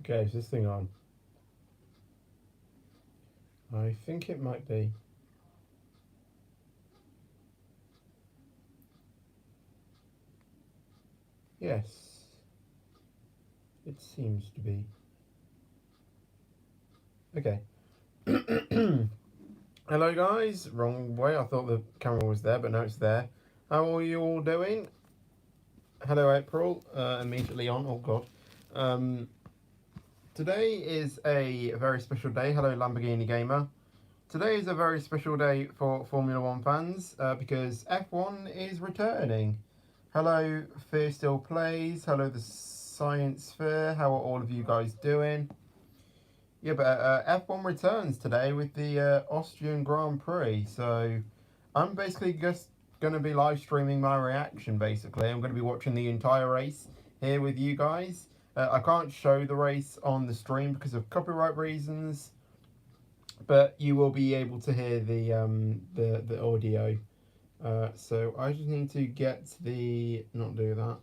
Okay, is this thing on? I think it might be. Yes. It seems to be. Okay. Hello guys, wrong way. I thought the camera was there, but no, it's there. How are you all doing? Hello April, immediately on, oh god. Today is a very special day. Hello Lamborghini Gamer. Today is a very special day for Formula One fans because F1 is returning. Hello Fear Still Plays, hello the Science Fair, how are all of you guys doing? Yeah, but F1 returns today with the Austrian Grand Prix, so I'm basically just going to be live streaming my reaction, basically. I'm going to be watching the entire race here with you guys. I can't show the race on the stream because of copyright reasons, but you will be able to hear the audio. So I just need to get not do that.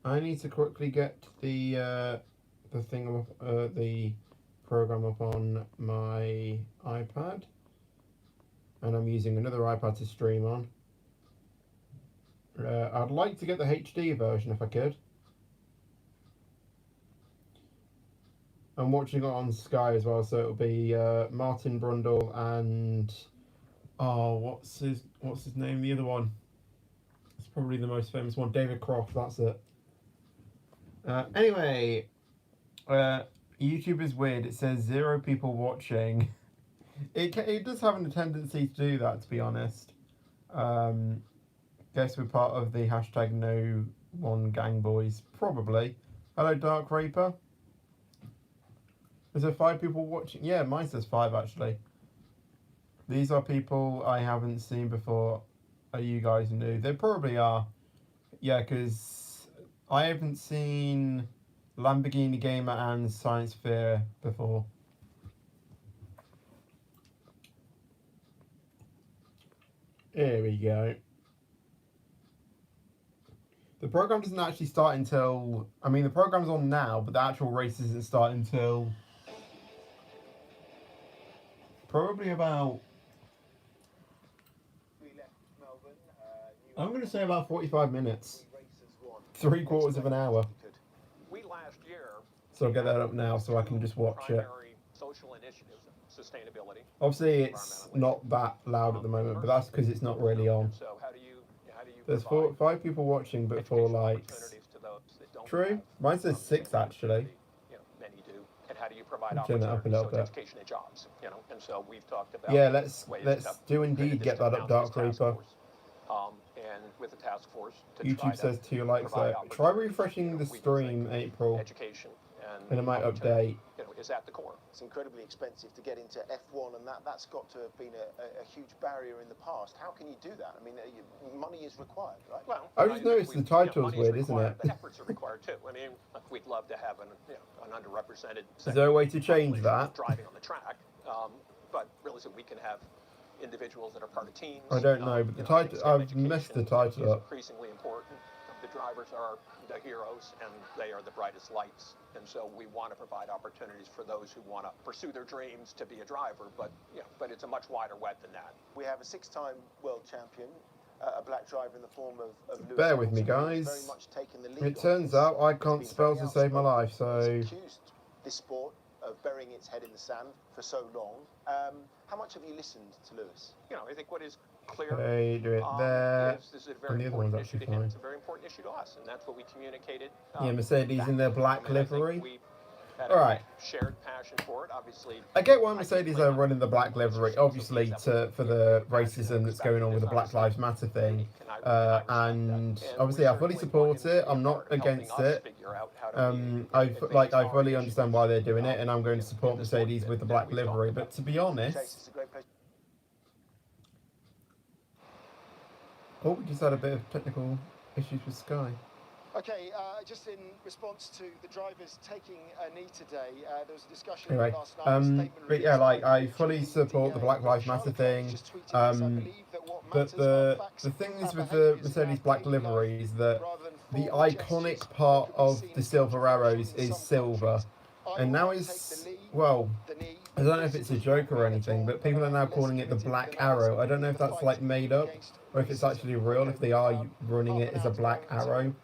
I need to quickly get the thing the program up on my iPad, and I'm using another iPad to stream on. I'd like to get the HD version if I could. I'm watching it on Sky as well, so it'll be Martin Brundle and what's his name? The other one. It's probably the most famous one, David Croft. That's it. Anyway, YouTube is weird. It says 0 people watching. It does have a tendency to do that, to be honest. Guess we're part of the hashtag no one gang boys, probably. Hello Dark Raper. Is there 5 people watching? Yeah, mine says 5 actually. These are people I haven't seen before. Are you guys new? They probably are. Yeah, because I haven't seen Lamborghini Gamer and Science Fair before. Here we go. The program doesn't actually start until... I mean, the program's on now, but the actual race doesn't start until... probably about... I'm going to say about 45 minutes. 3/4 of an hour. So I'll get that up now so I can just watch it. Obviously it's not that loud at the moment, but that's because it's not really on. There's 5 people watching, but 4 likes. True. Mine says 6 actually. Turn that up a little bit. Yeah, let's do indeed get that up, Dark Reaper. And with the task force to YouTube says 2 likes there. Try refreshing the stream, April, education and it might update. Is at the core. It's incredibly expensive to get into F1, and that's got to have been a huge barrier in the past. How can you do that? I mean, money is required, right? Well, I just noticed the title's weird, isn't it? But efforts are required too. I mean, we'd love to have an underrepresented. Is there a way to change that? Driving on the track, but really, so we can have individuals that are part of teams. I don't know, but the title, I've messed the title up. Increasingly important. The drivers are the heroes, and they are the brightest lights. And so we want to provide opportunities for those who want to pursue their dreams to be a driver. But but it's a much wider web than that. We have a 6-time world champion, a black driver in the form of Lewis. Bear with me, guys. Very much taken the lead. It turns out I can't spell to save my life, so... He's accused this sport of burying its head in the sand for so long. How much have you listened to Lewis? I think what is clear. Okay, do it there. This is a very And the other important one's issue actually to him. fine. It's a very important issue to us, and that's what we communicated. Yeah, Mercedes in their black I think livery. we had Alright. a shared passion for it, obviously. I get why Mercedes are running the black livery, obviously for the racism that's going on with the Black Lives Matter thing, and obviously I fully support it. I'm not against it. I fully understand why they're doing it, and I'm going to support Mercedes with the black livery. But to be honest, oh, we just had a bit of technical issues with Sky. Okay, just in response to the drivers taking a knee today, there was a discussion Anyway, last night. but yeah, like I fully support the Black Lives Matter thing. But the thing is with the Mercedes black livery is that the iconic part of the silver arrows is silver, And now it's, well, I don't know if it's a joke or anything, but people are now calling it the Black Arrow. I don't know if that's like made up or if it's actually real, if they are running it as a Black Arrow.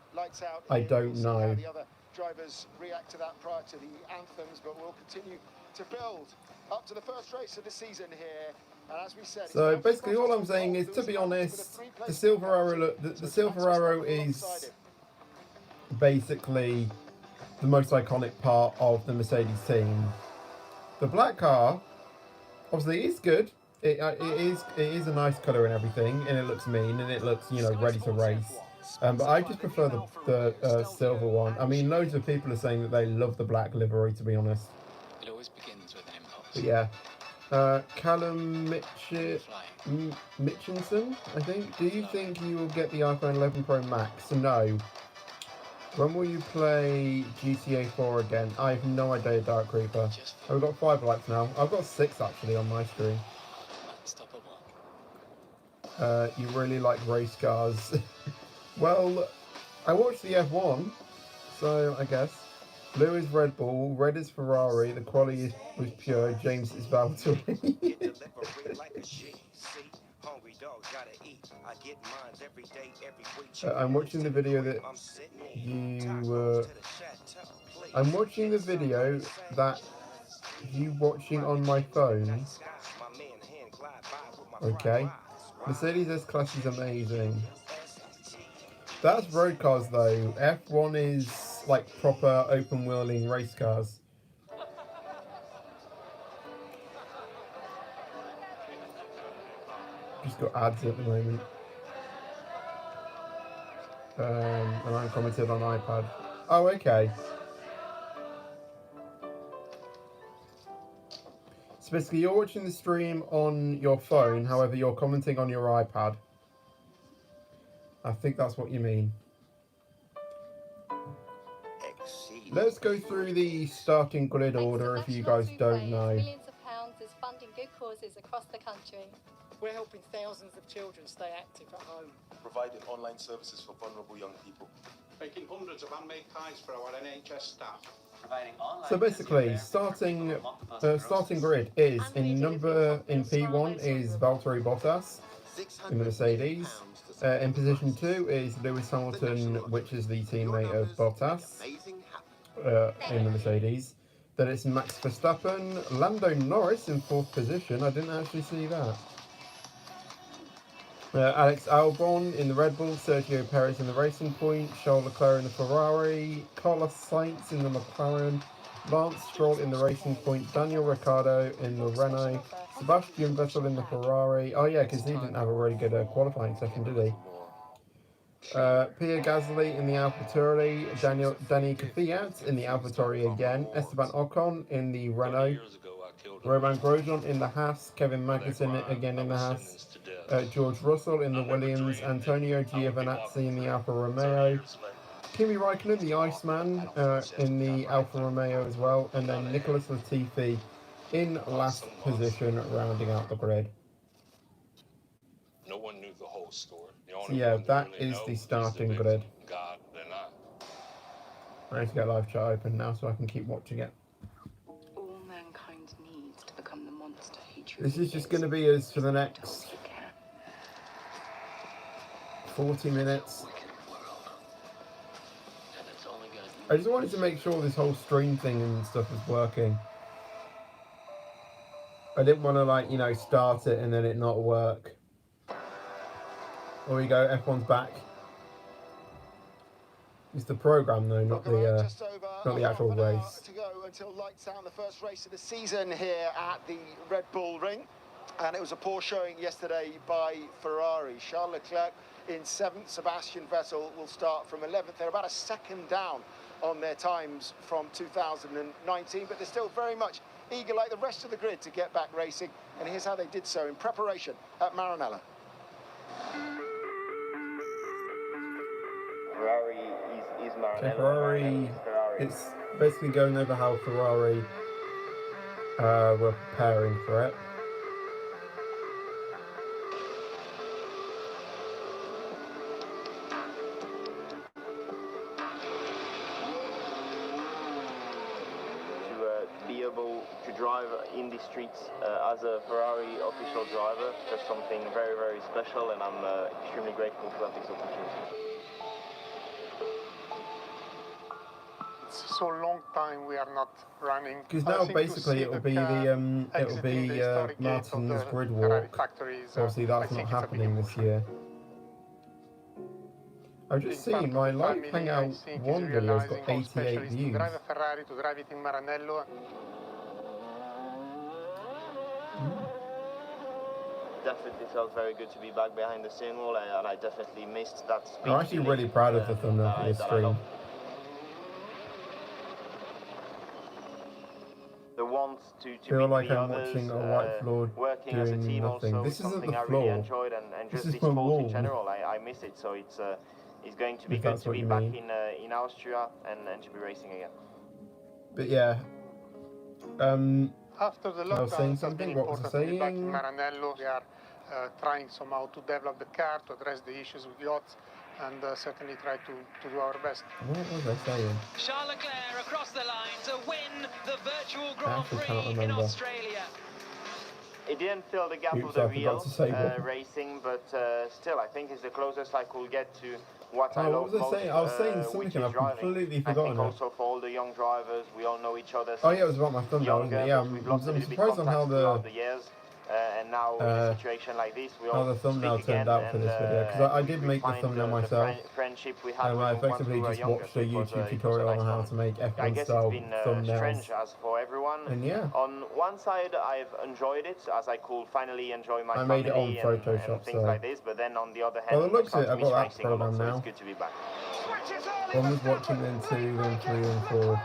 I don't know. Drivers react to that prior to the anthems, but we'll continue to build up to the first race of the season here. And as we said, so basically all I'm saying is, to be honest, the Silver Arrow, the Silver Arrow is basically the most iconic part of the Mercedes team. The black car, obviously, is good. It is a nice colour and everything, and it looks mean, and it looks, you know, ready to race. But I just prefer the silver one. I mean, loads of people are saying that they love the black livery, to be honest. It always begins with an impulse. But yeah. Callum Mitchinson, I think. Do you think you will get the iPhone 11 Pro Max? No. When will you play GTA 4 again? I have no idea, Dark Creeper. I've got 5 likes now. I've got 6 actually on my stream. You really like race cars. Well, I watched the F1, so I guess. Blue is Red Bull, red is Ferrari, the quality was pure, James is Valtteri. I'm watching the video that I'm watching the video that you watching on my phone. Okay. Mercedes S-Class is amazing. That's road cars though. F1 is like proper open wheeling race cars. Just got ads at the moment. And I'm commented on iPad. Oh, okay. So basically you're watching the stream on your phone, however you're commenting on your iPad. I think that's what you mean. Let's go through the starting grid order if you guys don't know. Millions of pounds is funding good causes across the country. We're helping thousands of children stay active at home. Providing online services for vulnerable young people. Making hundreds of handmade ties for our NHS staff. So basically, starting grid is in P1 is Valtteri Bottas in the Mercedes. In position 2 is Lewis Hamilton, which is the teammate of Bottas in the Mercedes. Then it's Max Verstappen, Lando Norris in 4th position. I didn't actually see that. Alex Albon in the Red Bull, Sergio Perez in the Racing Point, Charles Leclerc in the Ferrari, Carlos Sainz in the McLaren, Lance Stroll in the Racing Point, Daniel Ricciardo in the Renault, Sebastian Vettel in the Ferrari. Oh yeah, because he didn't have a really good qualifying session, did he? Pierre Gasly in the AlphaTauri, Danny Kvyat in the AlphaTauri again, Esteban Ocon in the Renault, Romain Grosjean in the Haas, Kevin Magnussen again in the Haas, George Russell in the Williams, Antonio Giovinazzi in the Alfa Romeo, Kimi Raikkonen, the Iceman, in the Alfa Romeo as well, and then Nicholas Latifi in last position, rounding out the grid. No one knew the whole story. So yeah, that is the starting grid. God and I need to get live chat open now so I can keep watching it. All mankind needs to become the monster he truly This is just going to be us for the next 40 minutes. I just wanted to make sure this whole stream thing and stuff was working. I didn't want to, like, you know, start it and then it not work. There we go, F1's back. It's the program though, not the actual race. To go until lights out, the first race of the season here at the Red Bull Ring, and it was a poor showing yesterday by Ferrari. Charles Leclerc in 7th, Sebastian Vettel will start from 11th. They're about a second down on their times from 2019, but they're still very much eager, like the rest of the grid, to get back racing. And here's how they did so in preparation at Maranello. Ferrari is Maranello. Okay, Ferrari, it's basically going over how Ferrari were preparing for it. able to drive in the streets as a Ferrari official driver. That's something very, very special, and I'm extremely grateful to have this opportunity. It's so long time we are not running. Because now basically it'll be Martin's grid walk. Obviously that's not happening this year. I've just seen my live hangout one video has got 88 views. To drive a Ferrari, to drive it in Maranello. Definitely felt very good to be back behind the steering wheel, and I definitely missed that speed. I'm actually really proud of the thumbnail for this stream. The want to feel like I'm others, watching a white floor working doing as a team nothing. also This isn't something the I floor. really enjoyed, and This just is this my sport wall. in general, I miss it. So it's going to be If good that's to what be you back mean. in Austria and to be racing again. But yeah. After the I was lockdown, saying it's something. been What was I important to be back in saying? Maranello. We are trying somehow to develop the car, to address the issues with yachts, and certainly try to do our best. What was I saying? Charles Leclerc across the line to win the virtual Grand actually Prix can't in remember. Australia. It didn't fill the gap Oops, of the I forgot real to say that. racing, but still, I think it's the closest I could get to what I Oh, love what was I most, saying? I was saying which something is and I've driving. completely I forgotten think it. also for all the young drivers, we all know each other. Oh yeah, it was about my thumbnail, wasn't younger, it? Yeah, but we've I'm lost a little bit surprised on how contact throughout the the years. And now in a situation like this, we all the thumbnail speak turned again, out for this video, because I did make the find thumbnail myself. friendship we had And I with once effectively we were just younger, watched so a it was YouTube a tutorial on nice how moment. to make I F1 guess style it's been thumbnails. strange as for everyone. And yeah. On one side, I've enjoyed it, as I could finally enjoy my I family made it on and Photoshop, things so. like this. But then on the other hand, Well, it looks I it. start I've to miss got that racing a lot, program so now. it's good to be back. One was watching then 2, then 3, and 4.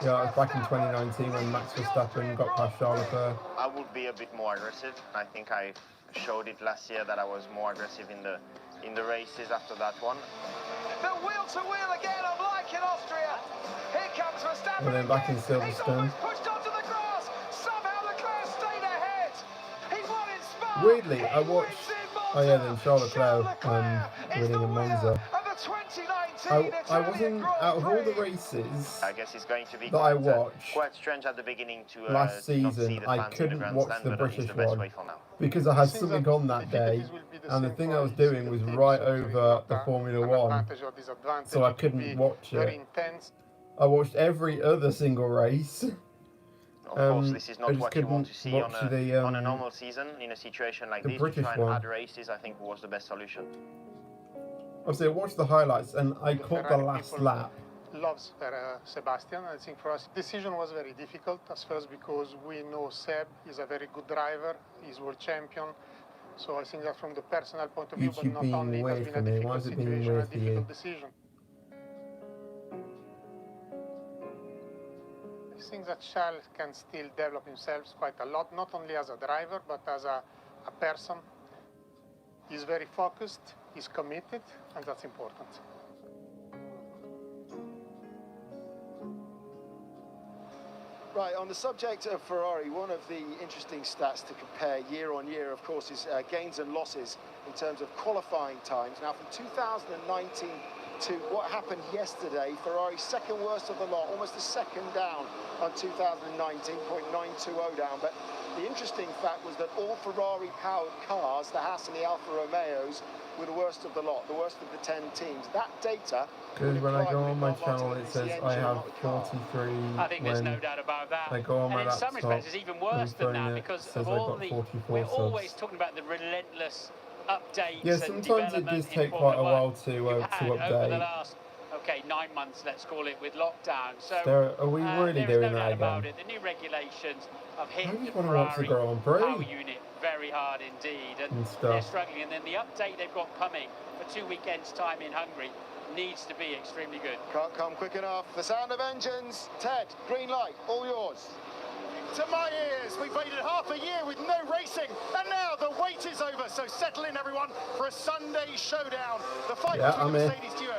Yeah, it was back in 2019 when Max Verstappen got past Charles Leclerc. I would be a bit more aggressive. I think I showed it last year that I was more aggressive in the races after that one. The wheel to wheel again, unlike in Austria. Here comes Verstappen. And then back in He's Silverstone. almost pushed onto the grass. Somehow Leclerc stayed ahead. He won in Spa. Weirdly, I watched. Oh yeah, then Charles Leclerc winning in Monza. I wasn't, out of all the races I guess it's going to be that I watched quite strange at the beginning to last season, I couldn't watch the British one because I had something on that day, and the thing I was doing was right over the Formula 1, so I couldn't watch it. I watched every other single race. Of course, this is not what you want to see on a normal season. In a situation like this, to try and add races, I think was the best solution. Obviously, I watched the highlights and I caught the last lap. Loves Sebastian. I think for us, the decision was very difficult. As first because we know Seb is a very good driver. He's world champion. So I think that from the personal point of view, but not only, it has been a difficult situation, a difficult decision. I think that Charles can still develop himself quite a lot, not only as a driver, but as a person. He's very focused, he's committed, and that's important. Right, on the subject of Ferrari, one of the interesting stats to compare year on year, of course, is gains and losses in terms of qualifying times. Now, from 2019 to what happened yesterday, Ferrari's second worst of the lot, almost a second down on 2019, 0.920 down. But the interesting fact was that all Ferrari-powered cars, the Haas and the Alfa Romeos, were the worst of the lot, the worst of the 10 teams. That data... Because when I go on my channel, it says I have 43. I think there's no doubt about that. I go on my and in some laptop, respects, it's even worse than that because of all the... We're always talking about the relentless updates. Yeah, sometimes it does take quite a while to update. Over the last, 9 months, let's call it, with lockdown. So are we really doing that again? About it. The new regulations have hit the Ferrari power unit very hard indeed, and they're struggling. And then the update they've got coming for 2 weekends' time in Hungary needs to be extremely good. Can't come quick enough. The sound of engines. Ted, green light, all yours. To my ears, we've waited half a year with no racing, and now the wait is over. So settle in, everyone, for a Sunday showdown. The fight between the Mercedes duo,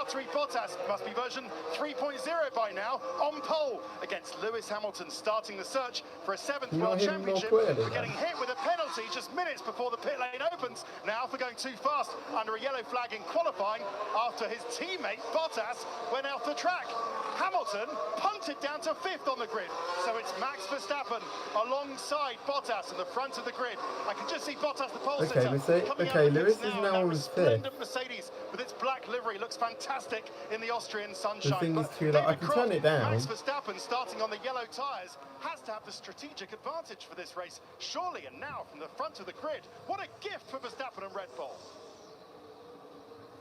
Valtteri Bottas must be version 3.0 by now, on pole against Lewis Hamilton, starting the search for a 7th World Championship, for getting hit with a penalty just minutes before the pit lane opens, now for going too fast under a yellow flag in qualifying after his teammate Bottas went off the track. Hamilton punted down to 5th on the grid, so it's Max Verstappen alongside Bottas in the front of the grid. I can just see Bottas, the pole sitter, coming out of the Lewis pits is now, now and on that 5th. resplendent Mercedes with its black livery looks fantastic in the Austrian sunshine. The thing is But too, like, I can turn it down. Max Verstappen, starting on the yellow tyres, has to have the strategic advantage for this race, surely. And now from the front of the grid, what a gift for Verstappen and Red Bull.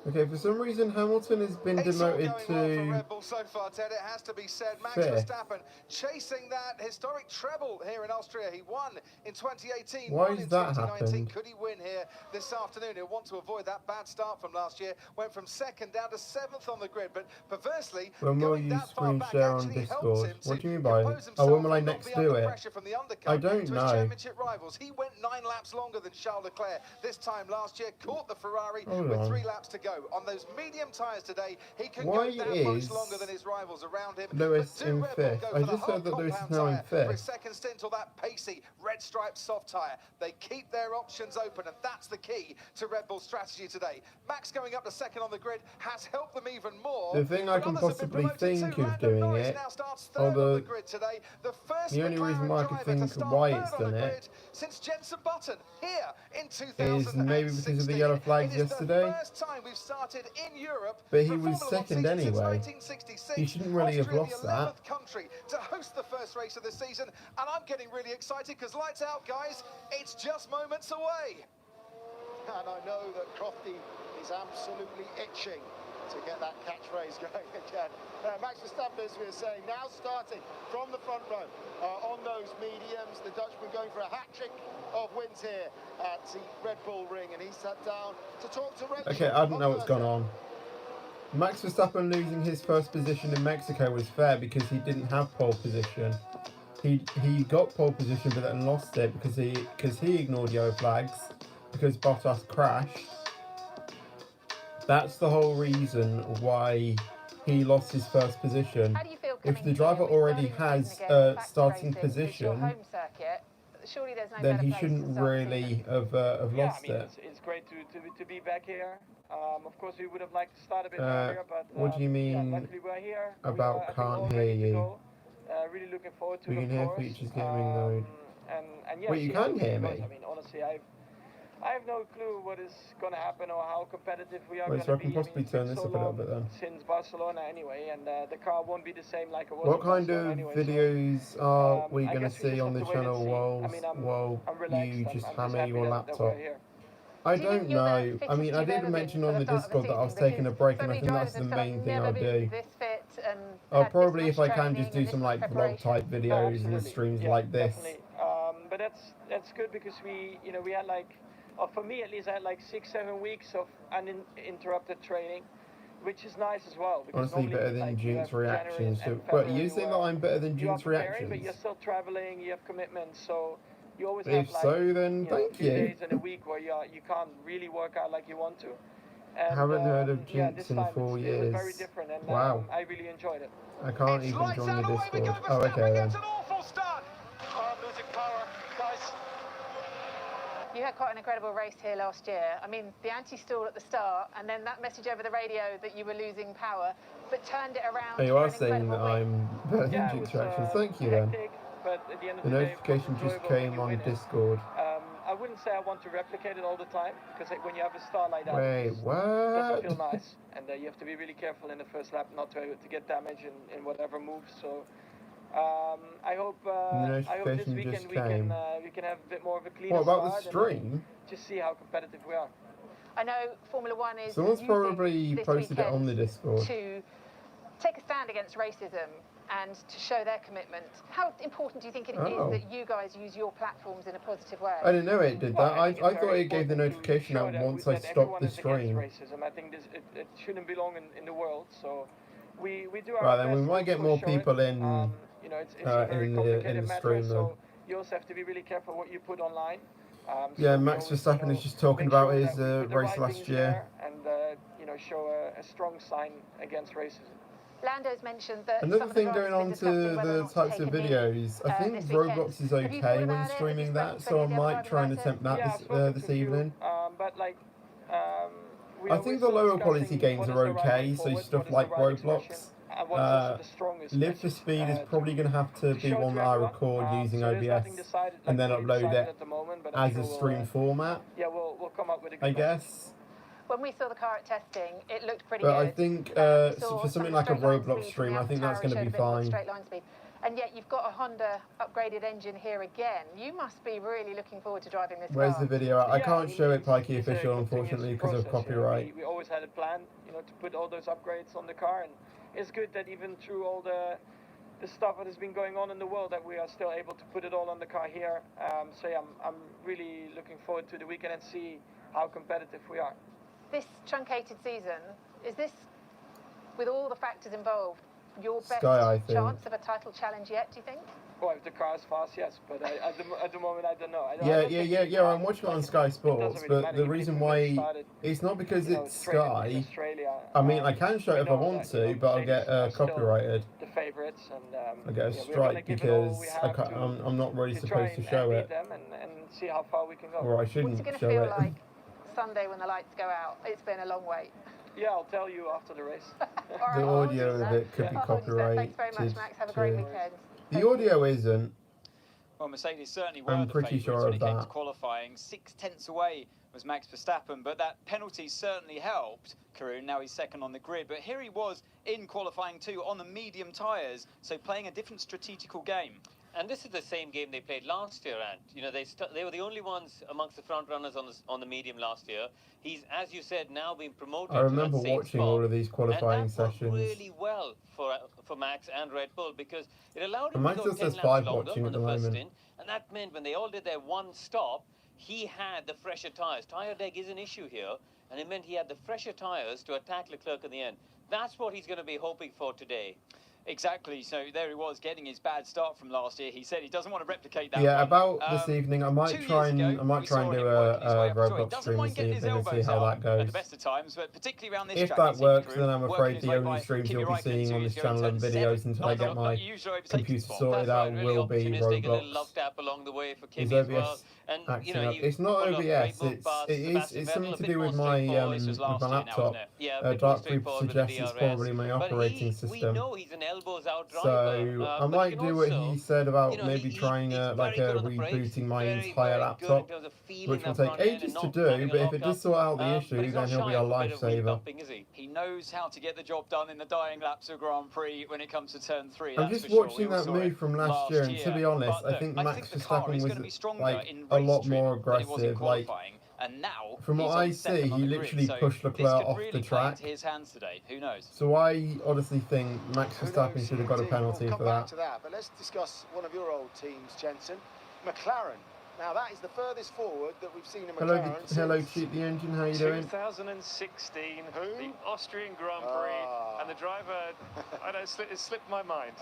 Okay, for some reason Hamilton has been demoted to well for Red Bull so far, Ted. It has to be said. Max Verstappen chasing that historic treble here in Austria. He won in 2018. Why won is in that 2019. happened? Could he win here this afternoon? He'll want to avoid that bad start from last year. Went from 2nd down to 7th on the grid, but perversely, when will you screen share on Discord? What do you mean by when will I next do it? I don't know. Championship rivals. He went 9 laps longer than Charles Leclerc this time last year. Caught the Ferrari with 3 laps to go. On those medium tyres today, he can go that much longer than his rivals around him. Lewis in 5th. I just heard that Lewis is now in 5th. For his 2nd stint, or that pacey red striped soft tyre. They keep their options open, and that's the key to Red Bull's strategy today. Max going up to 2nd on the grid has helped them even more. The thing I can possibly think of doing it, or the only reason why I could think why it's done it, since Jenson Button here in is maybe because of the yellow flags yesterday. First time we've started in Europe, but he was 2nd anyway. He shouldn't really have lost that. Country to host the first race of the season, and I'm getting really excited because lights out, guys. It's just moments away. And I know that Crofty is absolutely itching to get that catchphrase going again. Max Verstappen, as we were saying, now starting from the front row on those mediums. The Dutchman going for a hat-trick of wins here at the Red Bull Ring, and he sat down to talk to Red Bull. Okay, I don't know what's gone on. Max Verstappen losing his first position in Mexico was fair because he didn't have pole position. He got pole position but then lost it because he ignored yellow flags because Bottas crashed. That's the whole reason why he lost his first position. How do you feel if the driver already has a starting position, then he shouldn't really have lost it. It's great to be back here. Of course, we would have liked to start a bit earlier, but what do you mean we're here. about can't hear you? Really looking forward to we can hear Features Gaming though. And yes, wait, you can hear me? I mean, honestly, I have no clue what is going to happen or how competitive we are going to be. So I can possibly turn this up a little bit then. Since Barcelona anyway, and the car won't be the same like it was. What kind of videos are we going to see on the channel while you just hammer your laptop? I don't know. I mean, I did mention on the Discord that I was taking a break, and I think that's the main thing I'll do. I'll probably, if I can, just do some like vlog type videos and streams like this. But that's good because we had like, or for me at least, I had like 6-7 weeks of uninterrupted training, which is nice as well. Honestly, better than Jinx reactions. But you think that I'm better than Jinx reactions? But you're still traveling, you have commitments, so you always have like, so, then thank you. Days in a week where you can't really work out like you want to. And, I haven't heard of Jinx in 4 years. It was very different, and wow. I really enjoyed it. I can't even join the Discord. Oh, okay then. Losing power, guys. You had quite an incredible race here last year. I mean, the anti-stall at the start, and then that message over the radio that you were losing power, but turned it around. Oh, you are saying that I'm better than Jinx reactions. Thank you then. But at the end of the notification just came on Discord. I wouldn't say I want to replicate it all the time, because when you have a star like that, wait, what? It doesn't feel nice, and you have to be really careful in the first lap not to get damage in whatever moves. So I hope this weekend we can have a bit more of a cleaner start. What about the stream? Just see how competitive we are. I know Formula One is. Someone's probably posted it on the Discord. To take a stand against racism and to show their commitment. How important do you think it is that you guys use your platforms in a positive way? I didn't know it did that. I thought it gave the notification out once I stopped the stream. Racism. I think it shouldn't belong in the world. So we do our right, best. Then we might get more people in it's in the stream though. So you also have to be really careful what you put online. Yeah, Max Verstappen is just talking about his race last year. And show a strong sign against racism. Lando's mentioned that another thing going on to the types of videos, I think Roblox is okay when streaming that, so I might try and attempt that this evening. But like, I think the lower quality games are okay, so stuff like Roblox. Live for Speed is probably going to have to be one that I record using OBS and then upload it as a stream format, I guess. When we saw the car at testing, it looked pretty good. But I think for something like a Roblox stream, I think that's going to be fine. And yet you've got a Honda upgraded engine here again. You must be really looking forward to driving this car. Where's the video? I can't show it Pikey Official, unfortunately, because of copyright. We always had a plan, to put all those upgrades on the car, and it's good that even through all the stuff that has been going on in the world, that we are still able to put it all on the car here. So yeah, I'm really looking forward to the weekend and see how competitive we are. This truncated season, is this, with all the factors involved, your best chance of a title challenge yet, do you think? Well, if the car is fast, yes, but at the moment, I don't know. Yeah, I'm watching it on Sky Sports, but the reason why, it's not because it's Sky. I mean, I can show it if I want to, but I'll get copyrighted. The favourites, and I get a strike because I'm not really supposed to show it. And see how far we can go. Or I shouldn't show it. What's it going to feel like Sunday when the lights go out? It's been a long wait. Yeah, I'll tell you after the race. The audio of it could be copyrighted. Thanks very much, Max. Have a great weekend. The audio isn't. Well, Mercedes certainly were I'm pretty sure when of it came to that. qualifying. 6/10 away was Max Verstappen, but that penalty certainly helped Karun. Now he's second on the grid, but here he was in qualifying too on the medium tyres, so playing a different strategical game. And this is the same game they played last year, and they were the only ones amongst the front runners on the medium last year. He's, as you said, now been promoted. I remember to that watching all of these qualifying and that sessions. worked really well for Max and Red Bull, because it allowed him Max to go just 10 says laps 5 longer watching on at the the first moment. stint, and that meant when they all did their one stop, he had the fresher tyres. Tyre deg is an issue here, and it meant he had the fresher tyres to attack Leclerc in the end. That's what he's going to be hoping for today. Exactly, so there he was getting his bad start from last year. He said he doesn't want to replicate that. Yeah, one. about this evening, I might try and do a Roblox stream this evening and see how that goes. At the best of times, but particularly around this If track, that works, then I'm afraid the only streams you'll be seeing on this channel and videos until I get my computer sorted out will be Roblox. Along the way for Is Kimi OBS as well. And, it's not OBS, it's something to do with my laptop. Dark Creep suggests it's probably my operating system. So I might do what he said about maybe trying rebooting my entire laptop, which will take ages to do, but if it does sort out the issue, then he'll be a lifesaver. He knows how to get the job done in the dying laps of Grand Prix when it comes to turn 3. I'm just watching that move from last year, and to be honest, I think Max Verstappen was a lot more aggressive. And now, from what I see, he literally pushed Leclerc off the track. His hands today. Who knows? So I honestly think Max Verstappen should have got a penalty for that. But let's discuss one of your old teams, Jensen, McLaren. Now that is the furthest forward that we've seen in McLaren. Hello, Cheat the Engine. How you doing? 2016, the Austrian Grand Prix, and the driver. I don't. It slipped my mind.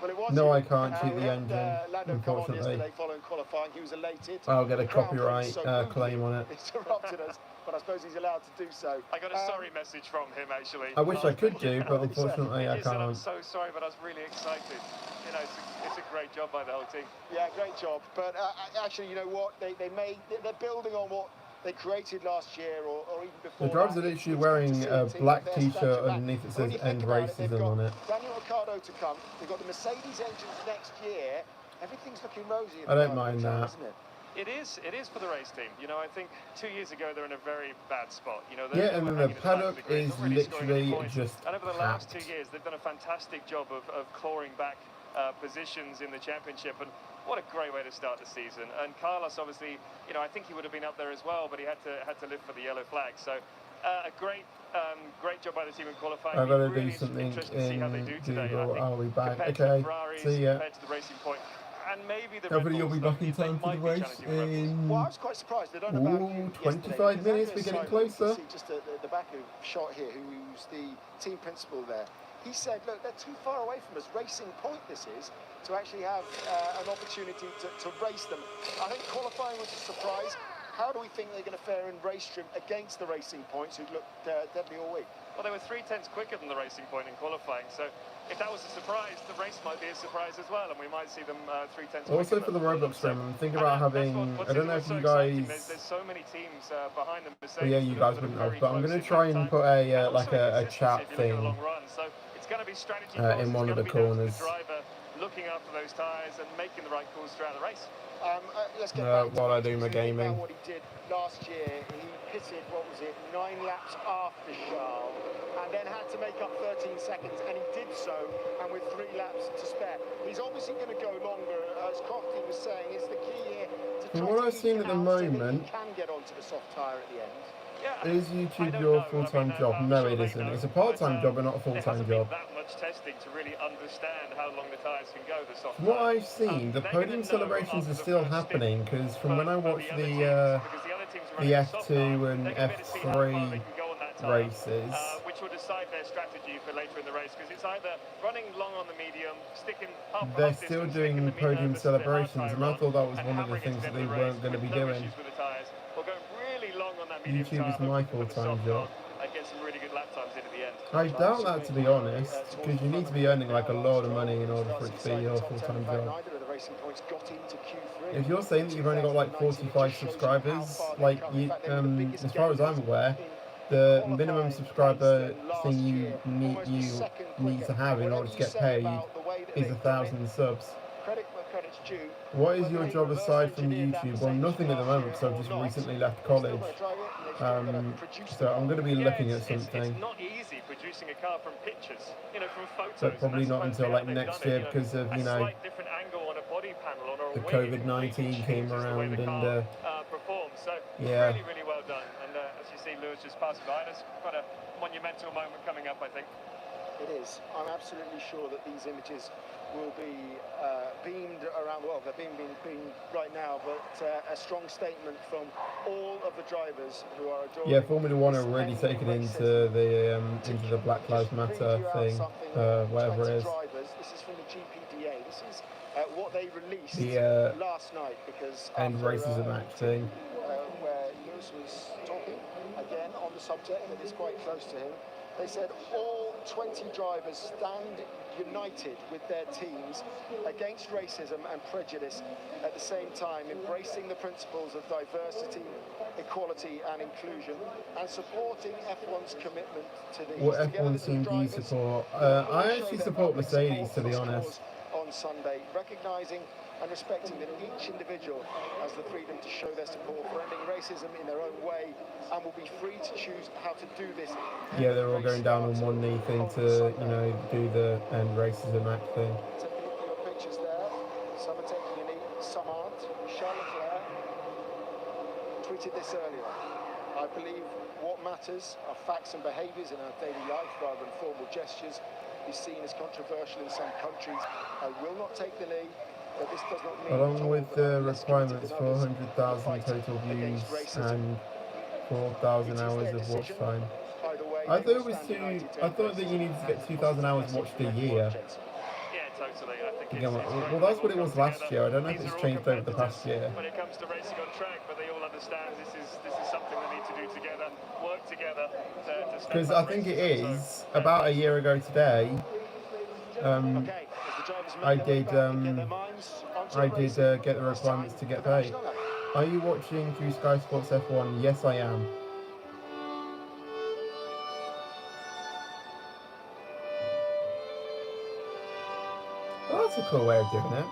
Well, it was. No, I can't cheat the engine. Unfortunately, following qualifying, he was elated. I'll get a copyright claim on it. It's interrupted us, but I suppose he's allowed to do so. I got a sorry message from him actually. I wish I could do, but unfortunately I can't. I'm so sorry, but I was really excited. It's a great job by the whole team. Yeah, great job. But actually, you know what? They're building on what they created last year or even before. The drivers are literally wearing a black t-shirt underneath that says "End Racism" on it. Daniel Ricciardo to come. They've got the Mercedes engines next year. Everything's looking rosy. I don't mind that. Isn't it? It is for the race team. I think 2 years ago they're in a very bad spot. Yeah, and then the paddock is literally just and over the last 2 years they've done a fantastic job of clawing back positions in the championship, and what a great way to start the season. And Carlos, obviously, I think he would have been up there as well, but he had to live for the yellow flag. So a great job by the team in qualifying. I've got to do something in Google. I'll be back. Okay, see ya. Compared to the Racing Point. And maybe the hopefully you'll be back in time for the race in well, I was quite surprised. They don't know 25 minutes. We're getting closer. See just the back of shot here, who's the team principal there. He said, look, they're too far away from us. Racing Point this is, to actually have an opportunity to race them. I think qualifying was a surprise. how do we think they're going to fare in race trim against the Racing Points, who looked deadly all week? Well, they were 0.3 quicker than the Racing Point in qualifying, so if that was a surprise, the race might be a surprise as well, and we might see them 0.3 quicker. Also for the Roblox stream, I'm thinking about having, I don't know if you guys... There's so many teams behind them. Well, yeah, you guys wouldn't know, but I'm going to try and put a like a chat thing in one of the corners. Looking after those tyres and making the right calls throughout the race. Let's get back while I do my gaming. What he did last year, he pitted, what was it, 9 laps after Charles, and then had to make up 13 seconds, and he did so, and with 3 laps to spare. He's obviously going to go longer, as Crofty was saying. It's the key here to From what I've seen at the moment, he can get onto the soft tyre at the end. Is YouTube your full-time job? No, it isn't. It's a part-time job, but not a full-time job. That much testing to really understand how long the tyres can go. The soft From what I've seen, the podium celebrations are still happening, because from when I watched the F2 and F3 races, which will decide their strategy for later in the race, because it's either running long on the medium, sticking they're still doing podium celebrations, and I thought that was one of the things that they weren't going to be doing. YouTube is my full-time job. I doubt that, to be honest, because you need to be earning like a lot of money in order for it to be your full-time job. If you're saying that you've only got like 45 subscribers, like you, as far as I'm aware, the minimum subscriber thing you need to have in order to get paid is 1,000 subs. What is your job aside from YouTube? Well, nothing at the moment, because I've just recently left college. So I'm going to be looking at something. It's not easy producing a car from pictures, from photos. But probably not until like next year, because of, the COVID-19 came around and, yeah. Really, really well done. And as you see, Lewis just passing behind us. Quite a monumental moment coming up, I think. It is. I'm absolutely sure that these images will be beamed around the world. They're being right now, but a strong statement from all of the drivers who are adoring. Yeah, Formula One are really taken into the Black Lives Matter thing, whatever it is. This is from the GPDA. This is what they released last night, because End Racism Act thing. Where Lewis was talking again on the subject that is quite close to him. They said all 20 drivers stand united with their teams against racism and prejudice, at the same time embracing the principles of diversity, equality and inclusion, and supporting F1's commitment to these. What F1 team do you support? I actually support Mercedes, to be honest. On Sunday, recognising and respecting that each individual has the freedom to show their support for ending racism in their own way, and will be free to choose how to do this. Yeah, they're all going down on one knee thing to, do the End Racism Act thing. Take a look at your pictures there. Some are taking a knee, some aren't. Charles Leclerc tweeted this earlier. I believe what matters are facts and behaviours in our daily life rather than formal gestures. Is seen as controversial in some countries. I will not take the knee. But this does not mean along with the requirements for 100,000 total views and 4,000 hours of watch time. I thought it was I thought that you needed to get 2,000 hours watched a year. Yeah, totally. I think Again, well, that's what it was last year. I don't know if it's changed over the past year. When it comes to racing on track, but they all understand this is something they need to do together, work together. Because I think it is about a year ago today. I did get the requirements to get paid. Are you watching through Sky Sports F1? Yes, I am. Well, that's a cool way of doing it.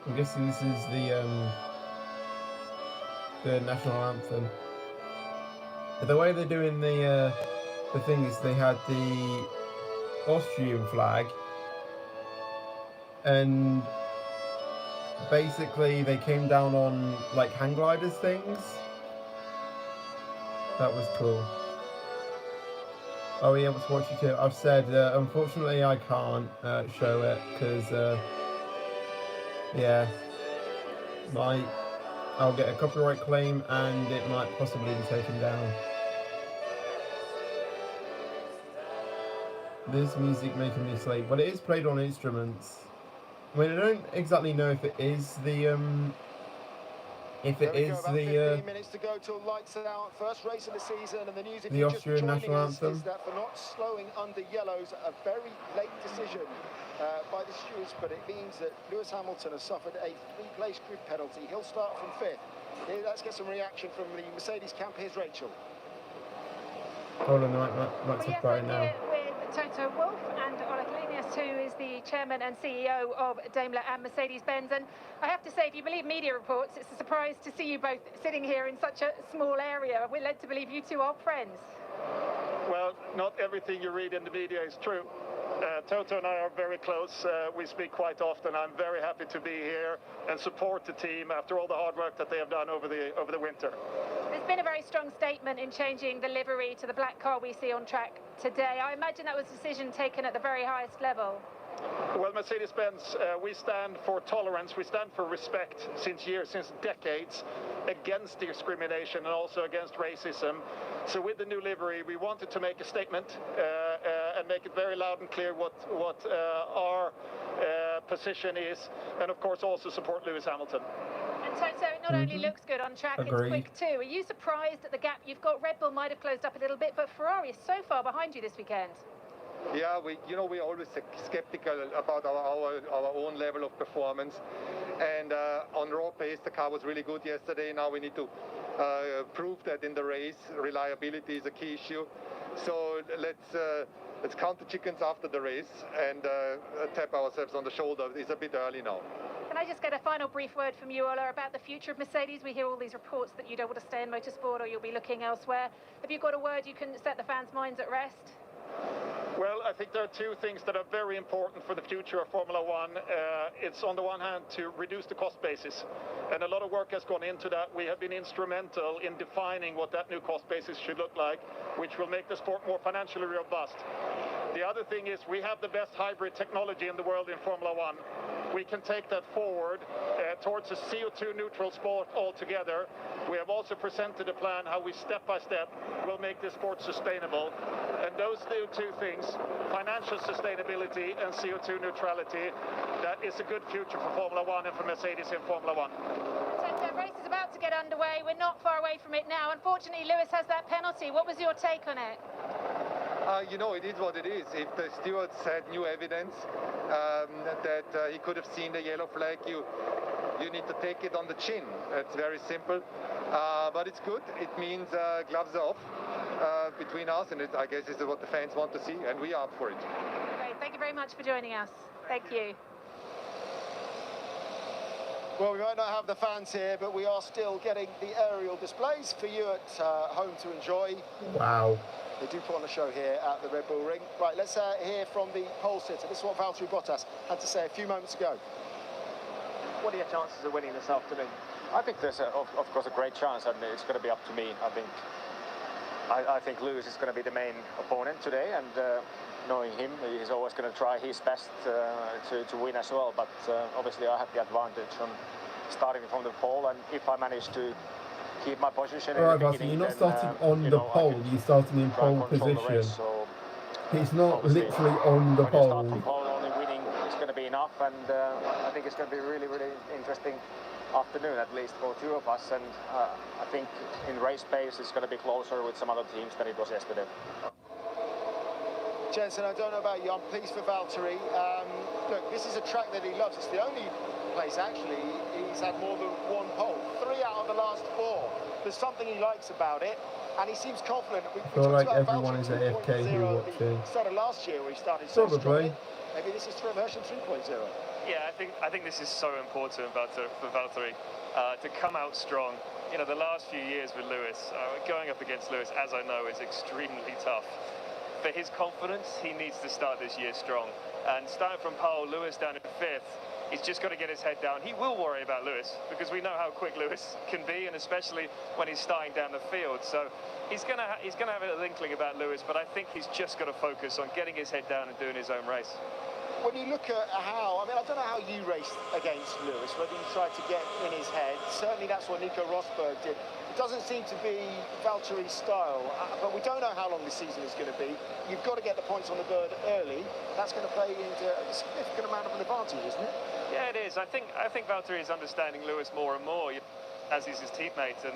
I'm guessing this is the national anthem. The way they're doing the thing is they had the Austrian flag, and basically they came down on like hang gliders things. That was cool. Are we able to watch it too? I've said unfortunately I can't show it because yeah, my I'll get a copyright claim and it might possibly be taken down. This music making me sleep. Well, it is played on instruments. I mean, I don't exactly know if it is the 15 minutes to go till lights out. First race of the season, and the news if you're just joining us is that for not slowing under yellows, a very late decision by the stewards, but it means that Lewis Hamilton has suffered a 3-place grid penalty. He'll start from 5th. Here, let's get some reaction from the Mercedes camp. Here's Rachel. Hold on, I might talk about it now. With Toto Wolff and Ola Kalinius, who is the chairman and CEO of Daimler and Mercedes-Benz. And I have to say, if you believe media reports, it's a surprise to see you both sitting here in such a small area. We're led to believe you two are friends. Well, not everything you read in the media is true. Toto and I are very close. We speak quite often. I'm very happy to be here and support the team after all the hard work that they have done over the winter. There's been a very strong statement in changing the livery to the black car we see on track today. I imagine that was a decision taken at the very highest level. Well, Mercedes-Benz, we stand for tolerance, we stand for respect since decades, against discrimination and also against racism. So with the new livery, we wanted to make a statement and make it very loud and clear what our position is, and of course also support Lewis Hamilton. And Toto, it not only looks good on track, it's quick too. Are you surprised at the gap you've got? Red Bull might have closed up a little bit, but Ferrari is so far behind you this weekend. Yeah, we're always skeptical about our own level of performance. And on raw pace, the car was really good yesterday. Now we need to prove that in the race. Reliability is a key issue. So let's count the chickens after the race and tap ourselves on the shoulder. It's a bit early now. Can I just get a final brief word from you, Ola, about the future of Mercedes? We hear all these reports that you don't want to stay in motorsport or you'll be looking elsewhere. Have you got a word you can set the fans' minds at rest? Well, I think there are two things that are very important for the future of Formula One. It's on the one hand to reduce the cost basis, and a lot of work has gone into that. We have been instrumental in defining what that new cost basis should look like, which will make the sport more financially robust. The other thing is we have the best hybrid technology in the world in Formula One. We can take that forward towards a CO2 neutral sport altogether. We have also presented a plan how we step by step will make this sport sustainable. And those two things, financial sustainability and CO2 neutrality, that is a good future for Formula One and for Mercedes in Formula One. So the race is about to get underway. We're not far away from it now. Unfortunately, Lewis has that penalty. What was your take on it? It is what it is. If the stewards had new evidence that he could have seen the yellow flag, you need to take it on the chin. It's very simple, but it's good. It means gloves are off between us, and I guess this is what the fans want to see, and we are up for it. Great. Thank you very much for joining us. Thank you. Well, we might not have the fans here, but we are still getting the aerial displays for you at home to enjoy. Wow. They do put on a show here at the Red Bull Ring. Right, let's hear from the pole sitter. This is what Valtteri Bottas had to say a few moments ago. What are your chances of winning this afternoon? I think there's, of course, a great chance, and it's going to be up to me. I think Lewis is going to be the main opponent today, and knowing him, he's always going to try his best to win as well. But obviously, I have the advantage on starting from the pole, and if I manage to keep my position. Alright, Barty, you're not starting on the pole, you're starting in pole position. He's not literally on the pole. Only winning is going to be enough, and I think it's going to be a really, really interesting afternoon, at least for two of us. And I think in race pace, it's going to be closer with some other teams than it was yesterday. Jensen, I don't know about you, I'm pleased for Valtteri. Look, this is a track that he loves. It's the only place, actually, he's had more than one pole. 3 out of the last 4. There's something he likes about it, and he seems confident. I feel like everyone is AFK here watching. Started last year where he started so strongly. Maybe this is version 3.0. Yeah, I think this is so important for Valtteri to come out strong. You know, the last few years with Lewis, going up against Lewis, as I know, is extremely tough. For his confidence, he needs to start this year strong. And starting from pole, Lewis down in 5th, he's just got to get his head down. He will worry about Lewis because we know how quick Lewis can be, and especially when he's starting down the field. So he's gonna have a inkling about Lewis, but I think he's just got to focus on getting his head down and doing his own race. when you look at how, I mean, I don't know how you raced against Lewis, whether you tried to get in his head. Certainly that's what Nico Rosberg did. It doesn't seem to be Valtteri's style, but we don't know how long this season is going to be. You've got to get the points on the board early. That's going to play into a significant amount of an advantage, isn't it? Yeah, it is. I think Valtteri is understanding Lewis more and more, as is his teammate. And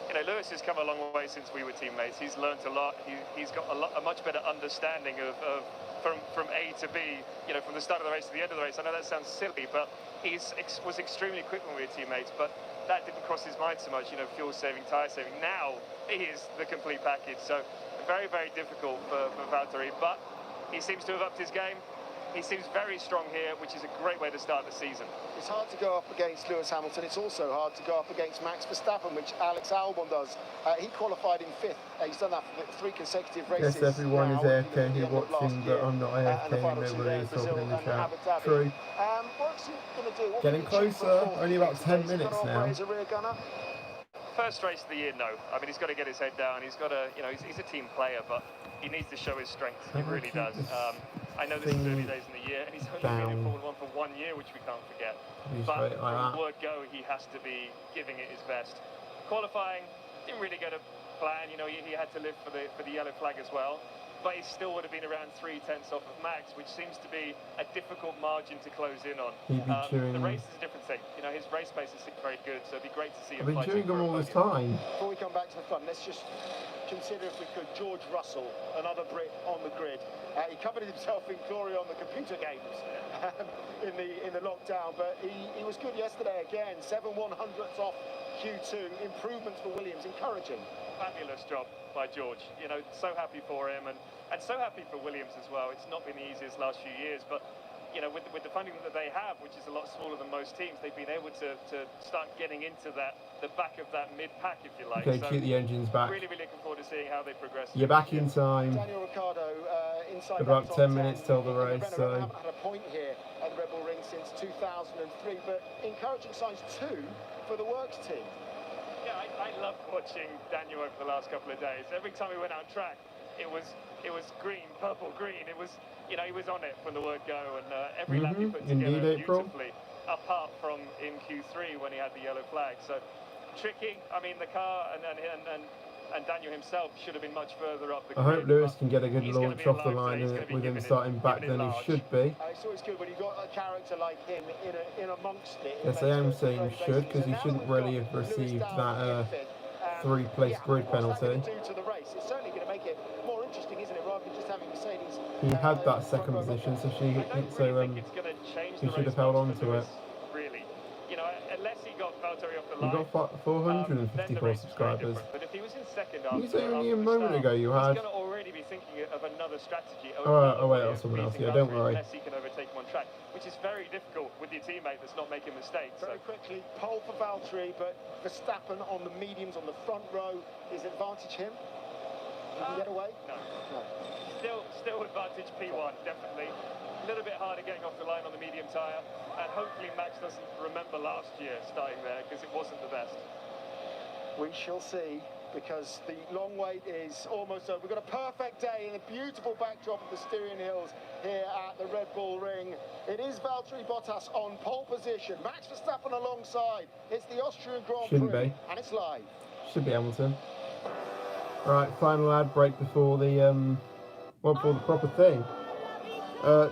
you know, Lewis has come a long way since we were teammates. He's learnt a lot. He's got a much better understanding of from A to B, you know, from the start of the race to the end of the race. I know that sounds silly, but he was extremely quick when we were teammates, but that didn't cross his mind so much, you know, fuel saving, tyre saving. Now he is the complete package, so very, very difficult for Valtteri, but he seems to have upped his game. He seems very strong here, which is a great way to start the season. It's hard to go up against Lewis Hamilton. It's also hard to go up against Max Verstappen, which Alex Albon does. He qualified in 5th. He's done that for 3 consecutive races. Yes, everyone is AFK who's watching, but I'm not AFK and nobody is talking in the chat. True. What's he going to do? Getting closer, only about 10 minutes now. First race of the year, no. I mean, he's got to get his head down. He's got to, you know, he's a team player, but he needs to show his strength. He really does. I know this is early days in the year, and he's only been in Formula 1 for 1 year, which we can't forget. But from the word go, he has to be giving it his best. Qualifying didn't really go to plan. You know, he had to live for the yellow flag as well. But he still would have been around 3 tenths off of Max, which seems to be a difficult margin to close in on. The race is a different thing. You know, his race pace is very good, so it'd be great to see him fighting. I've been chewing them all this time. Before we come back to the fun, let's just consider, if we could, George Russell, another Brit on the grid. He covered himself in glory on the computer games in the lockdown, but he was good yesterday again. 7/100ths off Q2, improvements for Williams, encouraging. Fabulous job by George. You know, so happy for him, and so happy for Williams as well. It's not been the easiest last few years, but you know, with the funding that they have, which is a lot smaller than most teams, they've been able to start getting into the back of that mid-pack, if you like. Okay, so keep the engines back. Really looking forward to seeing how they progress. You're back in time. Daniel Ricciardo, inside about 10 minutes till the race, so... haven't had a point here at the Red Bull Ring since 2003, but encouraging signs too for the Works team. Yeah, I loved watching Daniel over the last couple of days. Every time we went out track, it was green, purple, green. It was, you know, he was on it from the word go, and every lap he put together beautifully, apart from in Q3 when he had the yellow flag. So tricky. I mean, the car and Daniel himself should have been much further up the grid. I hope Lewis can get a good launch off the line with him starting back than he should be. It's always good when you've got a character like him in amongst it. Yes, I am saying should, because he shouldn't really have received that 3-place grid penalty. It's certainly going to make it more interesting, isn't it, rather than just having Mercedes. He had that second position, so he should have held on to it. Really, you know, unless he got Valtteri off the line. You got 454 subscribers. But if he was in second you said only a moment ago you had. He's going to already be thinking of another strategy. Oh wait, that was someone else. Yeah, don't worry. Unless he can overtake him on track, which is very difficult with your teammate that's not making mistakes. Very quickly, pole for Valtteri, but Verstappen on the mediums on the front row. Is advantage him? He can get away? No. Still advantage P1, definitely. A little bit harder getting off the line on the medium tyre, and hopefully Max doesn't remember last year starting there, because it wasn't the best. We shall see, because the long wait is almost over. We've got a perfect day in a beautiful backdrop of the Styrian Hills here at the Red Bull Ring. It is Valtteri Bottas on pole position. Max Verstappen alongside. It's the Austrian Grand Prix, and it's live. Should be Hamilton. Right, final ad break before the before the proper thing.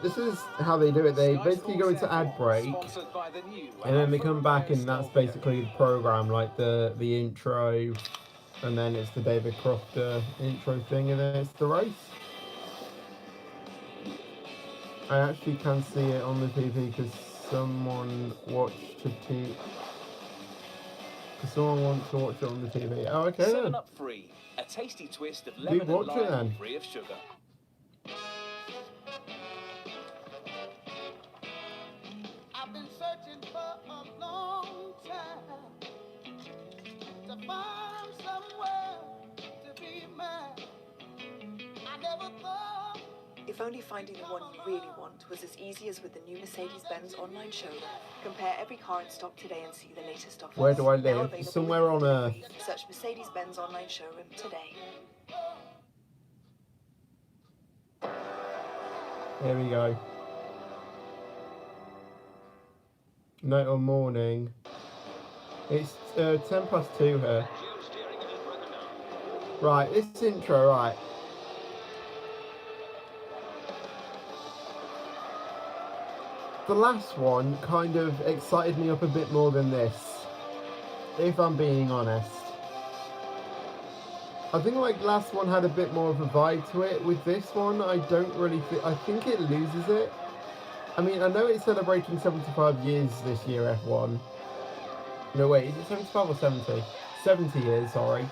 This is how they do it. They basically go into ad break, and then they come back, and that's basically the program, like the intro, and then it's the David Croft intro thing, and then it's the race. I actually can see it on the TV because someone watched the TV. Someone wants to watch it on the TV. Oh, okay then. 7-Up Free, a tasty twist of lemon and lime, free of sugar. I've been searching for a long time to find somewhere to be mine. I never thought. If only finding the one you really want was as easy as with the new Mercedes-Benz online showroom. Compare every car in stock today and see the latest offers. Where do I live? Somewhere on Earth. Search Mercedes-Benz online showroom today. Here we go. Night or morning. It's 2:10 here. Right, this intro, right. The last one kind of excited me up a bit more than this, if I'm being honest. I think like last one had a bit more of a vibe to it. With this one, I don't really think, I think it loses it. I mean, I know it's celebrating 75 years this year, F1. No, wait, is it 75 or 70? 70 years, sorry.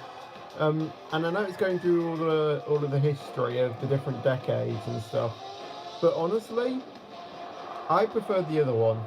And I know it's going through all of the history of the different decades and stuff. But honestly, I prefer the other one.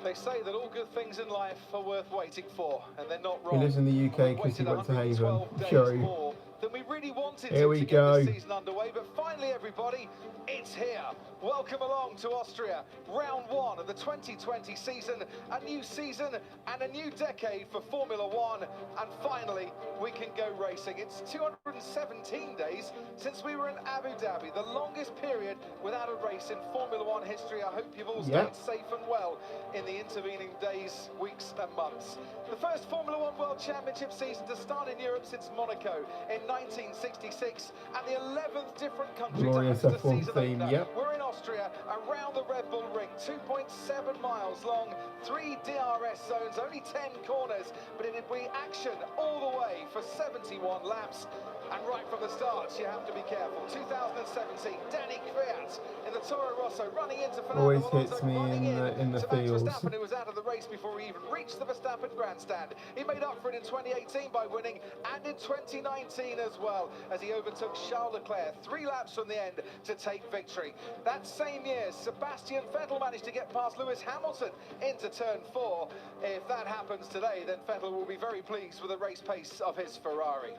They say that all good things in life are worth waiting for, and they're not wrong. He lives in the UK because he went to Haven. Sure. Than we really wanted Here we to go. get the season underway, but finally, everybody, it's here. Welcome along to Austria, round one of the 2020 season, a new season and a new decade for Formula One, and finally, we can go racing. It's 217 days since we were in Abu Dhabi, the longest period without a race in Formula One history. I hope you've all stayed safe and well in the intervening days, weeks and months. The first Formula One World Championship season to start in Europe since Monaco in 1966, and the 11th different country to host a season opener. We're in Austria, around the Red Bull Ring, 2.7 miles long, 3 DRS zones, only 10 corners, but it'll be action all the way for 71 laps. And right from the start, you have to be careful. 2017, Danny Kvyat in the Toro Rosso running into Fernando Always Alonso, hits me in the fields. Max Verstappen, who was out of the race before he even reached the Verstappen grandstand. He made up for it in 2018 by winning, and in 2019 as well, as he overtook Charles Leclerc 3 laps from the end to take victory. That same year, Sebastian Vettel managed to get past Lewis Hamilton into turn 4. If that happens today, then Vettel will be very pleased with the race pace of his Ferrari.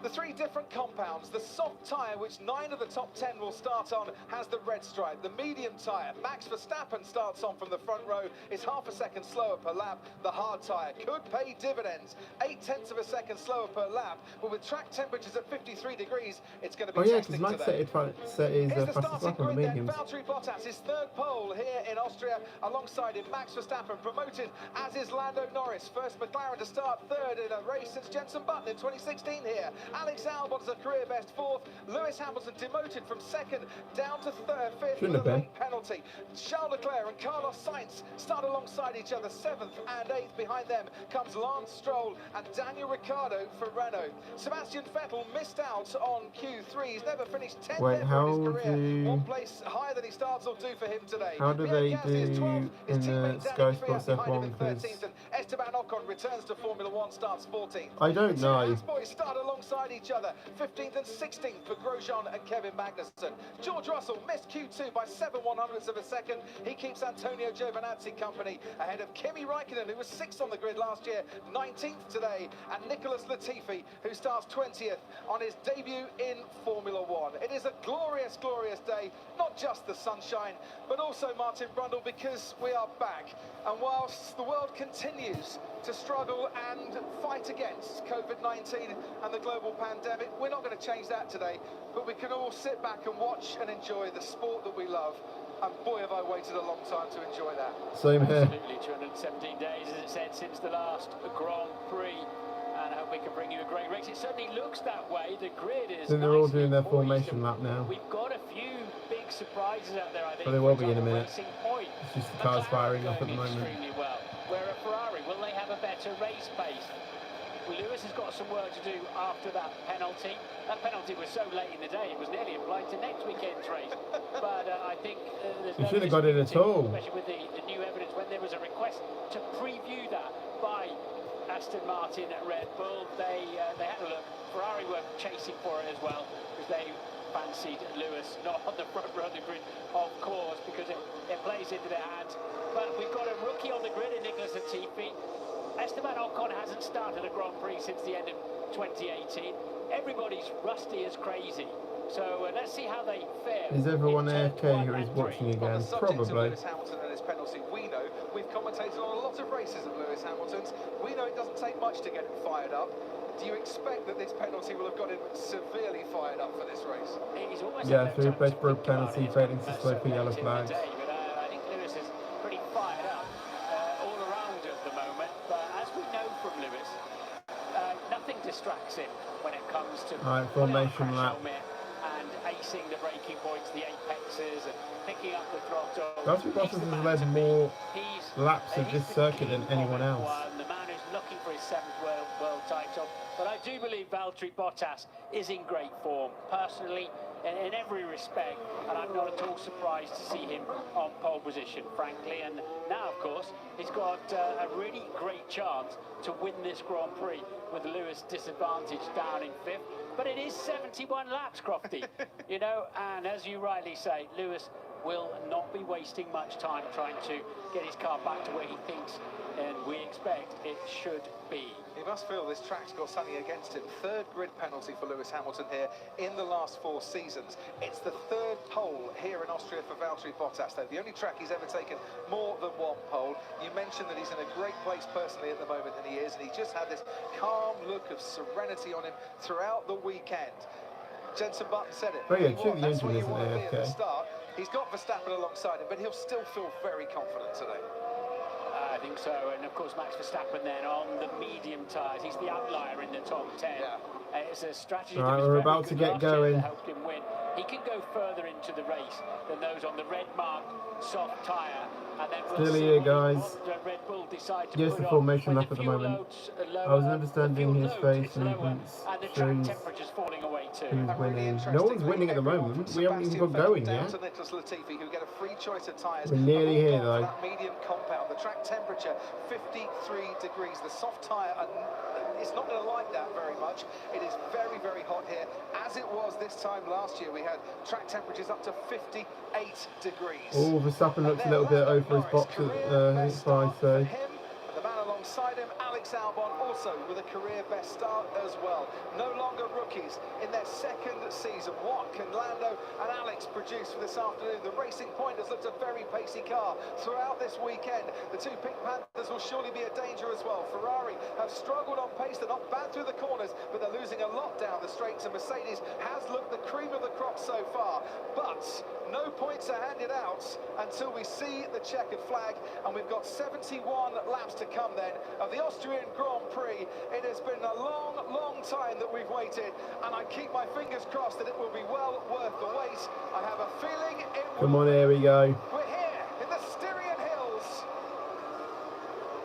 The 3 different compounds, the soft tyre, which 9 of the top 10 will start on, has the red stripe. The medium tyre, Max Verstappen starts on from the front row, is half a second slower per lap. The hard tyre could pay dividends, 0.8 of a second slower per lap, but with track temperatures at 53 degrees, it's going to be testing today. Here's the starting grid then. Valtteri Bottas, his 3rd pole here in Austria, alongside him Max Verstappen, promoted as is Lando Norris. First McLaren to start 3rd in a race since Jenson Button in 2016 here. Alex Albon is a career best 4th. Lewis Hamilton demoted from 2nd down to 5th with a late penalty. Charles Leclerc and Carlos Sainz start alongside each other, 7th and 8th. Behind them comes Lance Stroll and Daniel Ricciardo for Renault. Sebastian Vettel missed out on Q3. He's never finished 10th ever in his career. 1 place higher than he starts will do for him today. How do they do in the Sky Sports F1? Esteban Ocon returns to Formula One, starts 14th. I don't know. The boys start alongside each other, 15th and 16th for Grosjean and Kevin Magnussen. George Russell missed Q2 by 7/100ths of a second. He keeps Antonio Giovinazzi company ahead of Kimi Raikkonen, who was 6th on the grid last year, 19th today, and Nicholas Latifi, who starts 20th on his debut in Formula One. It is a glorious, glorious day, not just the sunshine, but also, Martin Brundle, because we are back. And whilst the world continues to struggle and fight against COVID-19 and the global pandemic, we're not going to change that today, but we can all sit back and watch and enjoy the sport that we love. And boy, have I waited a long time to enjoy that. Same here. Absolutely, 217 days, as it said, since the last Grand Prix. And I hope we can bring you a great race. It certainly looks that way. The grid is. I think they're all doing their formation lap now. We've got a few big surprises out there, I think. But they will be in a minute. Point. It's just the cars firing up at the moment. Extremely well. Where a Ferrari, will they have a better race pace? Well, Lewis has got some work to do after that penalty. That penalty was so late in the day, it was nearly implied to next weekend's race. But I think there's He shouldn't have got it at all. Especially with the new evidence, when there was a request to preview that by Aston Martin at Red Bull, they had a look. Ferrari were chasing for it as well, because they fancied Lewis not on the front row of the grid, of course, because it plays into their hands. But we've got a rookie on the grid in Nicholas Latifi. Esteban Ocon hasn't started a Grand Prix since the end of 2018. Everybody's rusty as crazy. So let's see how they fare. Is everyone AFK who is watching again? Probably. Lewis Hamilton and his penalty, we know we've commentated on a lot of races of Lewis Hamilton's. We know it doesn't take much to get him fired up. Do you expect that this penalty will have got him severely fired up for this race? Yeah, through best for a penalty, failing to slow for yellow flags. I think Lewis is pretty fired up all around at the moment. But as we know from Lewis, nothing distracts him when it comes to formation lap. and acing the braking points, the apexes, and picking up the throttle. Valtteri Bottas has led more laps of this circuit than anyone else. The man who's looking for his 7th world title. But I do believe Valtteri Bottas is in great form, personally, in every respect, and I'm not at all surprised to see him on pole position, frankly. And now, of course, he's got a really great chance to win this Grand Prix with Lewis disadvantaged down in 5th. But it is 71 laps, Crofty, you know, and as you rightly say, Lewis will not be wasting much time trying to get his car back to where he thinks and we expect it should be. He must feel this track's got something against him. 3rd grid penalty for Lewis Hamilton here in the last 4 seasons. It's the 3rd pole here in Austria for Valtteri Bottas, though. The only track he's ever taken more than 1 pole. You mentioned that he's in a great place personally at the moment, and he is, and he just had this calm look of serenity on him throughout the weekend. Jenson Button said it. Oh yeah, that's where you want to be at the start. He's got Verstappen alongside him, but he'll still feel very confident today. I think so, and of course Max Verstappen then on the medium tyres. He's the outlier in the top 10. Yeah. It's a strategy that was we're about to get going. That helped him win. He can go further into the race than those on the red mark soft tyre. And then we'll still here, guys. Red Bull decide to yes, the formation lap at the moment. I was understanding his face movements. Shows who's winning. No one's winning at the moment. We haven't even got going yet. We're nearly here, though. Medium compound. The track temperature 53 degrees. The soft tyre, it's not going to like that very much. It is very, very hot here, as it was this time last year. We had track temperatures up to 58 degrees. Oh, Verstappen looks a little bit over his box at his side, so. The man alongside him, Alex Albon, also with a career best start as well. No longer rookies in their 2nd season. What can Lando and Alex produce for this afternoon? The Racing Point has looked a very pacey car throughout this weekend. The 2 Pink Panthers will surely be a danger as well. Ferrari have struggled on pace. They're not bad through the corners, but they're losing a lot down the straights, and Mercedes has looked the cream of the crop so far. But no points are handed out until we see the checkered flag, and we've got 71 laps to come then of the Austrian Grand Prix. It has been a long, long time that we've waited, and I keep my fingers crossed that it will be well worth the wait. I have a feeling it will. Come on, here we go. We're here in the Styrian Hills,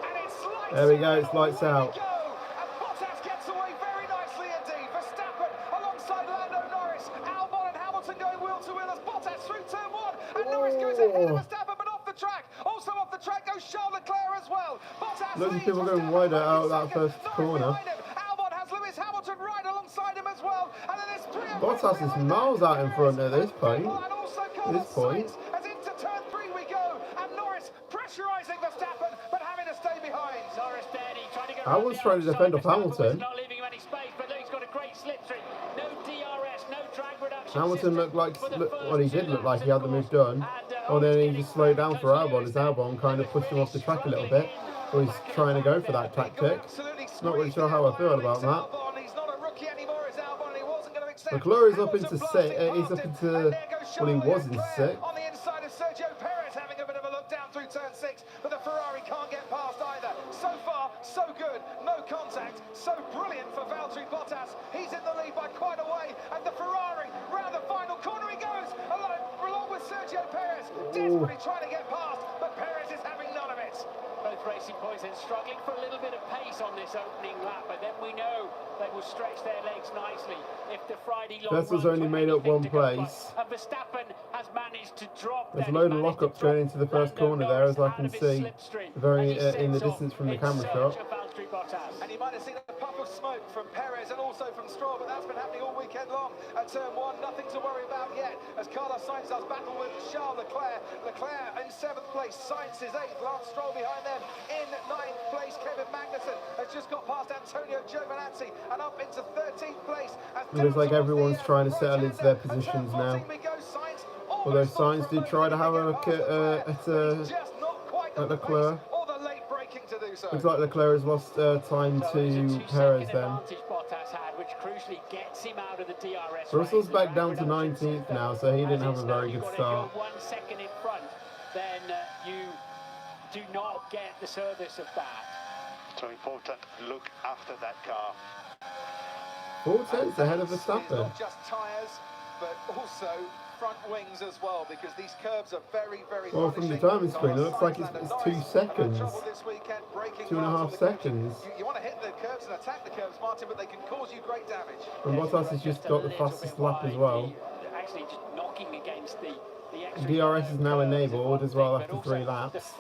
and it's lights out. There we go, it's lights out. And Bottas gets away very nicely indeed. Verstappen alongside Lando Norris. Albon and Hamilton going wheel to wheel as Bottas through turn 1, and Norris goes ahead of Verstappen, but off the track. Also off the track goes Charles Leclerc as well. Bottas loads of people going wider out of that first corner. Albon has Lewis Hamilton right alongside him as well. And then there's 3 Bottas is miles out in front at this point. As into turn 3 we go, and Norris pressurising Verstappen, but having to stay behind. Norris steady, trying to get I was trying to defend off Hamilton. Not leaving him any space, but he's got a great slipstream. No DRS, no drag reduction. Hamilton looked like, well, he did look like he had the move done. Or then he just slowed down for Albon as Albon kind of pushed him off the track a little bit. Or he's trying to go for that tactic. Not really sure how I feel about that. Leclerc is up into 6th. He's up into, well, he was in 6th. On the inside of Sergio Perez, having a bit of a look down through turn 6, but the Ferrari can't get past either. So far, so good. No contact. So brilliant for Valtteri Bottas. He's in the lead by quite a way, and the Ferrari round the final corner he goes, along with Sergio Perez, desperately trying to get past, but Perez is having none of it. Both Racing Points then struggling for a little bit of pace on this opening lap, but then we know they will stretch their legs nicely if the Friday long Vessel's only made up 1 place. And Verstappen has managed to drop. There's a load of lockups going into the first corner there, as I can see, very in the distance from the camera shot. And you might have seen a puff of smoke from Perez and also from Stroll, but that's been happening all weekend long. At turn 1, nothing to worry about yet, as Carlos Sainz does battle with Charles Leclerc. Leclerc in 7th place, Sainz is 8th, Lance Stroll behind them in 9th place. Kevin Magnussen has just got past Antonio Giovinazzi and up into 13th place. It looks like everyone's trying to settle into their positions now. Although Sainz did try to have a look at Leclerc. do so. Looks like Leclerc has lost time to Perez then. Bottas had, which crucially gets him out of the DRS Russell's race. back down to 19th now, so he didn't have a very good start. If you're 1 second in front, then you do not get the service of that. So important, look after that car. 4 tenths ahead of Verstappen. Not just tyres, but also front wings as well, because these curves are very, very well, from the timing screen, it looks like it's 2 seconds. 2.5 seconds. You want to hit the curves and attack the curves, Martin, but they can cause you great damage. And Bottas has just got the fastest lap as well. Actually, just knocking against the DRS is now enabled as well after 3 laps.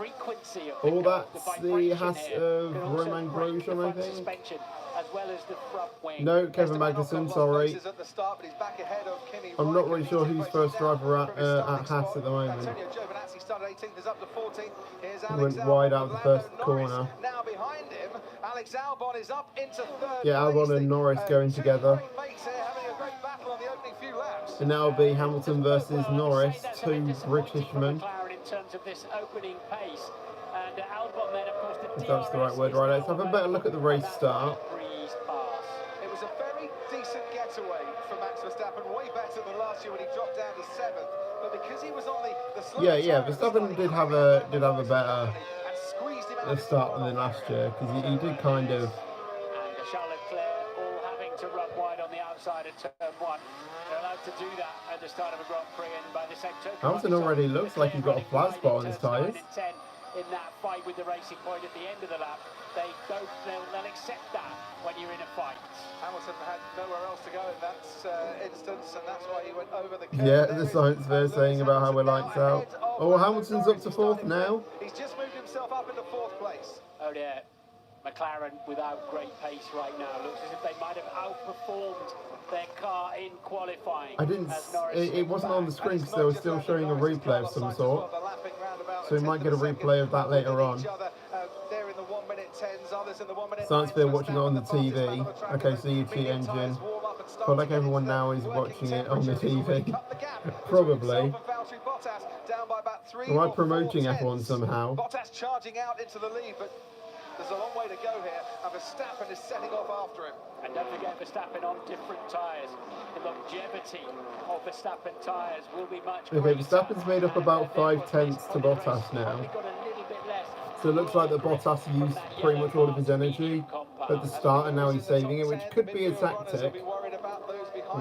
All that's the Haas of Romain Grosjean, I think. No, Kevin Magnussen, sorry. I'm not really sure who's first driver at Haas at the moment. He went wide out of the first corner. Yeah, Albon and Norris going together. And now it'll be Hamilton versus Norris, 2 Britishmen. If that's the right word, right? Let's have a better look at the race start. It was a very decent getaway for Max Verstappen, way better than last year when he dropped down to 7th. But because he was on the slow Verstappen did have a better start than last year, because he did kind of. Charles Leclerc all having to run wide on the outside of turn 1. They're allowed to do that at the start of a Grand Prix, and by the same token, Hamilton already looks like he's got a flat spot on his tyres. In that fight with the Racing Point at the end of the lap, they'll accept that when you're in a fight. Hamilton had nowhere else to go in that instance, and that's why he went over the curve. Yeah, the science fair saying about how we're lights out. Oh, Hamilton's up to 4th now. He's just moved himself up into 4th place. Oh yeah, McLaren without great pace right now. Looks as if they might have outperformed their car in qualifying. I didn't. It wasn't on the screen because they were still showing a replay of some sort. So we might get a replay of that later on. Science fair watching it on the TV. Okay, so YouTube engine. But like everyone now is watching it on the TV. Probably. Am I promoting F1 somehow? Bottas charging out into the lead, but there's a long way to go here, and Verstappen is setting off after him. And don't forget Verstappen on different tyres. The longevity of Verstappen tyres will be much Okay, Verstappen's made up about 5 tenths to Bottas now. So it looks like that Bottas used pretty much all of his energy at the start, and now he's saving it, which could be a tactic.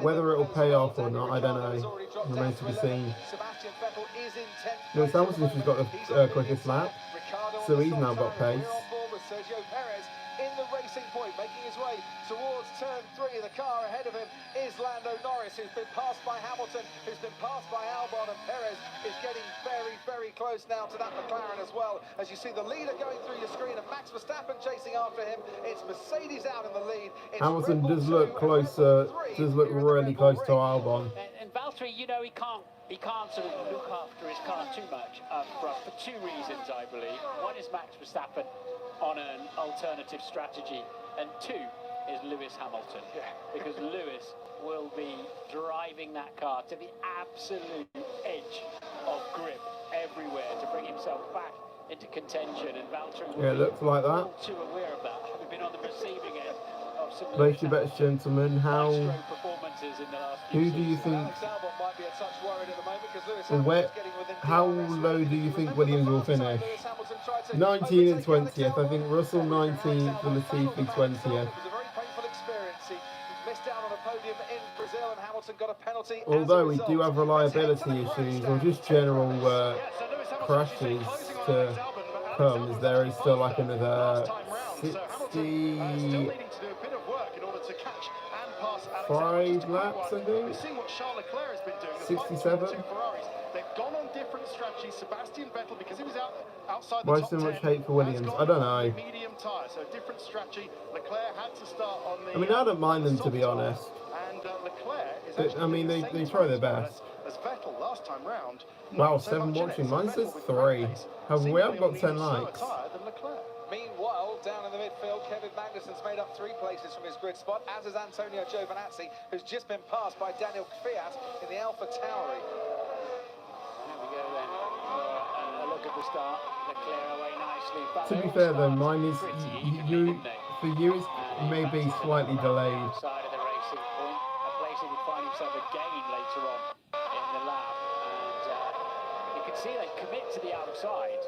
Whether it'll pay off or not, I don't know. Remains to be seen. Lewis Hamilton's just got the quickest lap, so he's now got pace. Sergio Perez in the Racing Point, making his way towards turn 3. The car ahead of him is Lando Norris, who's been passed by Hamilton, who's been passed by Albon, and Perez is getting very, very close now to that McLaren as well. As you see the leader going through your screen and Max Verstappen chasing after him, it's Mercedes out in the lead. It's Hamilton does look closer, does look really close to Albon. And Valtteri, you know, he can't sort of look after his car too much up front for 2 reasons, I believe. One is Max Verstappen on an alternative strategy, and 2 is Lewis Hamilton, because Lewis will be driving that car to the absolute edge of grip everywhere to bring himself back into contention, and Valtteri will it looks like that. all too aware of that, having been on the receiving end of some Place your bets, gentlemen. How? performances in the last few Who do you think? Alex Albon might be a touch worried at the moment because Lewis Hamilton's getting within How low do you think Williams will finish? 19 and 20th. I think Russell 19th and Latifi 20th. It was a very painful experience. He missed out on a podium in Brazil, and Hamilton got a penalty. Although we do have reliability issues or just general crashes to come, as there is still like another 65 laps, I think. 67. They've gone on different strategies. Sebastian Vettel, because he was outside the Why top so much 10, hate for Williams? I don't know. Medium tyre, so different strategy. Leclerc had to start on the. I mean, I don't mind them, to be honest. And Leclerc is I mean, they try their best. As Vettel last time round. Wow, 7 watching. Mine says 3. However, we haven't got 10 likes. Meanwhile, down in the midfield, Kevin Magnussen's made up 3 places from his grid spot, as is Antonio Giovinazzi, who's just been passed by Daniel Kvyat in the Alpha Tauri. There we go then. A look at the start. Leclerc away nicely. To be fair though, mine is for you it's maybe slightly delayed. Outside of the racing point, a place he would find himself again later on in the lap, and you can see they commit to the outside,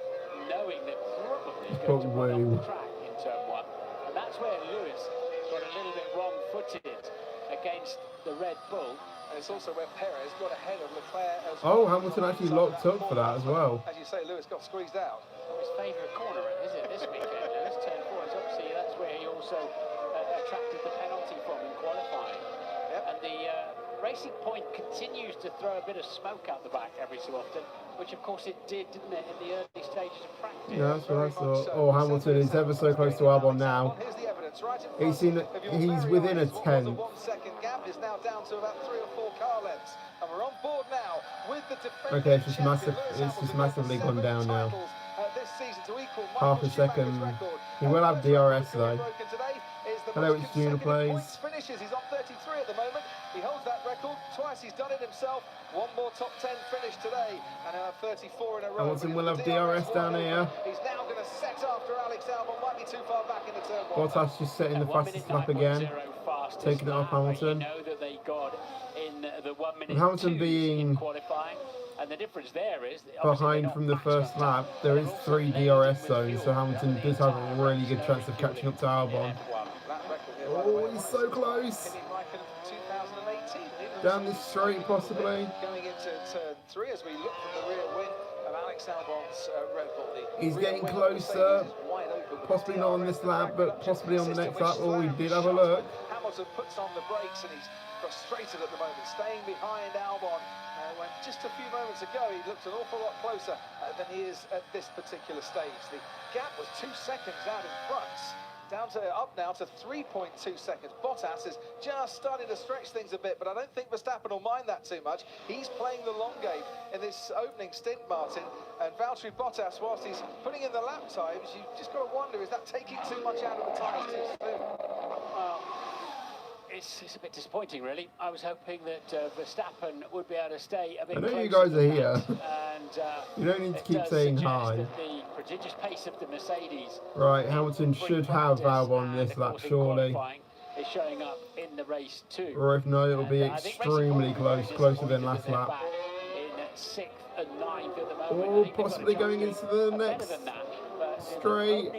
knowing that probably he's going to run off the track in turn 1, and that's where Lewis got a little bit wrong-footed against the Red Bull. And it's also where Perez got ahead of Leclerc as well. Oh, Hamilton actually locked up for that as well. As you say, Lewis got squeezed out. His favourite corner, is it, this weekend? Lewis, turn 4 is obviously, that's where he also attracted the penalty from in qualifying. Yep. And the Racing Point continues to throw a bit of smoke out the back every so often, which of course it did, didn't it, in the early stages of practice? Yeah, that's what I thought. Oh, Hamilton is ever so close to Albon now. He's within a tenth. 1 second gap is now down to about 3 or 4 car lengths, and we're on board now with the defending okay, it's just massive. It's just massively gone down now. This season to equal half a second. He will have DRS though. Hello, it's Junior Plays. Finishes. He's on 33 at the moment. He holds that record twice. He's done it himself. One more top 10 finish today, and 34 in a row. Hamilton will have DRS down here. He's now going to set after Alex Albon. Might be too far back in the turn. Bottas just setting the fastest lap again, taking it off Hamilton. And Hamilton being and the difference there is behind from the first lap, there is 3 DRS zones, so Hamilton does have a really good chance of catching up to Albon. Oh, he's so close. Down this straight, possibly. Going into turn 3 as we look from the rear wing of Alex Albon's Red Bull. He's getting closer. Possibly not on this lap, but possibly on the next lap. Oh, he did have a look. Hamilton puts on the brakes and he's frustrated at the moment, staying behind Albon. When just a few moments ago he looked an awful lot closer than he is at this particular stage. The gap was 2 seconds out in front, down to up now to 3.2 seconds. Bottas is just starting to stretch things a bit, but I don't think Verstappen will mind that too much. He's playing the long game in this opening stint, Martin, and Valtteri Bottas, whilst he's putting in the lap times, you just got to wonder, is that taking too much out of the tyres too soon? Well, it's a bit disappointing, really. I was hoping that Verstappen would be able to stay a bit closer. I know you guys are here. And, you don't need to keep saying hi. The prodigious pace of the Mercedes. Right, Hamilton should have Albon this lap, surely. Is showing up in the race too. Or if not, it'll be extremely close, closer than last lap. In 6th and 9th at the moment. Oh, possibly going into the next straight.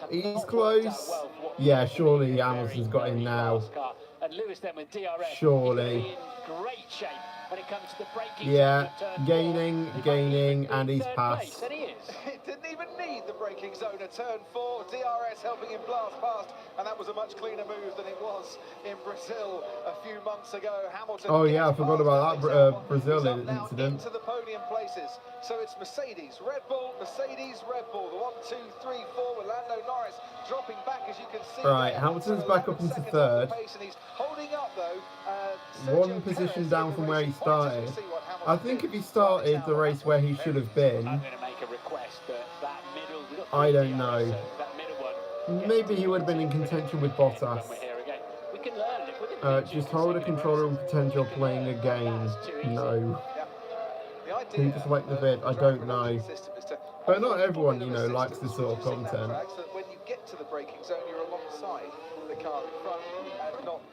He's close. Yeah, surely Hamilton's got in now. And Lewis then with DRS. Surely. In great shape when it comes to the braking. Yeah, gaining, and he's passed. And he is. It didn't even need the braking zone at turn 4. DRS helping him blast past, and that was a much cleaner move than it was in Brazil a few months ago. Hamilton. Oh yeah, I forgot about that Brazil incident. Into the podium places. So it's Mercedes, Red Bull, Mercedes, Red Bull. The 1, 2, 3, 4 with Lando Norris dropping back, as you can see. Right, Hamilton's back up into 3rd. Holding up though. 1 position down from where he started. I think if he started the race where he should have been, I'm going to make a request, but that middle. I don't know. That middle one. Maybe he would have been in contention with Bottas. We can learn. Just hold a controller and potential playing a game. No. Who just like the vid? I don't know. But not everyone, you know, likes this sort of content. When you get to the braking zone, you're alongside the car in front.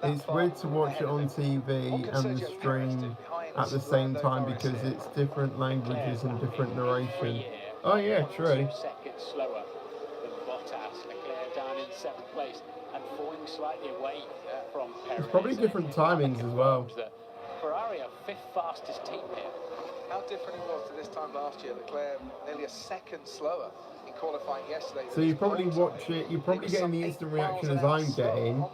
It's weird to watch it on TV and the stream at the same time because it's different languages and different narration. Oh yeah, true. 2 seconds slower than Bottas. Leclerc down in 7th place and falling slightly away from Perez. It's probably different timings as well. Ferrari are 5th fastest team here. How different it was to this time last year. Leclerc nearly a second slower in qualifying yesterday. So you probably watch it, you're probably getting the instant reaction as I'm getting,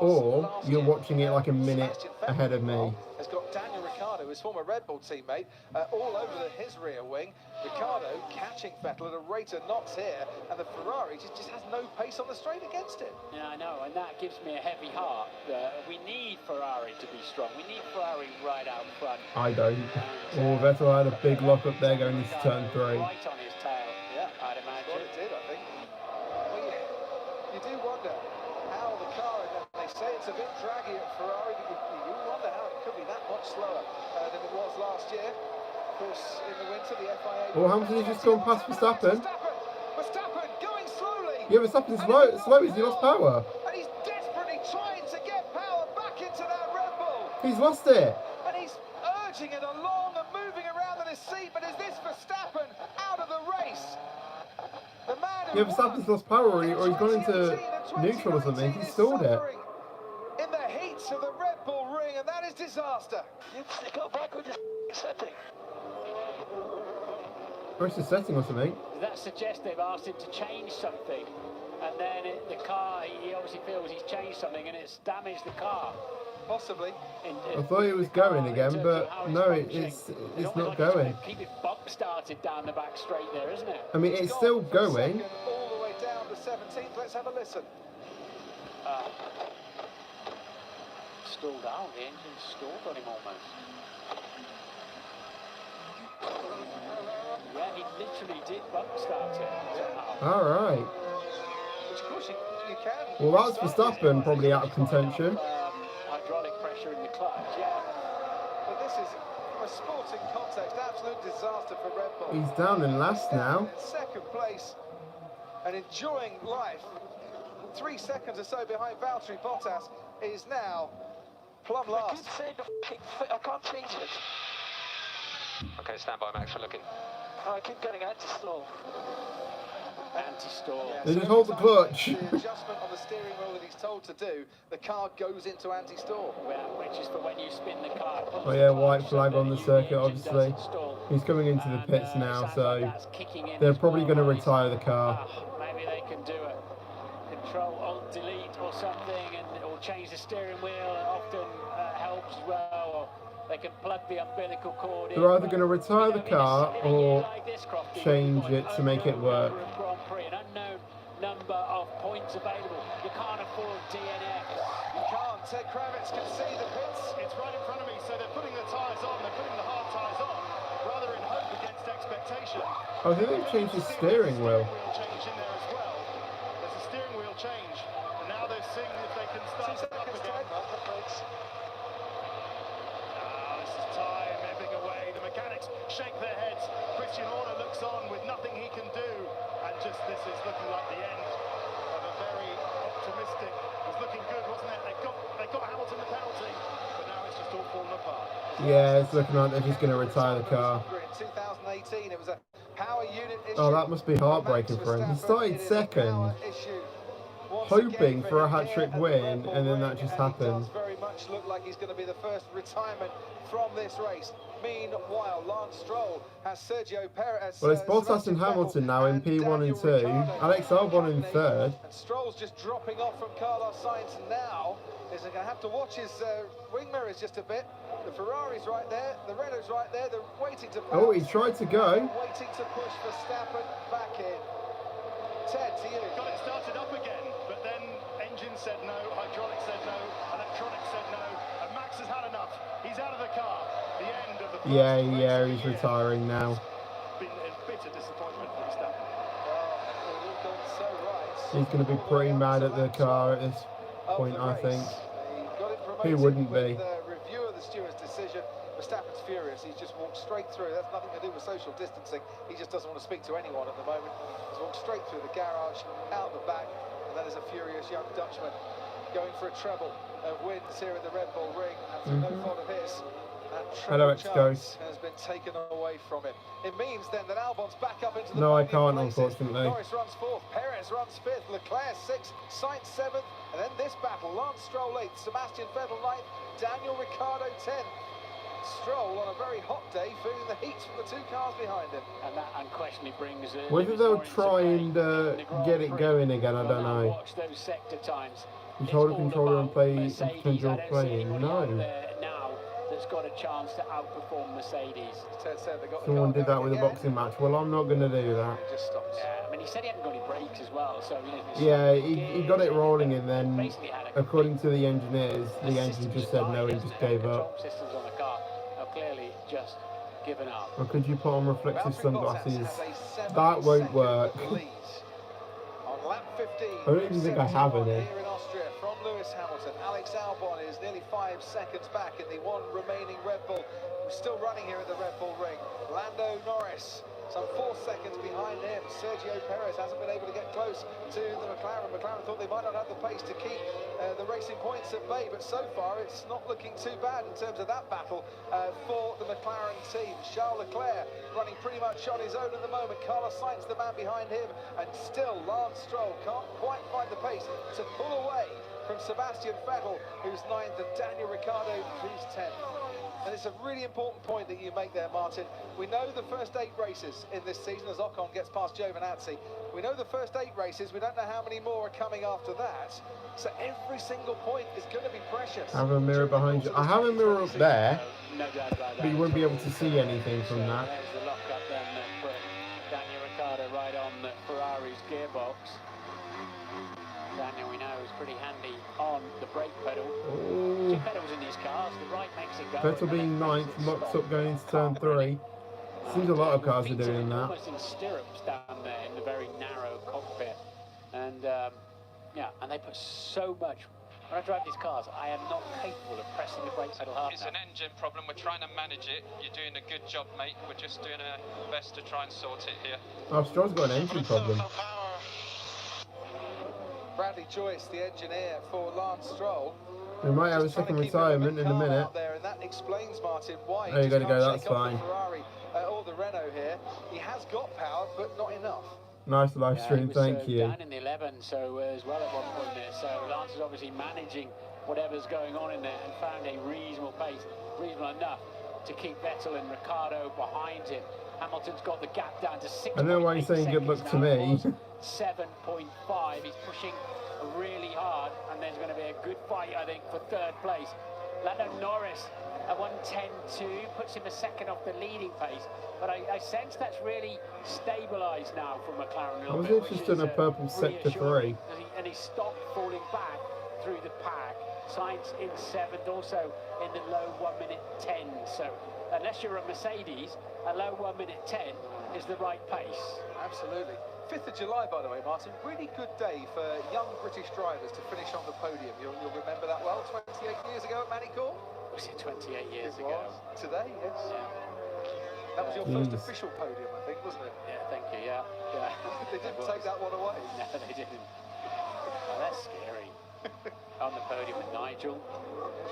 or you're watching it like a minute ahead of me. Has got Daniel Ricciardo, his former Red Bull teammate, all over his rear wing. Ricciardo catching Vettel at a rate of knots here, and the Ferrari just has no pace on the straight against it. Yeah, I know, and that gives me a heavy heart. We need Ferrari to be strong. We need Ferrari right out front. I don't. Oh, Vettel had a big lock up there going into turn 3. Right on his tail, I'd imagine. Well, it did, I think. Well, you do wonder how the car, and they say it's a bit draggy at Ferrari, but you wonder how it could be that much slower than it was last year. Of course, in the winter, the FIA... Well, Hamilton has just gone past Verstappen. Verstappen going slowly. Yeah, Verstappen's slow as he lost power. And he's desperately trying to get power back into that Red Bull. He's lost it. And he's urging it along and moving around in his seat, but is this Verstappen out of the race? The man who Verstappen's lost power or he's gone into neutral or something. He stalled it. In the heat of the Red Bull ring, and that is disaster. Go back with the setting. Where's the setting or something? That suggests they've asked him to change something, and then the car, he obviously feels he's changed something and it's damaged the car. Possibly. I thought it was going again, but no, it's not going. Keep it bump started down the back straight there, isn't it? I mean, it's still going. All the way down to 17th. Let's have a listen. Stalled out. The engine stalled on him almost. Yeah, he literally did bump start it. All right. Which of course you can. Well, that's Verstappen probably out of contention. Hydraulic pressure in the clutch, yeah. But this is, from a sporting context, absolute disaster for Red Bull. He's down in last now. In second place and enjoying life. 3 seconds or so behind Valtteri Bottas is now plumb last. I can't change it. Okay, stand by, Max, we're looking. I keep getting anti-stall. Anti-stall. Yeah, they just hold the clutch. The adjustment on the steering wheel that he's told to do, the car goes into anti-stall. Which is for when you spin the car. Oh yeah, white flag on the circuit, obviously. He's coming into the pits now, so they're probably going to retire the car. Maybe they can do a Control Alt Delete or something, or change the steering wheel. It often helps as well. Or they can plug the umbilical cord in. They're either going to retire the car or change it to make it work. Grand Prix, an unknown number of points available. You can't afford DNF. You can't. Ted Kravitz can see the pits. It's right in front of me, so they're putting the tyres on. They're putting the hard tyres on, rather in hope against expectation. I think they've changed the steering wheel. Change in there as well. There's a steering wheel change, and now they're seeing if they can start it up again. This is time ebbing away. The mechanics shake their heads. Christian Horner looks on with nothing he can do, and just this is looking like the end of a very optimistic. It was looking good, wasn't it? They got Hamilton the penalty, but now it's just all falling apart. Yeah, it's looking like they're just going to retire the car. In 2018, it was a power unit issue. Oh, that must be heartbreaking for him. He started second, hoping for a hat-trick win, and then that just happened. Very much look like he's going to be the first retirement from this race. Meanwhile, Lance Stroll has Sergio Perez. Well, it's Bottas and Hamilton now in P1 and 2. Alex Albon in third. And Stroll's just dropping off from Carlos Sainz now. He's going to have to watch his wing mirrors just a bit. The Ferrari's right there, the Renault's right there. They're waiting to. Oh, he tried to go. Waiting to push Verstappen back in. Ted, to you. Got it started up again, but then engine said no, hydraulics said no, electronics said no, and Max has had enough. He's out of the car. The end of the first Yeah, he's retiring now. Been a bitter disappointment for Verstappen. Well, it all gone so right. He's going to be pretty mad at the car at this point, I think. Who wouldn't be? The review of the steward's decision. Verstappen's furious. He's just walked straight through. That's nothing to do with social distancing. He just doesn't want to speak to anyone at the moment. He's walked straight through the garage, out the back, and then there's a furious young Dutchman going for a treble of wins here at the Red Bull Ring, and through no fault of his. Hello, X-Ghost. Has been taken away from him. It means then that Albon's back up into the No, I can't, places. unfortunately. Norris runs fourth, Perez runs fifth, Leclerc sixth, Sainz seventh, and then this battle: Lance Stroll eighth, Sebastian Vettel ninth, Daniel Ricciardo 10th. Stroll on a very hot day, feeling the heat from the two cars behind him. And that unquestionably brings whether they'll try and get it going again, I don't know. Watch those sector times. Just hold the controller and play potential playing. No. Now that's got a chance to outperform Mercedes. Someone did that with a boxing match. Well, I'm not going to do that. It just stops. I mean, he said he hadn't got any brakes as well, so you know. Yeah, he got it rolling, and then, according to the engineers, the engine just said no, he just gave up. Systems on the car have clearly just given up. Or could you put on reflective sunglasses? That won't work. On lap 15, I don't even think I have any. here in Austria from Lewis Hamilton. Alex Albon is nearly 5 seconds back in the one remaining Red Bull. We're still running here at the Red Bull Ring. Lando Norris some 4 seconds behind him. Sergio Perez hasn't been able to get close to the McLaren. McLaren thought they might not have the pace to keep the racing points at bay, but so far it's not looking too bad in terms of that battle for the McLaren team. Charles Leclerc running pretty much on his own at the moment. Carlos Sainz, the man behind him, and still Lance Stroll can't quite find the pace to pull away from Sebastian Vettel, who's 9th, and Daniel Ricciardo, who's 10th. And it's a really important point that you make there, Martin. We know the first 8 races in this season as Ocon gets past Giovinazzi. We know the first 8 races. We don't know how many more are coming after that. So every single point is going to be precious. I have a mirror behind you. I have a mirror up there, No doubt about that. but you won't be able to see anything from that. There's the lock-up then that put Daniel Ricciardo right on Ferrari's gearbox. Daniel, we know, is pretty handy on the brake pedal. Ooh. 2 pedals in these cars. The right makes it go. Vettel being 9th, locks up going into turn 3. Seems a lot of cars are doing that. Almost in stirrups down there in the very narrow cockpit. And yeah, and they put so much. When I drive these cars, I am not capable of pressing the brake pedal hard It's enough. an engine problem. We're trying to manage it. You're doing a good job, mate. We're just doing our best to try and sort it here. Oh, Stroll's got an engine problem. Bradley Joyce, the engineer for Lance Stroll. We might have a second retirement in a minute. There, and that explains, Martin, why Oh, you got to go, that's fine. Ferrari or the Renault here. He has got power, but not enough. Nice live stream, thank you. Down in the 11, so as well at one point there. So Lance is obviously managing whatever's going on in there and found a reasonable pace, reasonable enough to keep Vettel and Ricciardo behind him. Hamilton's got the gap down to 6. I don't know why you're saying good luck to me. 7.5. He's pushing really hard, and there's going to be a good fight, I think, for 3rd place. Lando Norris at 1:10.2 puts him a second off the leading pace, but I sense that's really stabilised now for McLaren. I was interested in a purple sector 3. And he stopped falling back through the pack. Sainz in 7th, also in the low 1:10. So unless you're a Mercedes, a low 1:10 is the right pace. Absolutely. 5th of July, by the way, Martin, really good day for young British drivers to finish on the podium. You'll remember that well, 28 years ago at Manicourt? Was it 28 years ago? Today, yes. Yeah. That was your first official podium, I think, wasn't it? Yeah, thank you, yeah. They didn't take that one away. No, they didn't. Oh, that's scary. On the podium with Nigel.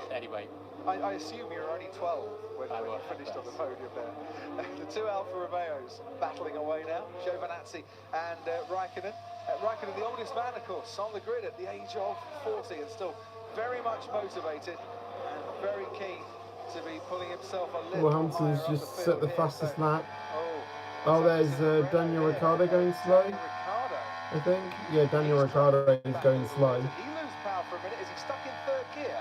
Anyway. I assume you were only 12 when you finished on the podium there. The 2 Alfa Romeos battling away now, Giovinazzi and Raikkonen. Raikkonen, the oldest man, of course, on the grid at the age of 40 and still very much motivated and very keen to be pulling himself a little Well, Hamilton's higher just set the fastest lap. Oh, Oh, there's Daniel Ricciardo going slow, I think. Yeah, Daniel Ricciardo is going slow. Did he lose power for a minute? Is he stuck in 3rd gear?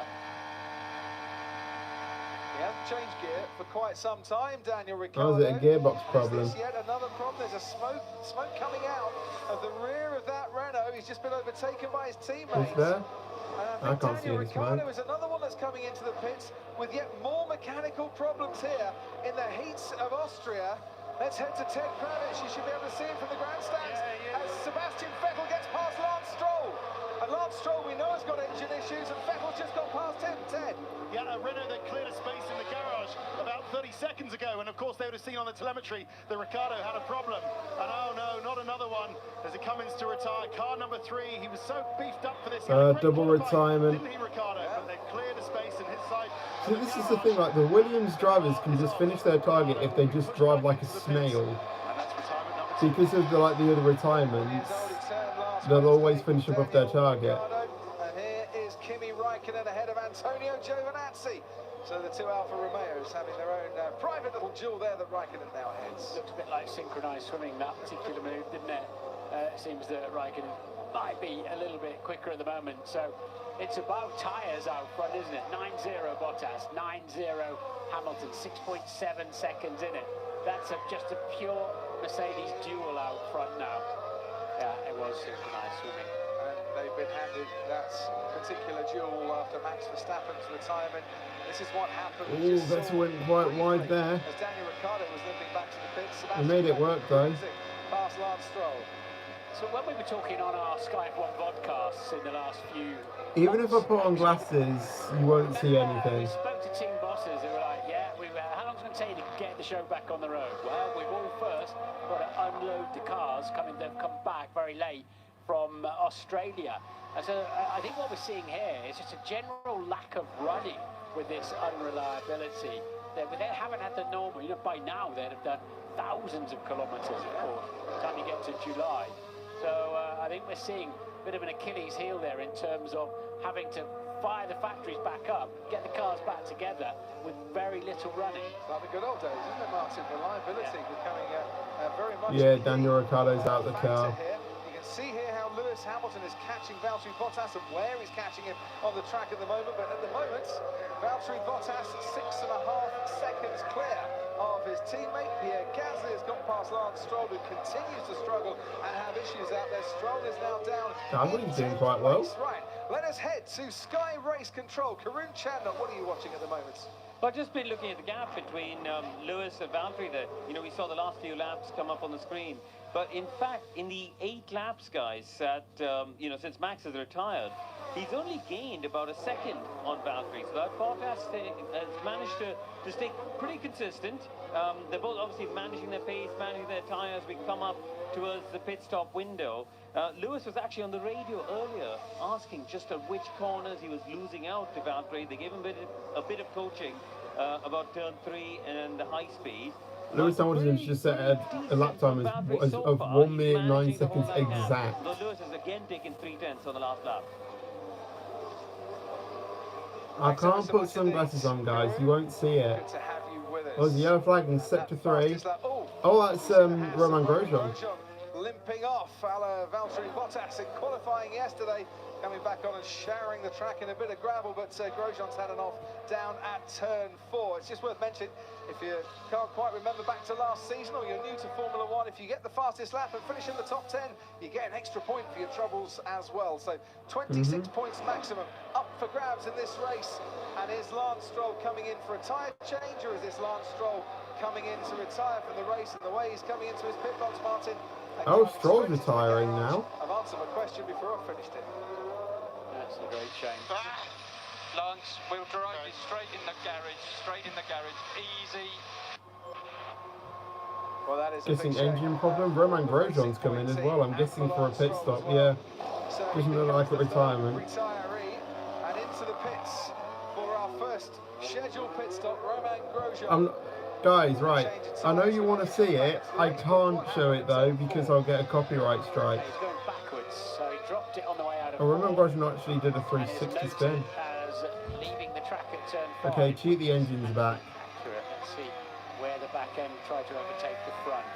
He hasn't changed gear for quite some time, Daniel Ricciardo. Oh, is it a gearbox problem? Is this yet another problem? There's a smoke coming out of the rear of that Renault. He's just been overtaken by his teammates. Is there? I can't see Daniel any Ricciardo smoke. is another one that's coming into the pits with yet more mechanical problems here in the heats of Austria. Let's head to Ted Kravitz. You should be able to see him from the grandstands as Sebastian Vettel gets past Lance Stroll. And Lance Stroll, we know, has got engine issues, and Vettel's just gone past him, Ted. Yeah, Renault, they cleared a space in the garage about 30 seconds ago, and of course they would have seen on the telemetry that Ricciardo had a problem. And oh no, not another one, as it comes to retire. Car number 3, he was so beefed up for this. Double retirement. Didn't he, Ricciardo? But they cleared a space in his side. So this is the thing, like the Williams drivers can just finish their target if they just drive like a snail. Because of the other retirements, they'll always finish above their target. And here is Kimi Raikkonen ahead of Antonio Giovinazzi. So the 2 Alfa Romeos having their own private little duel there that Raikkonen now heads. Looked a bit like synchronised swimming, that particular move, didn't it? It seems that Raikkonen might be a little bit quicker at the moment. So it's about tyres out front, isn't it? 9-0 Bottas, 9-0 Hamilton, 6.7 seconds in it. That's just a pure Mercedes duel out front now. Yeah, it was synchronised swimming. And they've been handed that particular duel after Max Verstappen's retirement. This is what happened. Ooh, that went quite wide there. As Daniel Ricciardo was limping back to the pits. He made it work though. Past Lance Stroll. So when we were talking on our Sky F1 podcasts in the last few Even if I put on glasses, you won't see anything. we spoke to team bosses who were like, yeah, how long's it going to take you to get the show back on the road? Well, we've all first got to unload the cars. They've come back very late from Australia. And so I think what we're seeing here is just a general lack of running with this unreliability. They haven't had the normal, by now they'd have done thousands of kilometres, of course, by the time you get to July. So I think we're seeing a bit of an Achilles heel there in terms of having to fire the factories back up, get the cars back together with very little running. It's like the good old days, isn't it, Martin? Reliability becoming very much... Yeah, Daniel Ricciardo's out the car. You can see here how Lewis Hamilton is catching Valtteri Bottas and where he's catching him on the track at the moment. But at the moment, Valtteri Bottas 6.5 seconds clear of his teammate. Pierre Gasly has got past Lance Stroll, who continues to struggle and have issues out there. Stroll is now down. I think he's doing quite well. Right, let us head to Sky Race Control. Karun Chandler, what are you watching at the moment? Well, I've just been looking at the gap between Lewis and Valtteri there. We saw the last few laps come up on the screen. But in fact, in the 8 laps, guys, that, since Max has retired, he's only gained about a second on Valtteri. So that Bottas has managed to stay pretty consistent. They're both obviously managing their pace, managing their tyres. We come up towards the pit stop window. Lewis was actually on the radio earlier asking just at which corners he was losing out to Valtteri. They gave him a bit of coaching about turn 3 and the high speed. Lewis Hamilton's just set a lap time of 1 minute 9 seconds exact. Lewis has again taken 3/10 on the last lap. I can't put sunglasses on, guys. You won't see it. Oh, the yellow flag in sector 3. Oh, that's Romain Grosjean. Limping off, Valtteri Bottas in qualifying yesterday, coming back on and showering the track in a bit of gravel, but Grosjean's had an off down at turn 4. It's just worth mentioning, if you can't quite remember back to last season or you're new to Formula 1, if you get the fastest lap and finish in the top 10, you get an extra point for your troubles as well. So 26 points maximum up for grabs in this race. And is Lance Stroll coming in for a tyre change, or is this Lance Stroll coming in to retire from the race? And the way he's coming into his pit box, Martin. Oh, Stroll's retiring now. I've answered my question before I finished it. That's a great change. Lance, we'll drive you straight in the garage, easy. Well, that is guessing engine problem. Romain Grosjean's coming as well. I'm guessing for a pit stop. Yeah, doesn't look like a retirement. Retiree and into the pits for our first scheduled pit stop. Romain Grosjean. Guys, right, I know you want to see it. I can't show it though because I'll get a copyright strike. He's going backwards, so he dropped it on the way out of. I remember Grosjean actually did a 360 spin. As leaving the track at turn 5. Okay, cheat the engines back. Accurate. Let's see where the back end tried to overtake the front.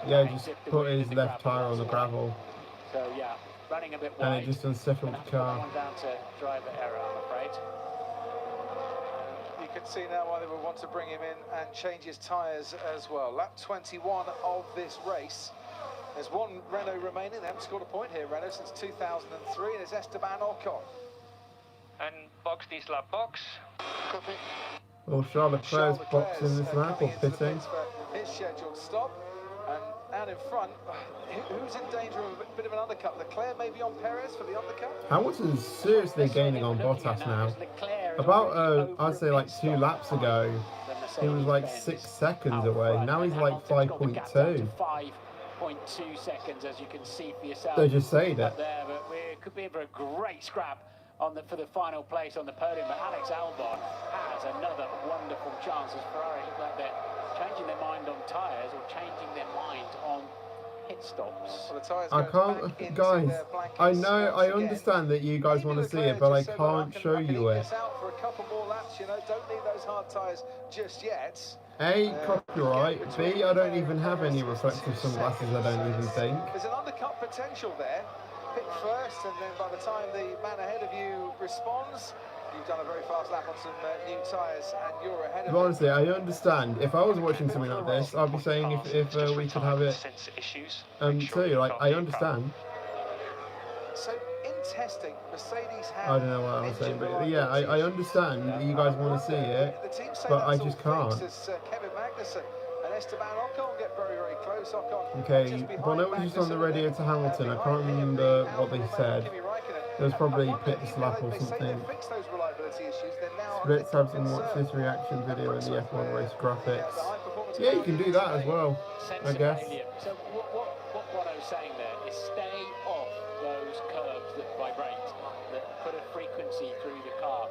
Yeah, just put his left tyre on the gravel. So yeah, running a bit wide. And it just unsettled the car. Down to driver error, I'm afraid. You can see now why they would want to bring him in and change his tyres as well. Lap 21 of this race. There's one Renault remaining. They haven't scored a point here, Renault, since 2003, and it's Esteban Ocon. And box this lap, box. Copy. Well, Charles Leclerc's boxing this lap or pitting. His scheduled stop. And out in front, who's in danger of a bit of an undercut? Leclerc maybe on Perez for the undercut? Hamilton's seriously gaining on Bottas now. About, I'd say like 2 laps ago, he was like 6 seconds away. Now he's like 5.2. 5.2 seconds, as you can see for yourself. They just saying it. There, but it could be for a great scrap for the final place on the podium. But Alex Albon has another wonderful chance as Ferrari look like they're changing their mind on tyres or changing their mind on pit stops. Well, I can't, guys, I know, I understand that you guys want to see it, but I can't show you it. Out for a couple more laps, don't need those hard tyres just yet. A, copyright. B, I don't even have any reflective sunglasses, I don't even think. There's an undercut potential there. Pit first, and then by the time the man ahead of you responds, you've done a very fast lap on some new tyres, and you're ahead of him. Honestly, I understand. If I was watching something like this, I'd be saying if we could have it too. Like, I understand. So in testing, Mercedes have. I don't know what I was saying, but yeah, I understand that you guys want to see it, but I just can't. Kevin Magnussen and Esteban Ocon get very, very close. Ocon. Okay, Bono was just on the radio to Hamilton. I can't remember what they said. It was probably pit slap or something. let's have some watch this reaction video in the F1 race graphics. Yeah, you can do that as well, I guess. So what I was saying there is stay off those curves that vibrate, that put a frequency through the car.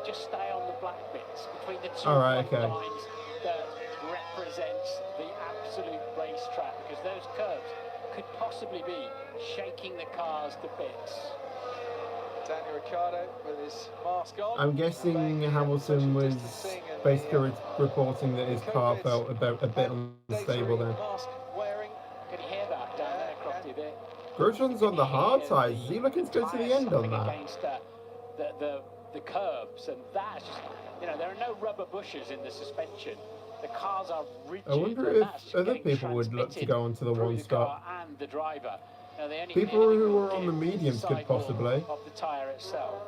Just stay on the black bits between the two lines that represents the absolute racetrack, because those curves could possibly be shaking the cars to bits. Daniel Ricciardo with his mask on. I'm guessing Hamilton was basically reporting that his car felt a bit unstable then. Can you hear that down there, Crofty? Grosjean's on the hard side. Is he looking to go to the end on that? Against the curbs, and that's just, you know, there are no rubber bushes in the suspension. The cars are rigid. I wonder if other people would look to go onto the one stop. And the driver. Now, people who are on the mediums could possibly. Of the tyre itself.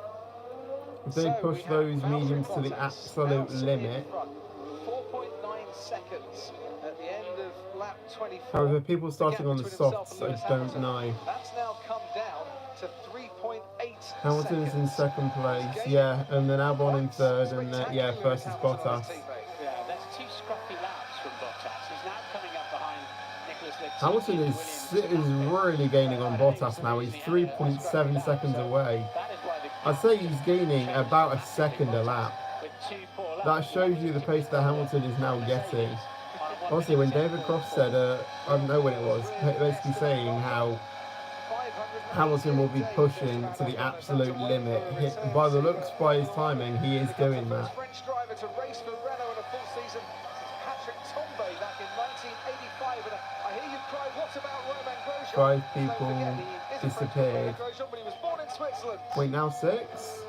If they push those mediums to the absolute limit. 4.9 seconds at the end of lap 24. However, people starting on the softs, I don't know. That's now come down to 3.8 Hamilton's in second place, yeah, and then Albon in third, and yeah, first is Bottas. Yeah, that's 2 scruffy laps from Bottas. He's now coming up behind Nicholas Latifi. Hamilton is really gaining on Bottas now. He's 3.7 seconds away. I'd say he's gaining about a second a lap. That shows you the pace that Hamilton is now getting. Honestly, when David Croft said, I don't know when it was, basically saying how Hamilton will be pushing to the absolute limit. By the looks, by his timing, he is doing that. French driver to race for Renault in a full season since Patrick Tambay back in 1985. And I hear you cry, what about Romain Grosjean? 5 people disappeared. But he was born in Switzerland. Wait, now 6?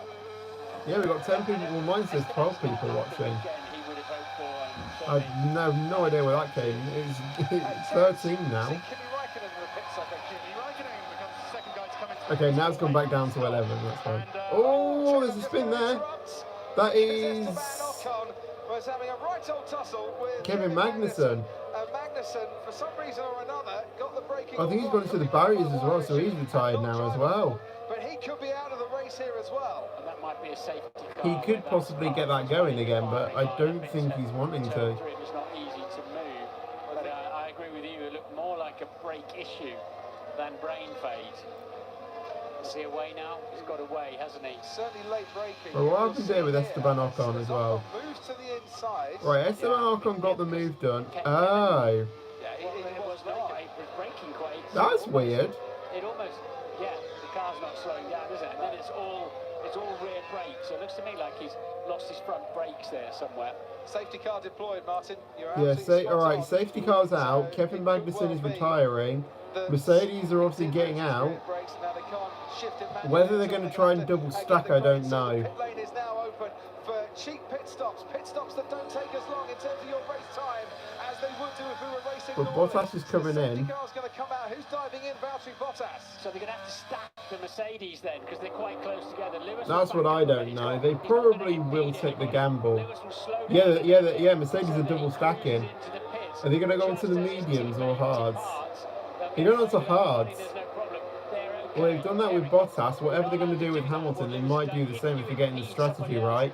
Yeah, we've got 10 people. Well, mine says 12 people watching. I have no idea where that came. It's 13 now. Okay, now it's gone back down to 11. That's fine. Oh, there's a spin there. That is Kevin Magnussen. For some reason or another, got the braking. I think he's gone into the barriers as well, so he's retired now as well. But he could be out of the race here as well. And that might be a safety car. He could possibly get that going again, but I don't think he's wanting to. It's not easy to move, but I agree with you. It looked more like a brake issue than brain fade. Is he away now? He's got away, hasn't he? Certainly late braking. Well, what happened there with Esteban Ocon as well? Moves to the inside. Right, Esteban Ocon got the move done. Oh. Yeah, it was not. It was braking quite. That's weird. It almost, yeah, the car's not slowing down, is it? And then it's all rear brakes. So it looks to me like he's lost his front brakes there somewhere. Safety car deployed, Martin. Yeah, alright, safety car's out. Kevin Magnussen is retiring. Mercedes are obviously getting out. Whether they're going to try and double stack, I don't know. Pit lane is now open for cheap pit stops that don't take as long in terms of your race time as they would do if we were racing. But Bottas is coming in. Car's going to come out. Who's diving in? Valtteri Bottas. So they're going to have to stack the Mercedes then, because they're quite close together. That's what I don't know. They probably will take the gamble. Yeah, Mercedes are double stacking. Are they going to go into the mediums or hards? They're going on to hards. Well, they've done that with Bottas. Whatever they're going to do with Hamilton, they might do the same if they're getting the strategy right.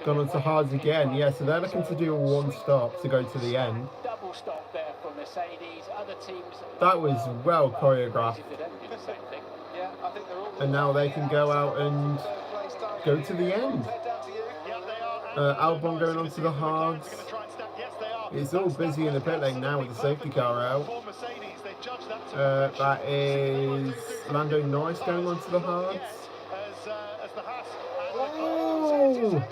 Gone on to hards again. Yeah, so they're looking to do a one stop to go to the end. Double stop there for Mercedes. Other teams. That was well choreographed. And now they can go out and go to the end. Albon going on to the hards. It's all busy in the pit lane now with the safety car out. That is Lando Norris going on to the hards. Oh!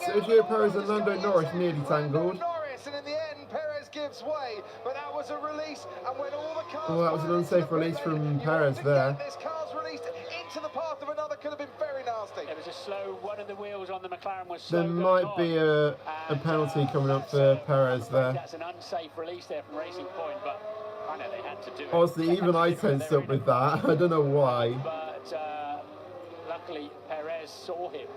Sergio Perez and Lando Norris nearly tangled. And in the end, Perez gives way, but that was a release, and when all the cars that was an unsafe release from Perez there. This car's released into the path of another could have been very nasty. It was a slow, one of the wheels on the McLaren was slow. There might be a penalty coming up for Perez there. That's an unsafe release there from Racing Point, but I know they had to do it. Honestly, even I tensed up with that. I don't know why. But luckily, Perez saw him,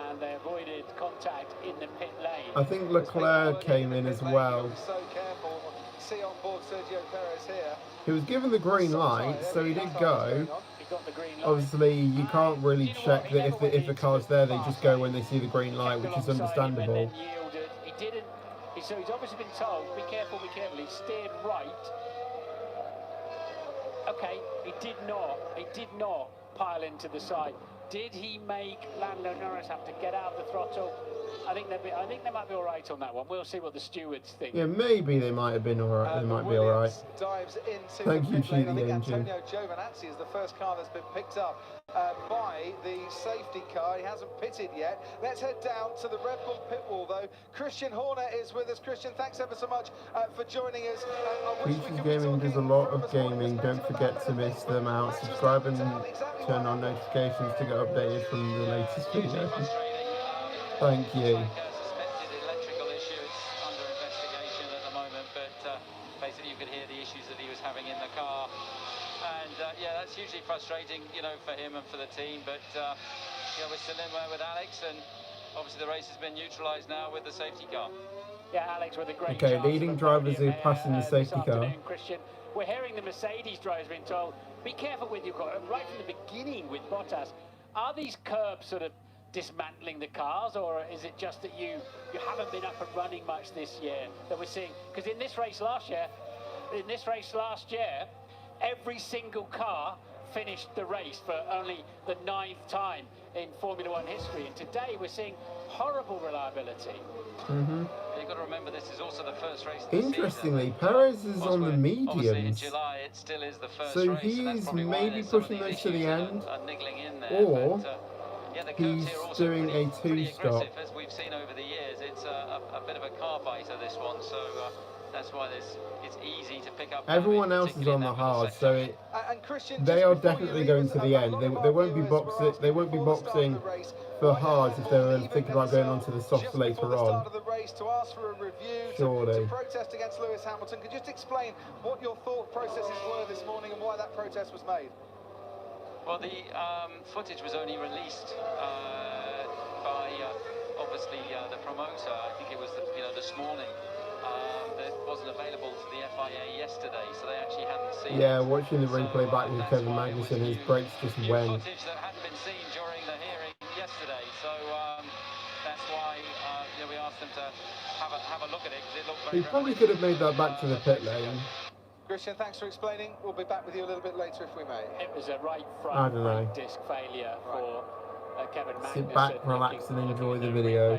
and they avoided contact in the pit lane. I think Leclerc came in as well. So careful. See on board Sergio Perez here. He was given the green light, so he did go. he got the green light. Obviously, you can't really check that if the car's there, they just go when they see the green light, which is understandable. He didn't. So he's obviously been told, be careful, be careful. He steered right. Okay, he did not pile into the side. Did he make Lando Norris have to get out of the throttle? I think they might be all right on that one. We'll see what the stewards think. Yeah, maybe they might have been all right. They might be all right. Dives into Thank you, the pit lane. I think engine. Antonio Giovinazzi is the first car that's been picked up by the safety car. He hasn't pitted yet. Let's head down to the Red Bull pit wall, though. Christian Horner is with us. Christian, thanks ever so much for joining us. Peaches Gaming does a lot of gaming. Don't forget to miss them out. Subscribe and turn on notifications to get updated from the latest video. Thank you. Suspected electrical issue. It's under investigation at the moment, but basically you could hear the issues that he was having in the car. And yeah, that's hugely frustrating, you know, for him and for the team. But yeah, we're still in there with Alex, and obviously the race has been neutralised now with the safety car. Yeah, Alex with a great. Okay, leading drivers are passing the safety car. Christian, we're hearing the Mercedes drivers being told, be careful with your car. Right from the beginning with Bottas, are these curbs sort of dismantling the cars, or is it just that you haven't been up and running much this year that we're seeing? Because in this race last year, every single car finished the race for only the 9th time in Formula One history, and today we're seeing horrible reliability. You've got to remember, this is also the first race of the Interestingly, season. Perez is on the Obviously in mediums, July it still is the first so race, he's maybe pushing those to the end, niggling in there, or yeah, the he's doing a two-stop. as we've seen over the years. It's a bit of a car fighter, this one, so that's why it's easy to pick up. Everyone else is on the hard, so they are definitely going to the end. They won't be boxing. They won't be boxing for hards if they were thinking about going on to the softs later on. Surely. To protest against Lewis Hamilton. Could you just explain what your thought processes were this morning and why that protest was made? Well, the footage was only released by obviously the promoter. I think it was this morning. That wasn't available to the FIA yesterday, so they actually hadn't seen. Yeah, watching the replay back with Kevin Magnussen, his brakes just went. Footage that hadn't been seen during the hearing yesterday, so that's why we asked them to have a look at it, because it looked very. He probably could have made that back to the pit lane. Christian, thanks for explaining. We'll be back with you a little bit later if we may. It was a right front disc failure for Kevin Magnussen. Sit back, relax, and enjoy the video.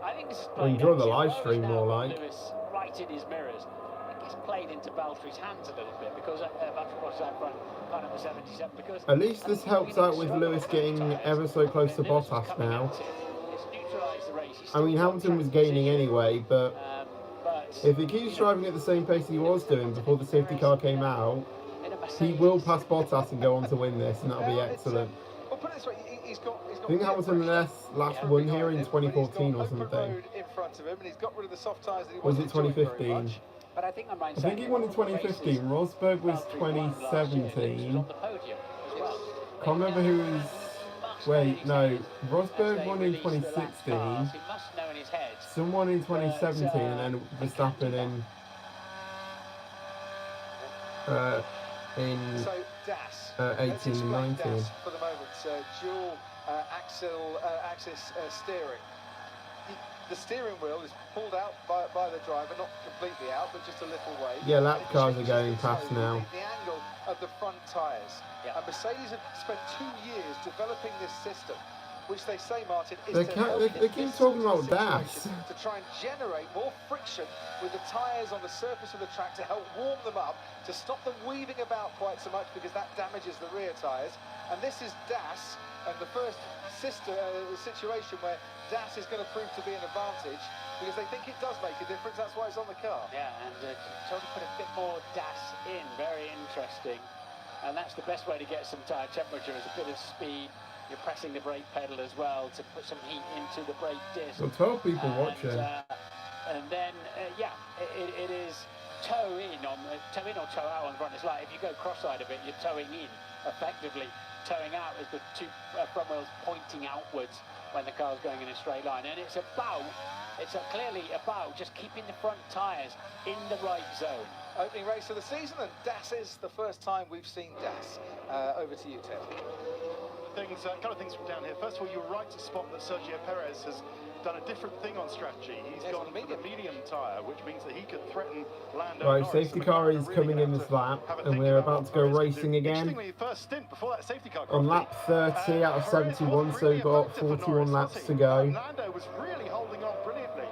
I think this is or enjoy the live stream more like. Lewis right in his mirrors. It gets played into Valtteri's hands a little bit because Valtteri crosses out front, car number 77. Because at least this helps out with Lewis getting ever so close to Bottas now. I mean, Hamilton was gaining anyway, but if he keeps driving at the same pace he was doing before the safety car came out, he will pass Bottas and go on to win this, and that'll be excellent. I think Hamilton last won here in 2014 or something. Was it 2015? But I think I think he won in 2015. Rosberg was 2017. Can't remember who was. Wait, no. Rosberg won in 2016. Someone in 2017, and then Verstappen in 18 and 19. For the moment, dual axis steering. The steering wheel is pulled out by the driver, not completely out, but just a little way. Yeah, lap cars are going past now. The angle of the front tyres. And Mercedes have spent 2 years developing this system, which they say, Martin, is they keep talking about DAS. To try and generate more friction with the tyres on the surface of the track to help warm them up, to stop them weaving about quite so much, because that damages the rear tyres. And this is DAS, and the first situation where DAS is going to prove to be an advantage, because they think it does make a difference. That's why it's on the car. Yeah, and trying to put a bit more DAS in, very interesting. And that's the best way to get some tyre temperature, is a bit of speed. You're pressing the brake pedal as well to put some heat into the brake disc. Well, 12 people watching. And then, it is toe in or toe out on the front. It's like if you go cross-eyed a bit, you're towing in, effectively. Towing out as the two front wheels pointing outwards when the car's going in a straight line. And it's clearly about just keeping the front tyres in the right zone. Opening race of the season, and Das is the first time we've seen Das. Over to you, Ted. A couple of things from down here. First of all, you were right to spot that Sergio Perez has done a different thing on strategy. He's gone for the medium tyre, which means that he could threaten Lando. Right, safety car is coming in this lap, and we're about to go racing again. First stint before that safety car on lap 30 out of 71, so we've got 41 laps to go. Lando was really holding on brilliantly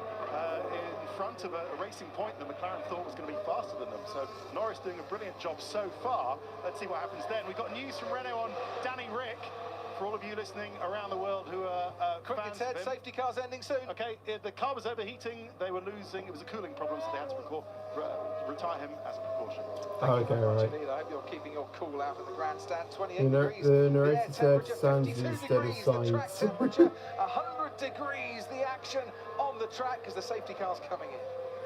in front of a racing point that McLaren thought was going to be faster than them. So Norris doing a brilliant job so far. Let's see what happens then. We've got news from Renault on Danny Rick. For all of you listening around the world who are quickly, Ted, safety car's ending soon. Okay, the car was overheating. They were losing. It was a cooling problem, so they had to retire him as a precaution. Okay, all right. I hope you're keeping your cool out in the grandstand. 28 degrees. The narrator said sounds instead of science. Temperature 100 degrees. The action on the track as the safety car's coming in.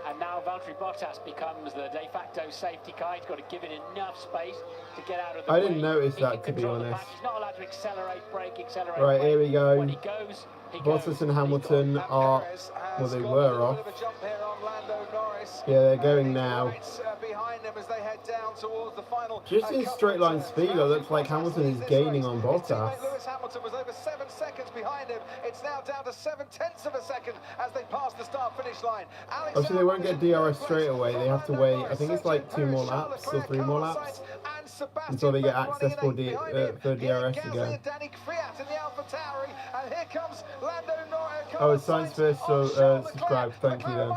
And now Valtteri Bottas becomes the de facto safety car. He's got to give it enough space to get out of the way. I didn't notice that, to be honest. He's not allowed to accelerate, brake, accelerate. Right, here we go. When he goes, Bottas and Hamilton are, well, they were off. Yeah, they're going now. Just in straight line speed, it looks like Hamilton is gaining on Bottas. Lewis Hamilton was over 7 seconds behind him. It's now down to 0.7 of a second as they pass the start-finish line. Obviously, they won't get DRS straight away. They have to wait. I think it's like 2 more laps or 3 more laps until they get access for DRS again. Oh, it's Science First, so subscribe. Thank you then.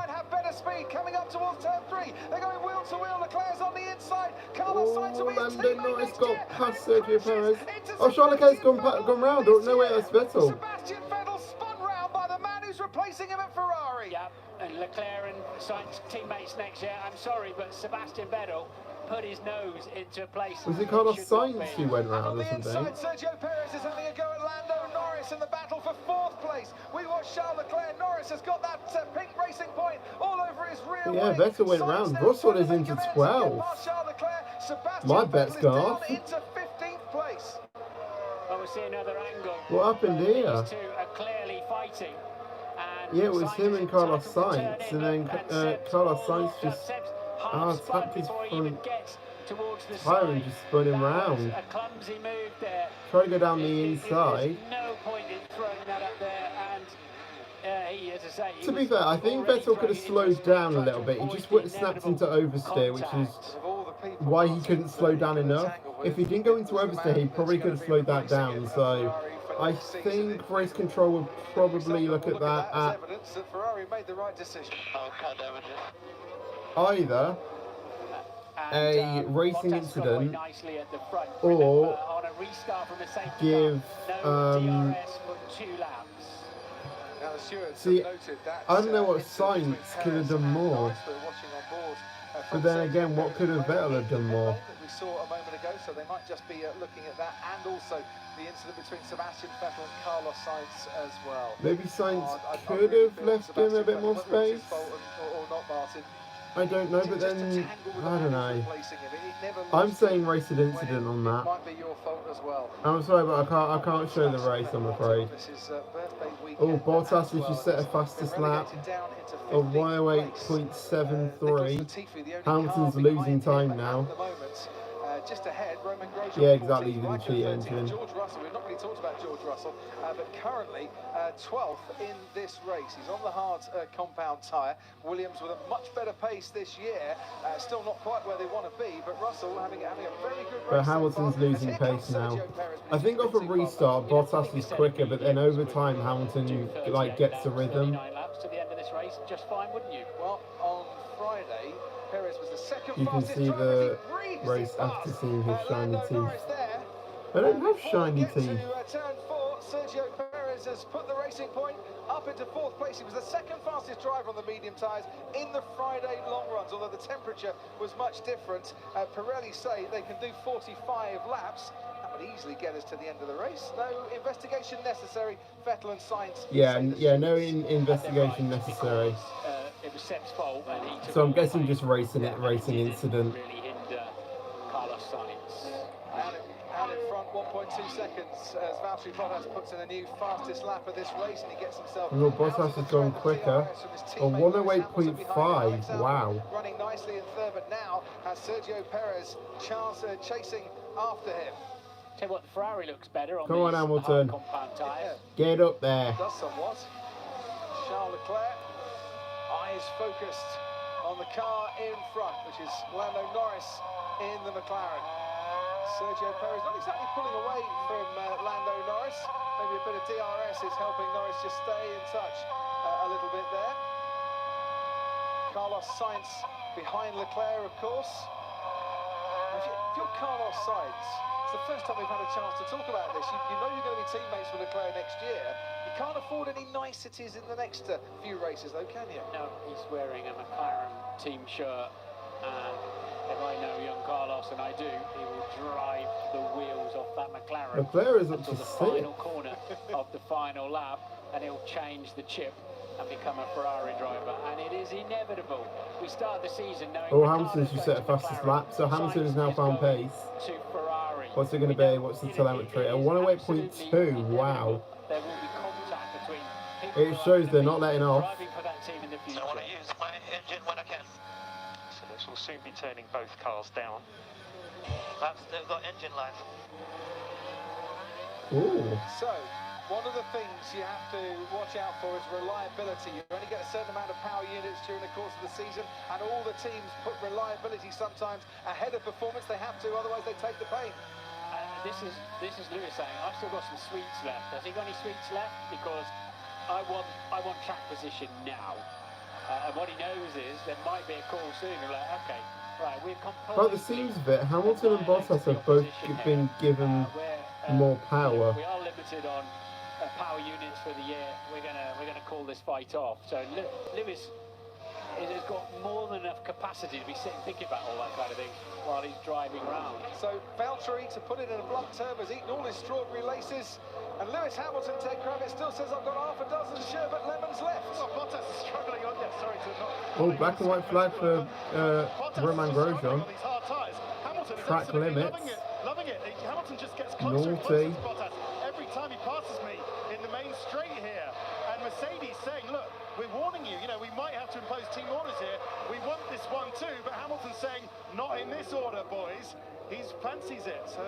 Coming up towards turn 3. They're going wheel to wheel. Leclerc's on the inside. Lando Norris got past Sergio Perez. Oh, Charles Leclerc's gone round. Oh, no, wait, that's Vettel. Sebastian Vettel spun round by the man who's replacing him at Ferrari. Yeah, and Leclerc and Sainz teammates next year. I'm sorry, but Sebastian Vettel put his nose into place. Was it Carlos Sainz who went round or something? Sergio Perez is having a go at Lando Norris in the battle for 4th place. We watch Charles Leclerc. Norris has got that pink racing point all over his rear wing. Yeah, Vettel went round. Russell is into 12. My bet's gone off. Into 15th place. Well, we'll see another angle. What happened here? These two are clearly fighting. Yeah, it was him and Carlos Sainz, and then Carlos Sainz just tapped his front tyre and just spun him round. A clumsy move there. Try to go down the inside. No point in throwing that up there, and he, as I say, to be fair, I think Vettel could have slowed down a little bit. He just snapped into oversteer, which is why he couldn't slow down enough. If he didn't go into oversteer, he probably could have slowed that down. So I think race control would probably look at that at either a racing incident or give see, I don't know what Sainz could have done more, but then again, what could have Vettel have done more? We saw a moment ago, so they might just be looking at that, and also the incident between Sebastian Vettel and Carlos Sainz as well. Maybe Sainz could have left him a bit more space. Or not, Martin. I don't know, but then I don't know. I'm saying racing incident on that. Might be your fault as well. I'm sorry, but I can't show the race, I'm afraid. Oh, Bottas has just set a fastest lap of 108.73. Hamilton's losing time now. Just ahead, Roman Grosjean. Yeah, exactly. He didn't cheat engine. George Russell. We've not really talked about George Russell, but currently 12th in this race. He's on the hard compound tyre. Williams with a much better pace this year. Still not quite where they want to be, but Russell having a very good race. But Hamilton's losing pace now. I think off a restart, Bottas is quicker, but then over time, Hamilton gets the rhythm. 39 laps to the end of this race, just fine, wouldn't you? Well, on Friday, Perez was the second you can see the race after seeing his shiny teeth. I don't have shiny teeth. Turn 4, Sergio Perez has put the racing point up into 4th place. He was the second fastest driver on the medium tyres in the Friday long runs, although the temperature was much different. Pirelli say they can do 45 laps. That would easily get us to the end of the race. No investigation necessary. Vettel and Sainz. Yeah, no investigation necessary. It was Seb's fault, and he took so I'm guessing just racing incident. Really hinder Carlos Carlos Sainz. Out in front, 1.2 seconds as Valtteri Bottas puts in a new fastest lap of this race, and he gets himself. Well, Bottas has gone quicker. A 108.5. Wow. Running nicely in third, but now has Sergio Perez chasing after him. Tell you what, the Ferrari looks better on Come on, Hamilton. compound tyres. Get up there. Does somewhat. Charles Leclerc, eyes focused on the car in front, which is Lando Norris in the McLaren. Sergio Perez not exactly pulling away from Lando Norris. Maybe a bit of DRS is helping Norris just stay in touch a little bit there. Carlos Sainz behind Leclerc, of course. If you're Carlos Sainz, it's the first time we've had a chance to talk about this. You know you're going to be teammates with Leclerc next year. You can't afford any niceties in the next few races, though, can you? No, he's wearing a McLaren team shirt, and if I know young Carlos, and I do, he will drive the wheels off that McLaren Leclerc is up until to the final corner of the final lap, and he'll change the chip and become a Ferrari driver, and it is inevitable. We start the season knowing. Oh, Hamilton's just set a fastest lap, so Hamilton has now found pace. To Ferrari. What's it going to be? What's the telemetry? A 108.2. Wow. There will be contact between people. It shows they're not letting off. Driving for that team in the future. I want to use my engine when I can. So this will soon be turning both cars down. Perhaps they've got engine life. Ooh. So, one of the things you have to watch out for is reliability. You only get a certain amount of power units during the course of the season, and all the teams put reliability sometimes ahead of performance. They have to, otherwise they take the pain. This is Lewis saying, I've still got some sweets left. Has he got any sweets left? Because I want track position now. And what he knows is there might be a call soon. We're like, okay, right, we're completely. By the seams of it, Hamilton and Bottas have both been given more power. We are limited on power units for the year. We're gonna call this fight off. So Lewis has got more than enough capacity to be sitting thinking about all that kind of thing while he's driving around. So Valtteri, to put it in a blunt term, has eaten all his strawberry laces, and Lewis Hamilton, Ted Kravitz, still says, I've got half a dozen sherbet lemons left. Well, Bottas is struggling on there. Sorry to not. Oh, black and white flag for Romain Grosjean. Track limits. Loving it. Hamilton just gets closer and closer to Bottas every time he passes me in the main straight here. And Mercedes saying, look, we're warning you, we might have to impose team orders here. We want this one too, but Hamilton's saying, not in this order, boys. He fancies it, so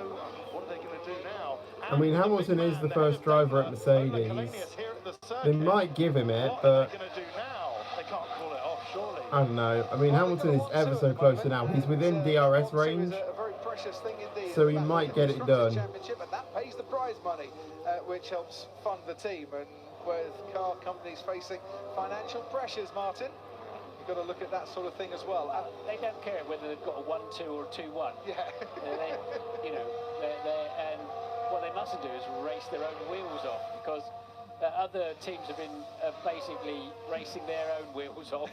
what are they going to do now? I mean, Hamilton is the first driver at Mercedes. They might give him it, but I don't know. I mean, Hamilton is ever so close to now. He's within DRS range, so he might get it done. And that pays the prize money, which helps fund the team. And with car companies facing financial pressures, Martin, you've got to look at that sort of thing as well. They don't care whether they've got a 1-2 or a 2-1. Yeah. And what they mustn't do is race their own wheels off, because other teams have been basically racing their own wheels off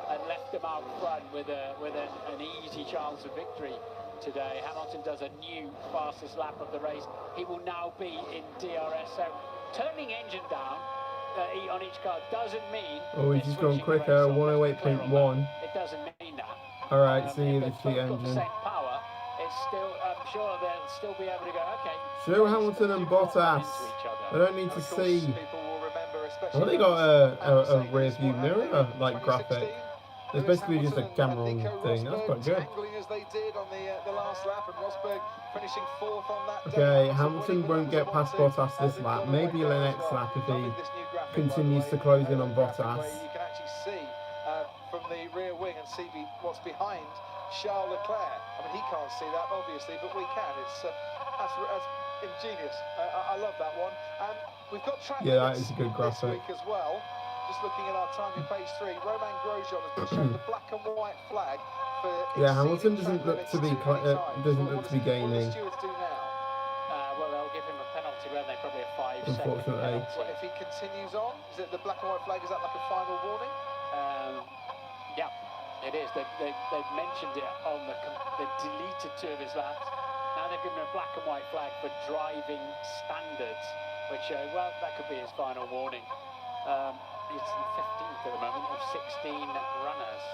and left them out front with an easy chance of victory today. Hamilton does a new fastest lap of the race. He will now be in DRS. So turning engine down on each car doesn't mean. Oh, he's just gone quicker. 108.1. It doesn't mean that. All right, see the cheat engine. The same power. It's still. I'm sure they'll still be able to go. Okay. Show Hamilton and Bottas. I don't need to see. Well, they got a rear view mirror like graphic. It's basically just a camera on thing. That's quite good. As they did on the last lap, and Rosberg finishing fourth on that. Okay, Hamilton won't get past Bottas this lap. Maybe the next lap if he continues to close in on Bottas. You can actually see from the rear wing and see what's behind Charles Leclerc. I mean, he can't see that obviously, but we can. It's that's ingenious. I love that one. And we've got track that is a good graphic. This week as well. Just looking at our time in page 3, Romain Grosjean has been shown the black and white flag for. Yeah, Hamilton doesn't look to be gaining. Well, they'll give him a penalty, won't they? Probably a 5-second Unfortunately. Well, if he continues on, is it the black and white flag? Is that like a final warning? Yeah, it is. They've mentioned it on they've deleted 2 of his laps. Now they've given him a black and white flag for driving standards, which well, that could be his final warning. He's in 15th at the moment of 16 runners.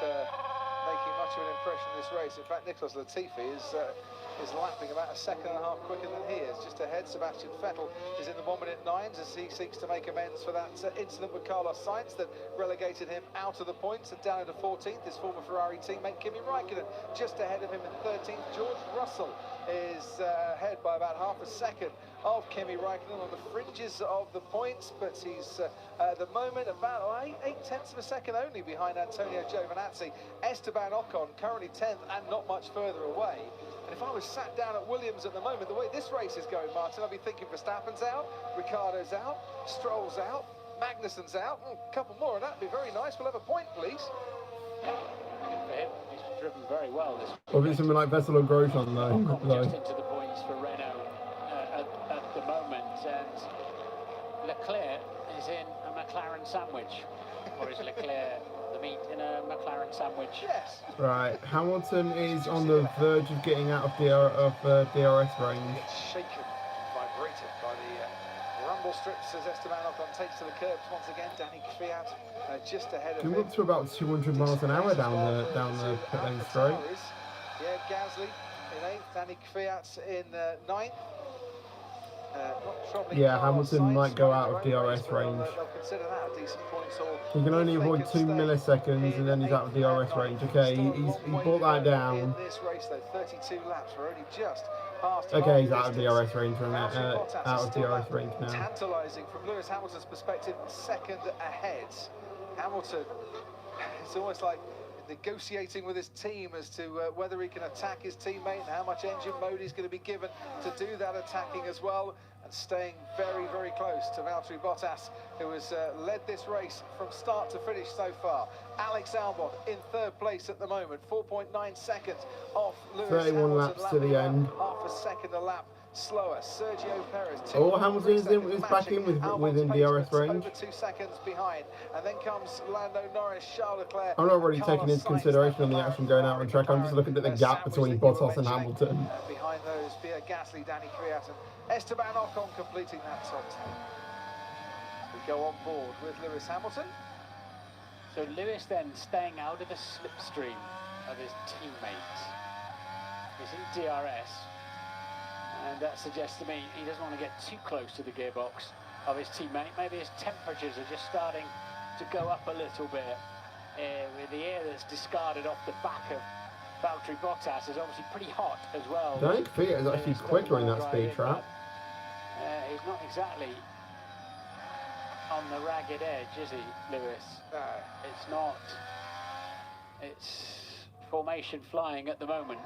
Making much much of an impression in this race. In fact, Nicholas Latifi is lapping about a second and a half quicker than he is. Just ahead, Sebastian Vettel is in the 1:09s as he seeks to make amends for that incident with Carlos Sainz that relegated him out of the points and down into 14th. His former Ferrari teammate Kimi Raikkonen just ahead of him in 13th. George Russell is ahead by about half a second of Kimi Raikkonen on the fringes of the points, but he's at the moment about 8/10 of a second only behind Antonio Giovinazzi. Esteban Ocon currently 10th and not much further away. And if I was sat down at Williams at the moment, the way this race is going, Martin, I'd be thinking Verstappen's out, Ricciardo's out, Stroll's out, Magnussen's out, a couple more, and that'd be very nice. We'll have a point, please. Good for him. He's driven very well this week. Or something like Vettel or Grosjean, though. Just into the points for Renault at the moment, and Leclerc is in a McLaren sandwich. Or is Leclerc the meat in a McLaren sandwich? Yes. Right, Hamilton is on the verge of getting out of DRS range. Shaken, vibrated by the rumble strips as Esteban Ocon takes to the curbs once again. Danny Kvyat just ahead of him. We're up to about 200 miles an hour down the pit lane straight. Yeah, Gasly in 8th, Danny Kvyat in 9th. Yeah, Hamilton might go out of DRS range. They'll consider that a decent point. He can only avoid 2 milliseconds and then he's out of DRS range. Okay, he's brought that down. In this race, though, 32 laps. We're only just past. Okay, he's out of DRS range out of DRS range now. Tantalising from Lewis Hamilton's perspective, second ahead. Hamilton, it's almost like negotiating with his team as to whether he can attack his teammate and how much engine mode he's going to be given to do that attacking as well, and staying very, very close to Valtteri Bottas, who has led this race from start to finish so far. Alex Albon in 3rd place at the moment, 4.9 seconds off Lewis 31 Hamilton, laps to the end. half a second a lap slower. Sergio Perez. Hamilton is back in within DRS range. Over 2 seconds behind, and then comes Lando Norris, Charles Leclerc. I'm not really taking into consideration on the action going out on track. I'm just looking at the gap between Bottas and Hamilton. Behind those, Pierre Gasly, Danny Kvyat, and Esteban Ocon completing that top 10. We go on board with Lewis Hamilton. So Lewis then staying out of the slipstream of his teammate. He's in DRS. And that suggests to me he doesn't want to get too close to the gearbox of his teammate. Maybe his temperatures are just starting to go up a little bit. With the air that's discarded off the back of Valtteri Bottas is obviously pretty hot as well. Danny Kvyat is actually quicker in that speed trap. He's not exactly on the ragged edge, is he, Lewis? No. It's not. It's formation flying at the moment.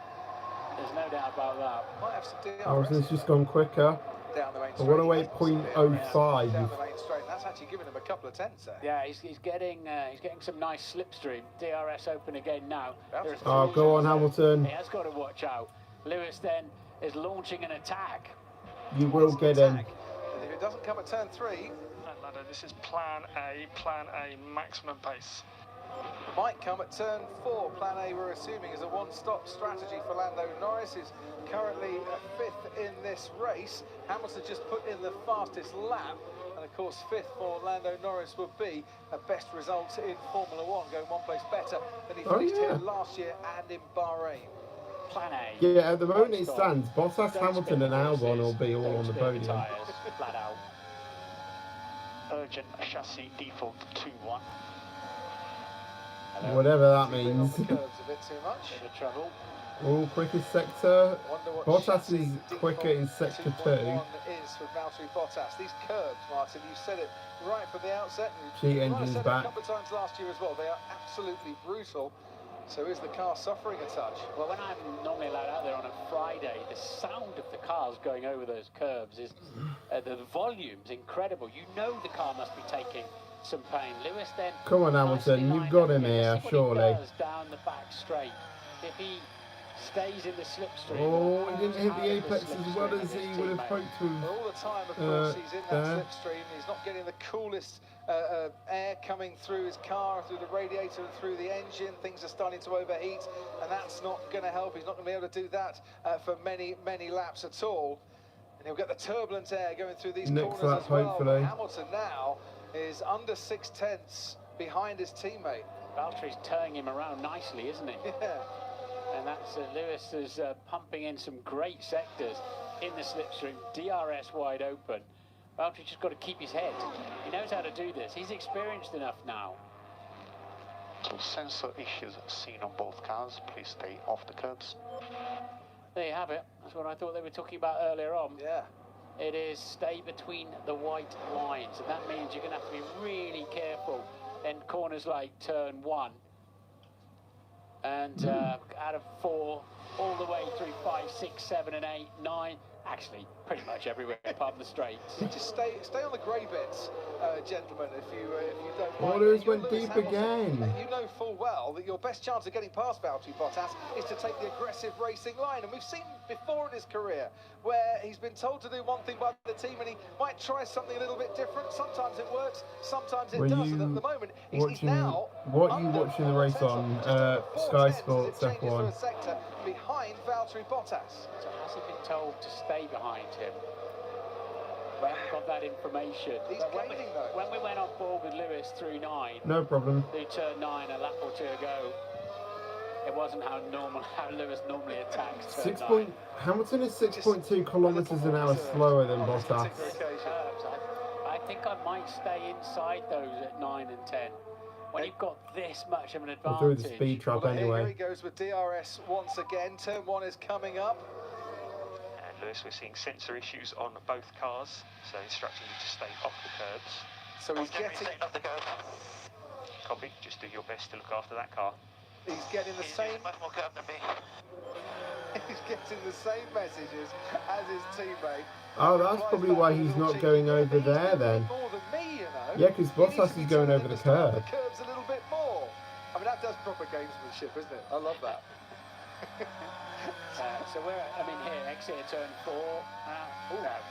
There's no doubt about that. Might have some DRS. Harrison's just gone quicker. Down the main I want to wait 0.05. Down the main straight. That's actually given him a couple of tenths there. Yeah, he's getting some nice slipstream. DRS open again now. Oh, go on, Hamilton. He has got to watch out. Lewis then is launching an attack. You will get him. And if it doesn't come at turn 3, this is plan A, maximum pace. Might come at turn 4. Plan A, we're assuming, is a one-stop strategy for Lando Norris, who's currently 5th in this race. Hamilton just put in the fastest lap, and of course 5th for Lando Norris would be a best result in Formula 1, going one place better than he finished here last year and in Bahrain. Plan A. Yeah, at the moment it stands, Bottas, Hamilton and Albon will be all on the podium. Flat out. Urgent chassis default 2-1. Whatever that means. Curves a bit too much. Bit of trouble. Oh, quickest sector. Bottas is quicker in sector 2. Is for Valtteri Bottas. These curbs, Martin, you said it right from the outset. Cheat engine's said back. It a couple of times last year as well. They are absolutely brutal. So is the car suffering a touch? Well, when I'm normally allowed out there on a Friday, the sound of the cars going over those curbs is the volume's incredible. You know the car must be taking some pain. Lewis then. Come on, Hamilton, you've got him here, surely. Down the back straight. If he stays in the slipstream. Oh, he didn't hit the apex as well as he would have hoped to. All the time, of course, he's in that slipstream. He's not getting the coolest air coming through his car, through the radiator and through the engine. Things are starting to overheat, and that's not going to help. He's not going to be able to do that for many, many laps at all. And he'll get the turbulent air going through these corners as well. Hopefully. Hamilton now is under 6 tenths behind his teammate. Valtteri's turning him around nicely, isn't he? Yeah. And that's Lewis is pumping in some great sectors in the slipstream. DRS wide open. Valtteri's just got to keep his head. He knows how to do this. He's experienced enough now. So sensor issues seen on both cars. Please stay off the curbs. There you have it. That's what I thought they were talking about earlier on. Yeah. It is stay between the white lines, and that means you're going to have to be really careful in corners like turn 1 and out of 4 all the way through 5, 6, 7 and 8, 9, actually pretty much everywhere apart from the straights. Just stay on the grey bits, gentlemen, if you don't mind. Waters went deep again. You know full well that your best chance of getting past Valtteri Bottas is to take the aggressive racing line, and we've seen before in his career where he's been told to do one thing by the team and he might try something a little bit different. Sometimes it works, sometimes it doesn't. At the moment, he's now what are you watching the race on? Sky Sports F1. Sector behind Valtteri Bottas. So has he been told to stay behind him? We haven't got that information. He's gaining though. When we went on board with Lewis through 9, no problem. Through turn 9, a lap or 2 ago, it wasn't how Lewis normally attacks. Hamilton is 6.2 kilometers an hour slower than Bottas. I think I might stay inside those at 9 and 10. When you've got this much of an advantage. We'll do the speed trap anyway. Here he goes with DRS once again. Turn 1 is coming up. And Lewis, we're seeing sensor issues on both cars, so instructing you to stay off the curbs. So he's getting off the curb. Copy. Just do your best to look after that car. He's getting the same. Much more curb than me. He's getting the same messages as his teammate. Oh, that's probably why he's not going over there then. More than me, you know. Yeah, because Bottas is going over the curb. The curbs a little bit more. I mean, that does proper gamesmanship, isn't it? I love that. So we're, here, exit turn 4.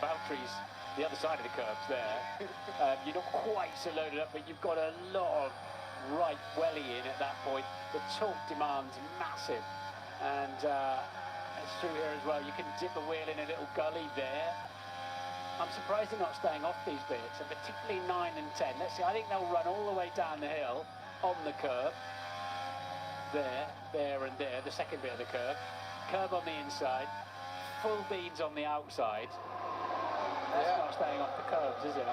Valtteri's the other side of the curbs there. You're not quite so loaded up, but you've got a lot of right welly in at that point. The torque demand's massive. And it's through here as well. You can dip a wheel in a little gully there. I'm surprised they're not staying off these bits, and particularly 9 and 10. Let's see, I think they'll run all the way down the hill on the curb. There and there, the second bit of the curb. Curb on the inside, full beans on the outside. That's not staying off the curbs, is it?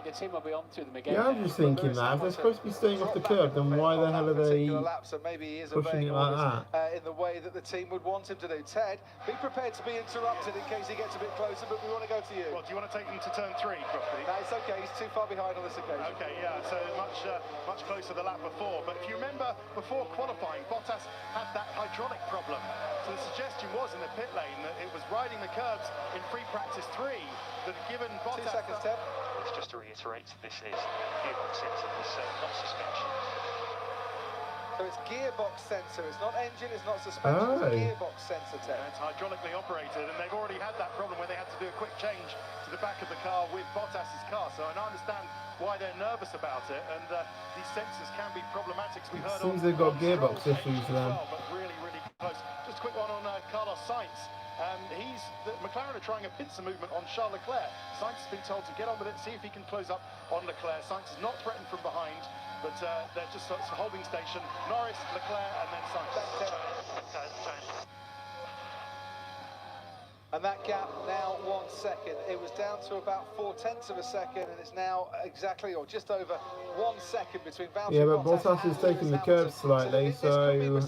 The team will be on to them again. Yeah, I'm just thinking that. If they're supposed to be staying off the curb, then why the hell are they pushing it like that? In the way that the team would want him to do. Ted, be prepared to be interrupted in case he gets a bit closer, but we want to go to you. Well, do you want to take him to turn 3, Crofty? No, it's okay. He's too far behind on this occasion. Okay, yeah, so much closer the lap before. But if you remember, before qualifying, Bottas had that hydraulic problem. So the suggestion was in the pit lane that it was riding the curbs in free practice 3 that had given Bottas... 2 seconds, Ted. It's just to reiterate, this is gearbox sensor, this not suspension. So it's gearbox sensor, it's not engine, it's not suspension, it's a gearbox sensor, Ted. It's hydraulically operated, and they've already had that problem where they had to do a quick change to the back of the car with Bottas's car, so I understand why they're nervous about it, and these sensors can be problematic, as we heard Seems they've got gearbox issues then. Well, but really, really close. Just a quick one on Carlos Sainz. McLaren are trying a pincer movement on Charles Leclerc. Sainz has been told to get on with it, see if he can close up on Leclerc. Sainz is not threatened from behind, but they're just a holding station. Norris, Leclerc, and then Sainz. And that gap now 1 second. It was down to about 0.4 of a second, and it's now exactly, or just over 1 second between Valtteri. Yeah, but Bottas is taking the curve slightly, so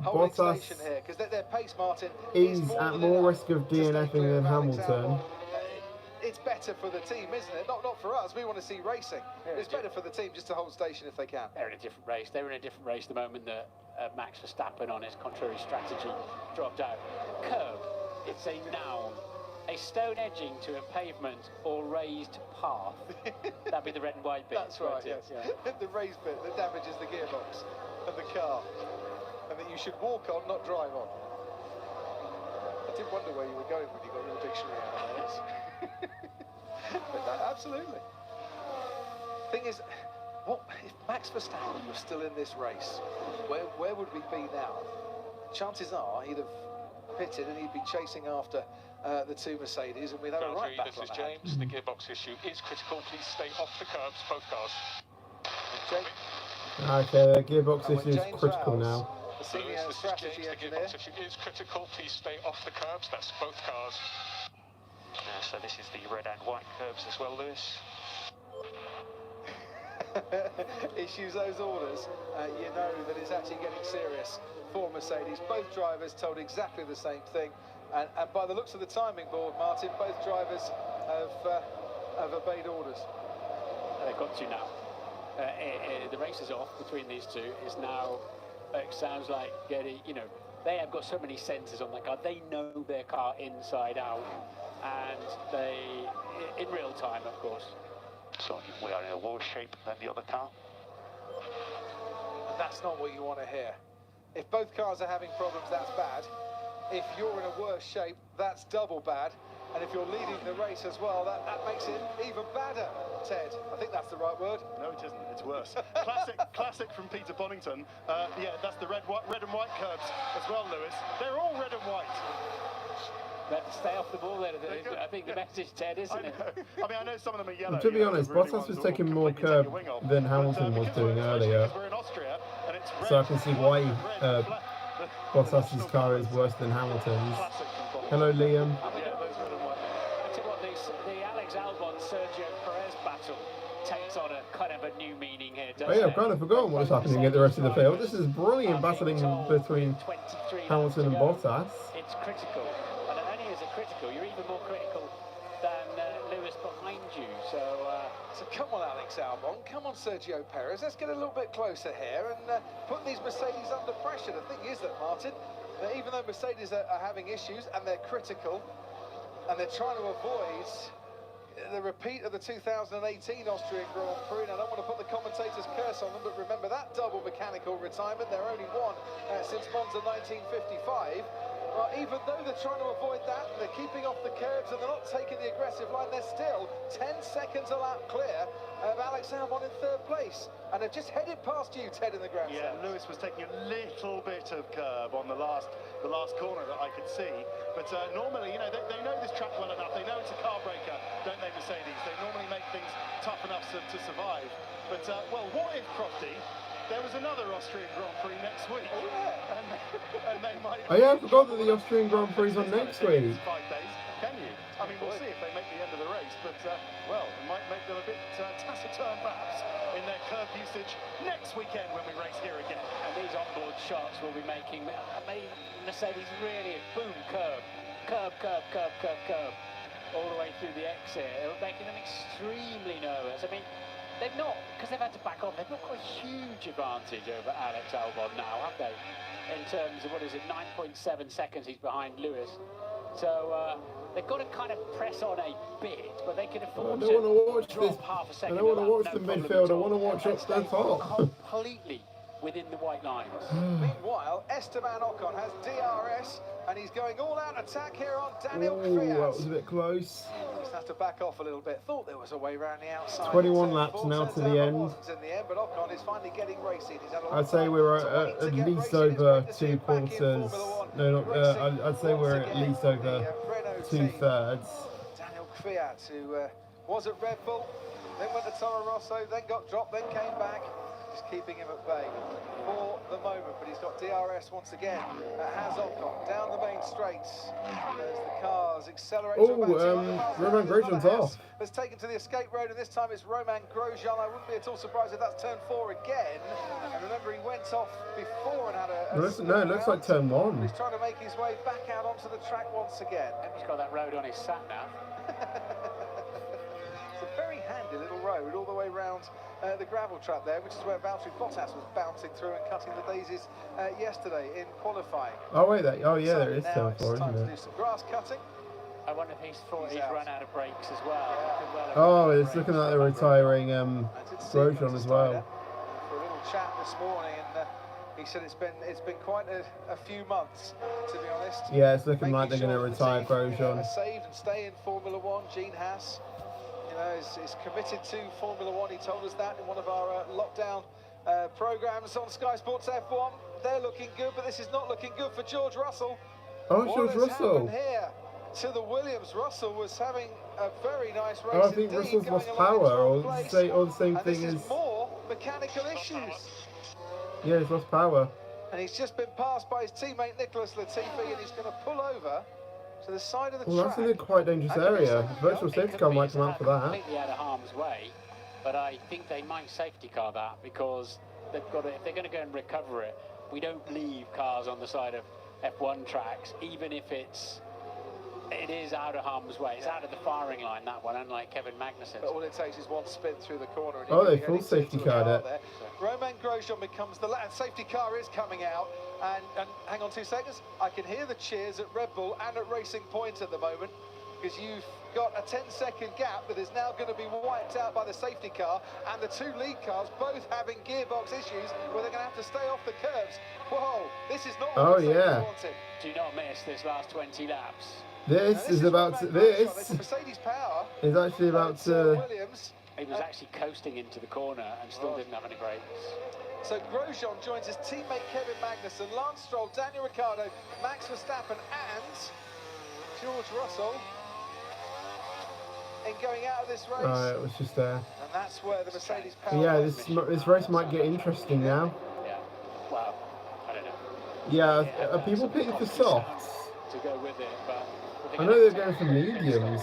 Bottas here, because their pace, Martin, is at more risk of DNFing than Hamilton. It's better for the team, isn't it? Not for us. We want to see racing. It's better for the team just to hold station if they can. They're in a different race. They were in a different race the moment that Max Verstappen, on his contrary strategy, dropped out. Curb. It's a noun. A stone edging to a pavement or raised path. That'd be the red and white bit. That's right, yes. Yeah. The raised bit that damages the gearbox of the car. And that you should walk on, not drive on. I did wonder where you were going when you got your dictionary out there. But no, absolutely. Thing is, what if Max Verstappen was still in this race? Where would we be now? Chances are he'd have pitted and he'd be chasing after the 2 Mercedes, and we'd have a right back. This is James. The gearbox issue is critical. Please stay off the curbs, both cars. Jake. Okay, the gearbox issue is critical now. The senior strategy engineer. The gearbox issue is critical. Please stay off the curbs. That's both cars. So this is the red and white curbs as well, Lewis. Issues those orders, you know that it's actually getting serious for Mercedes. Both drivers told exactly the same thing, and by the looks of the timing board, Martin, both drivers have obeyed orders. They've got to now. The race is off between these two. It's now, it sounds like getting, you know, they have got so many sensors on that car. They know their car inside out, and they, in real time, of course. So we are in a worse shape than the other car. That's not what you want to hear. If both cars are having problems, that's bad. If you're in a worse shape, that's double bad. And if you're leading the race as well, that makes it even badder, Ted. I think that's the right word. No, it isn't. It's worse. Classic from Peter Bonington. Yeah, that's the red and white curbs as well, Lewis. They're all red and white. But stay off the ball there. I think the message, Ted, isn't it? I mean, I know some of them are yellow. To be honest, Bottas was taking more curb than Hamilton was doing earlier. So I can see why Bottas's car is worse than Hamilton's. Hello, Liam. The Alex Albon-Sergio Perez battle takes on a kind of a new meaning here, doesn't Oh yeah, I've kind of forgotten what's happening at the rest of the field. This is brilliant battling between Hamilton and Bottas. It's critical, and not only is it critical, you're even more critical than Lewis behind you. So come on, Alex Albon, come on, Sergio Perez. Let's get a little bit closer here and put these Mercedes under pressure. The thing is that, Martin, that even though Mercedes are having issues and they're critical, and they're trying to avoid the repeat of the 2018 Austrian Grand Prix. And I don't want to put the commentator's curse on them, but remember that double mechanical retirement. They're only one since Monza 1955. Well, even though they're trying to avoid that, they're keeping off the curbs and they're not taking the aggressive line. They're still 10 seconds a lap clear of Alex Albon in third place. And they've just headed past you, Ted, in the grandstand. Yeah, Lewis was taking a little bit of curb on the last corner that I could see. But normally, you know, they know this track well enough. They know it's a car breaker, don't they, Mercedes? They normally make things tough enough to survive. But, well, what if, Crofty, there was another Austrian Grand Prix next week? Oh, yeah. And they might... Oh yeah, I forgot that the Austrian Grand Prix is on next week. 5 days, can you? I mean, we'll see if they make the end of the race, but, well, it might make them a bit taciturn, perhaps, in their curb usage next weekend when we race here again. And these onboard shots will be making Mercedes really, boom, curb, all the way through the exit, making them extremely nervous. I mean, they've not, because they've had to back off, they've not got a huge advantage over Alex Albon now, have they? In terms of, what is it, 9.7 seconds he's behind Lewis. So they've got to kind of press on a bit, but they can afford to drop half a second. I don't want to watch the midfield, I want to watch up the top. Completely within the white lines. Meanwhile, Esteban Ocon has DRS, and he's going all out attack here on Daniel Kvyat. That was a bit close. Just have to back off a little bit. Thought there was a way around the outside. 21 laps now to the end. But Ocon is finally getting racing. I'd say we're at least over 2 quarters. No, not. I'd say we're at least over 2/3. Daniel Kvyat, who was at Red Bull, then went to Toro Rosso, then got dropped, then came back. Just keeping him at bay for the moment, but he's got DRS once again. Has Ocon down the main straights as the cars accelerate. Romain Grosjean's off. Has taken to the escape road, and this time it's Romain Grosjean. I wouldn't be at all surprised if that's turn 4 again. And remember, he went off before and had a no, it looks like turn 1. He's trying to make his way back out onto the track once again. He's got that road on his sat nav. It's a very handy little road all the way around the gravel trap there, which is where Valtteri Bottas was bouncing through and cutting the daisies yesterday in qualifying. Oh wait, there is turn 4, isn't to there? do some grass cutting. I wonder if he's run out of brakes as well. Yeah. Oh, it's looking like they're retiring Grosjean as well. For a little chat this morning, and he said it's been quite a few months, to be honest. Yeah, it's looking like they're going to retire Grosjean. Saved and stay in Formula One. Gene Haas, you know, is committed to Formula One. He told us that in one of our lockdown programs on Sky Sports F1. They're looking good, but this is not looking good for George Russell. Oh, what George has Russell. happened here to the Williams? Russell was having a very nice race. Oh, I think Russell's lost power, or the same thing as. More mechanical issues. Yeah, he's lost power. And he's just been passed by his teammate Nicholas Latifi, and he's going to pull over to the side of the track. Well, that's in a quite dangerous area. Virtual safety car might come out for that. Completely out of harm's way, but I think they might safety car that because they've got to, if they're going to go and recover it, we don't leave cars on the side of F1 tracks, even if it is out of harm's way. It's out of the firing line, that one, unlike Kevin Magnussen. But all it takes is one spin through the corner. And oh, they full safety car'd it. Romain Grosjean becomes the last. Safety car is coming out. And hang on 2 seconds. I can hear the cheers at Red Bull and at Racing Point at the moment, because you've got a 10-second gap that is now going to be wiped out by the safety car, and the 2 lead cars both having gearbox issues where they're going to have to stay off the curbs. Whoa, this is not what the safety wanted. Do not miss this last 20 laps. This is about to. This Mercedes power is actually about to. Williams. He was actually coasting into the corner and still didn't have any brakes. So Grosjean joins his teammate Kevin Magnussen, Lance Stroll, Daniel Ricciardo, Max Verstappen and George Russell in going out of this race. Right, it was just there. And that's where the Mercedes power. Yeah, this race might get interesting now. Yeah. Well, I don't know. Yeah, are people pitting for softs? To go with it, but I know they're going for mediums.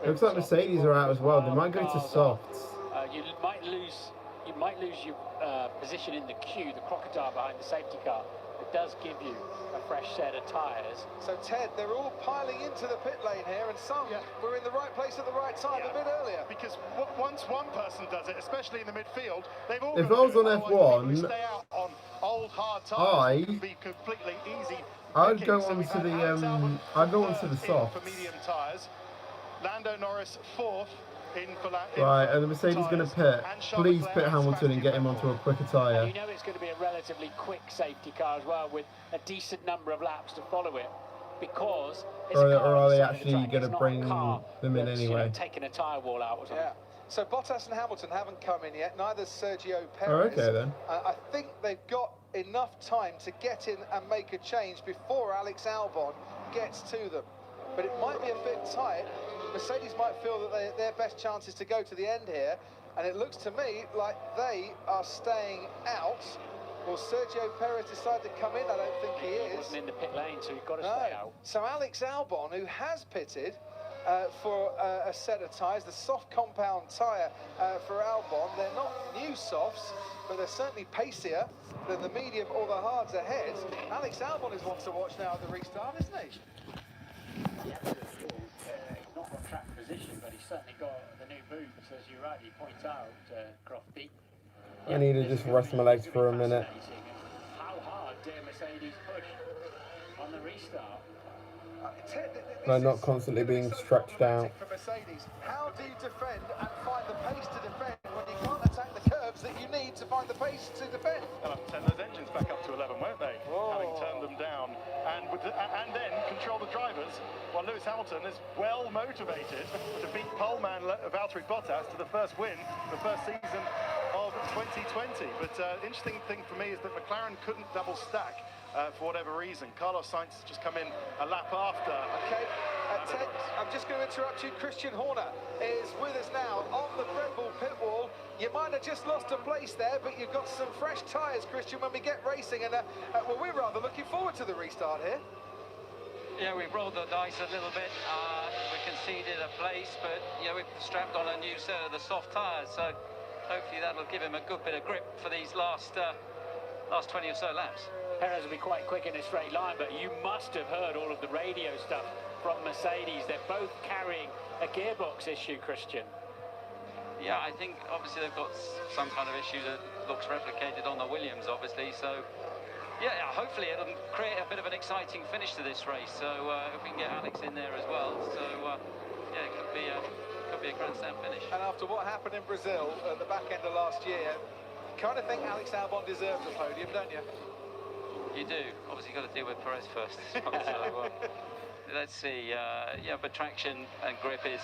Looks like Mercedes are out as well. They might go to softs. You might lose your position in the queue, the crocodile behind the safety car. It does give you a fresh set of tyres. So Ted, they're all piling into the pit lane here, and some were in the right place at the right time a bit earlier. Because once one person does it, especially in the midfield, they've all. If I was on F1, stay out on old hard tyres, I'd be completely easy. I'd go onto the I'd go onto the softs. For medium tyres, Lando Norris 4th. Right, and the Mercedes going to pit. Please pit Hamilton and get him onto a quicker tyre. You know it's going to be a relatively quick safety car as well, with a decent number of laps to follow it, because it's or are they actually going to bring them in anyway? You know, taking a tyre wall out or something. Yeah. So Bottas and Hamilton haven't come in yet. Neither Sergio Perez. Oh, okay then. I think they've got enough time to get in and make a change before Alex Albon gets to them. But it might be a bit tight. Mercedes might feel that their best chance is to go to the end here, and it looks to me like they are staying out. Will Sergio Perez decide to come in? I don't think he is. He wasn't in the pit lane, so he's got to stay out. So Alex Albon, who has pitted for a set of tyres, the soft compound tyre for Albon. They're not new softs, but they're certainly pacier than the medium or the hards ahead. Alex Albon is one to watch now at the restart, isn't he? Yeah, not got track position, but he's certainly got the new boots, as you rightly point out, Crofty. I need to just rest my legs for a minute. How hard dare Mercedes push on the restart? No, not constantly being stretched out. For Mercedes, how do you defend and find the pace to defend when you can't attack the curves that you need to find the pace to defend? They'll have to turn those engines back up to 11, won't they? Having turned them down, and then control the drivers. While Lewis Hamilton is well motivated to beat poleman Valtteri Bottas to the first win, the first season of 2020. But interesting thing for me is that McLaren couldn't double stack. For whatever reason. Carlos Sainz just come in a lap after. Okay, Ted, I'm just going to interrupt you. Christian Horner is with us now on the Red Bull pit wall. You might have just lost a place there, but you've got some fresh tyres, Christian, when we get racing. And well, we're rather looking forward to the restart here. Yeah, we've rolled the dice a little bit. We conceded a place, but yeah, we've strapped on a new set of the soft tyres. So hopefully that'll give him a good bit of grip for these last 20 or so laps. Perez will be quite quick in a straight line, but you must have heard all of the radio stuff from Mercedes. They're both carrying a gearbox issue, Christian. Yeah, I think obviously they've got some kind of issue that looks replicated on the Williams, obviously. So, yeah, hopefully it'll create a bit of an exciting finish to this race. So if we can get Alex in there as well. So, yeah, it could be a Grand Slam finish. And after what happened in Brazil at the back end of last year, you kind of think Alex Albon deserves a podium, don't you? You do. Obviously, you've got to deal with Perez first. So, let's see. Yeah, but traction and grip is,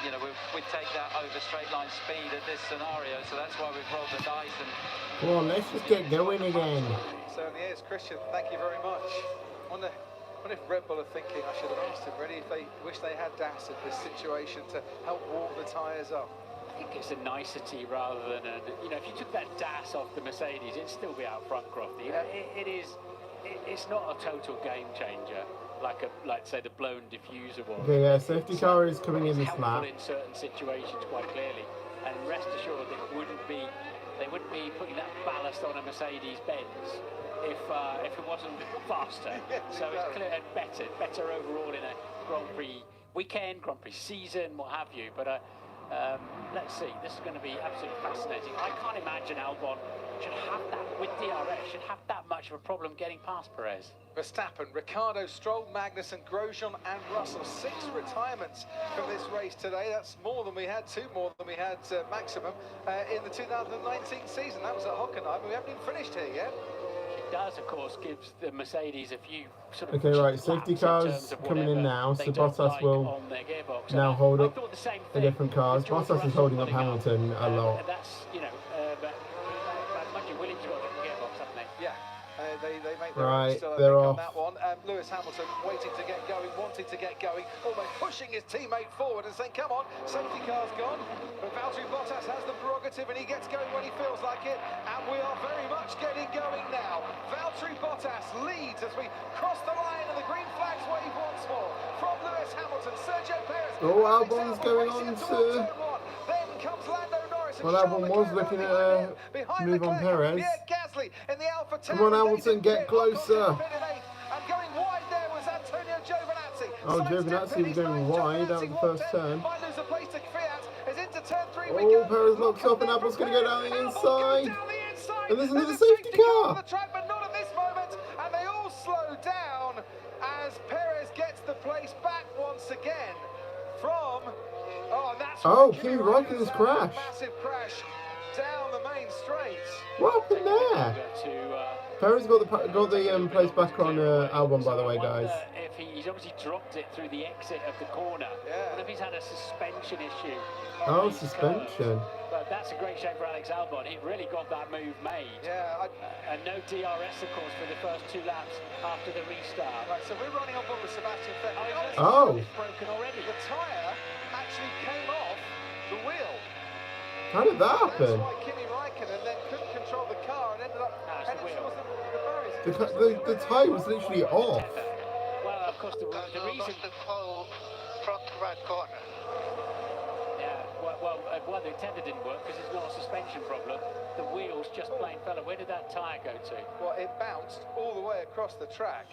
you know, we'd take that over straight line speed at this scenario. So that's why we've rolled the dice. And come on, let's just get going again. Certainly is, Christian. Thank you very much. I wonder if Red Bull are thinking, I should have asked him really, if they wish they had DAS in this situation to help warm the tyres up. think it's a nicety rather than a, you know, if you took that DAS off the Mercedes, it'd still be out front, Crofty. You know, it's not a total game changer like say the blown diffuser was. Okay, yeah, safety car is coming in this lap. In certain situations, quite clearly, and rest assured that they wouldn't be putting that ballast on a Mercedes-Benz if it wasn't faster. So it's clear and better overall in a Grand Prix weekend, Grand Prix season, what have you. But let's see, this is going to be absolutely fascinating. I can't imagine Albon should have that, with DRS, should have that much of a problem getting past Perez. Verstappen, Ricciardo, Stroll, Magnussen, Grosjean and Russell. 6 retirements from this race today. That's more than we had, 2 more than we had maximum in the 2019 season. That was at Hockenheim. We haven't even finished here yet. It does, of course, gives the Mercedes a few sort of... Okay, right, safety cars coming in now, so Bottas will now hold up the different cars. Bottas is holding up Hamilton a lot. That's, you know, but much as Williams got a different gearbox, haven't they? Yeah. They make their own still, they're on off. that one. Lewis Hamilton waiting to get going, wanting to get going, almost pushing his teammate forward and saying, come on, safety car's gone. But Valtteri Bottas has the prerogative and he gets going when he feels like it. And we are very much getting going now. Valtteri Bottas leads as we cross the line and the green flags wave once more. From Lewis Hamilton, Sergio Perez. Oh, Albon's going on to... Then comes Lando Norris. Well, Albon was looking at a move on Perez. Come on, Hamilton, get closer. Oh, Giovinazzi was going wide out of the first turn. Oh, Perez locks up and Albon's going to go down the inside. And there's another safety car. But not at this moment. And they all slow down as Perez gets the place back once again from... Oh, Kimi Räikkönen's crash. Massive crash down the main straight. What happened there? Perez got the place back on Albon, by the way, guys. If he's obviously dropped it through the exit of the corner. Yeah. What if he's had a suspension issue? Oh, suspension. But that's a great shame for Alex Albon. He really got that move made. Yeah. And no DRS, of course, for the first 2 laps after the restart. Right, so we're running on board with Sebastian Vettel. Oh. It's broken already. The tyre actually came off the wheel. How did that happen? That's why Kimi Räikkönen then couldn't control the car and ended up heading towards the barriers. The tyre was literally off. Well, of course, the reason... the whole front right corner. Yeah, well, the tender didn't work because it's not a suspension problem. The wheels just plain fell. Where did that tyre go to? Well, it bounced all the way across the track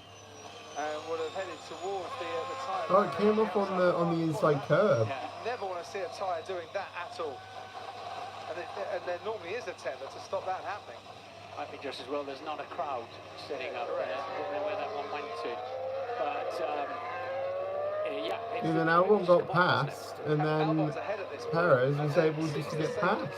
and would have headed towards the tyre. Oh, it came off on the inside curb. Yeah. Never want to see a tyre doing that at all. And there normally is a tender to stop that happening. Might be just as well there's not a crowd sitting up there. I don't know where that one went to. But, yeah. And then Albon got past, and then Perez was able just to get past.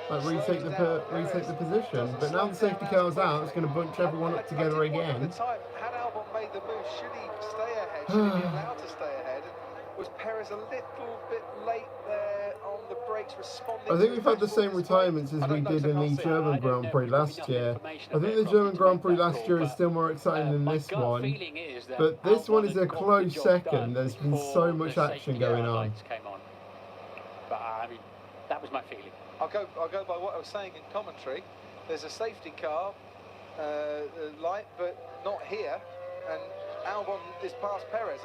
Like retake the position. But now the safety car's out, it's going to bunch everyone up together again. Had Albon made the move, should he stay ahead? Should he be allowed to stay ahead? Was Perez a little bit late there on the brakes, responding? I think we've had the same retirements as we did in the German Grand Prix last year. I think the German Grand Prix last year is still more exciting than this one. But this one is a close second. There's been so much action going on. But I mean, that was my feeling. I'll go by what I was saying in commentary. There's a safety car light, but not here. And Albon is past Perez.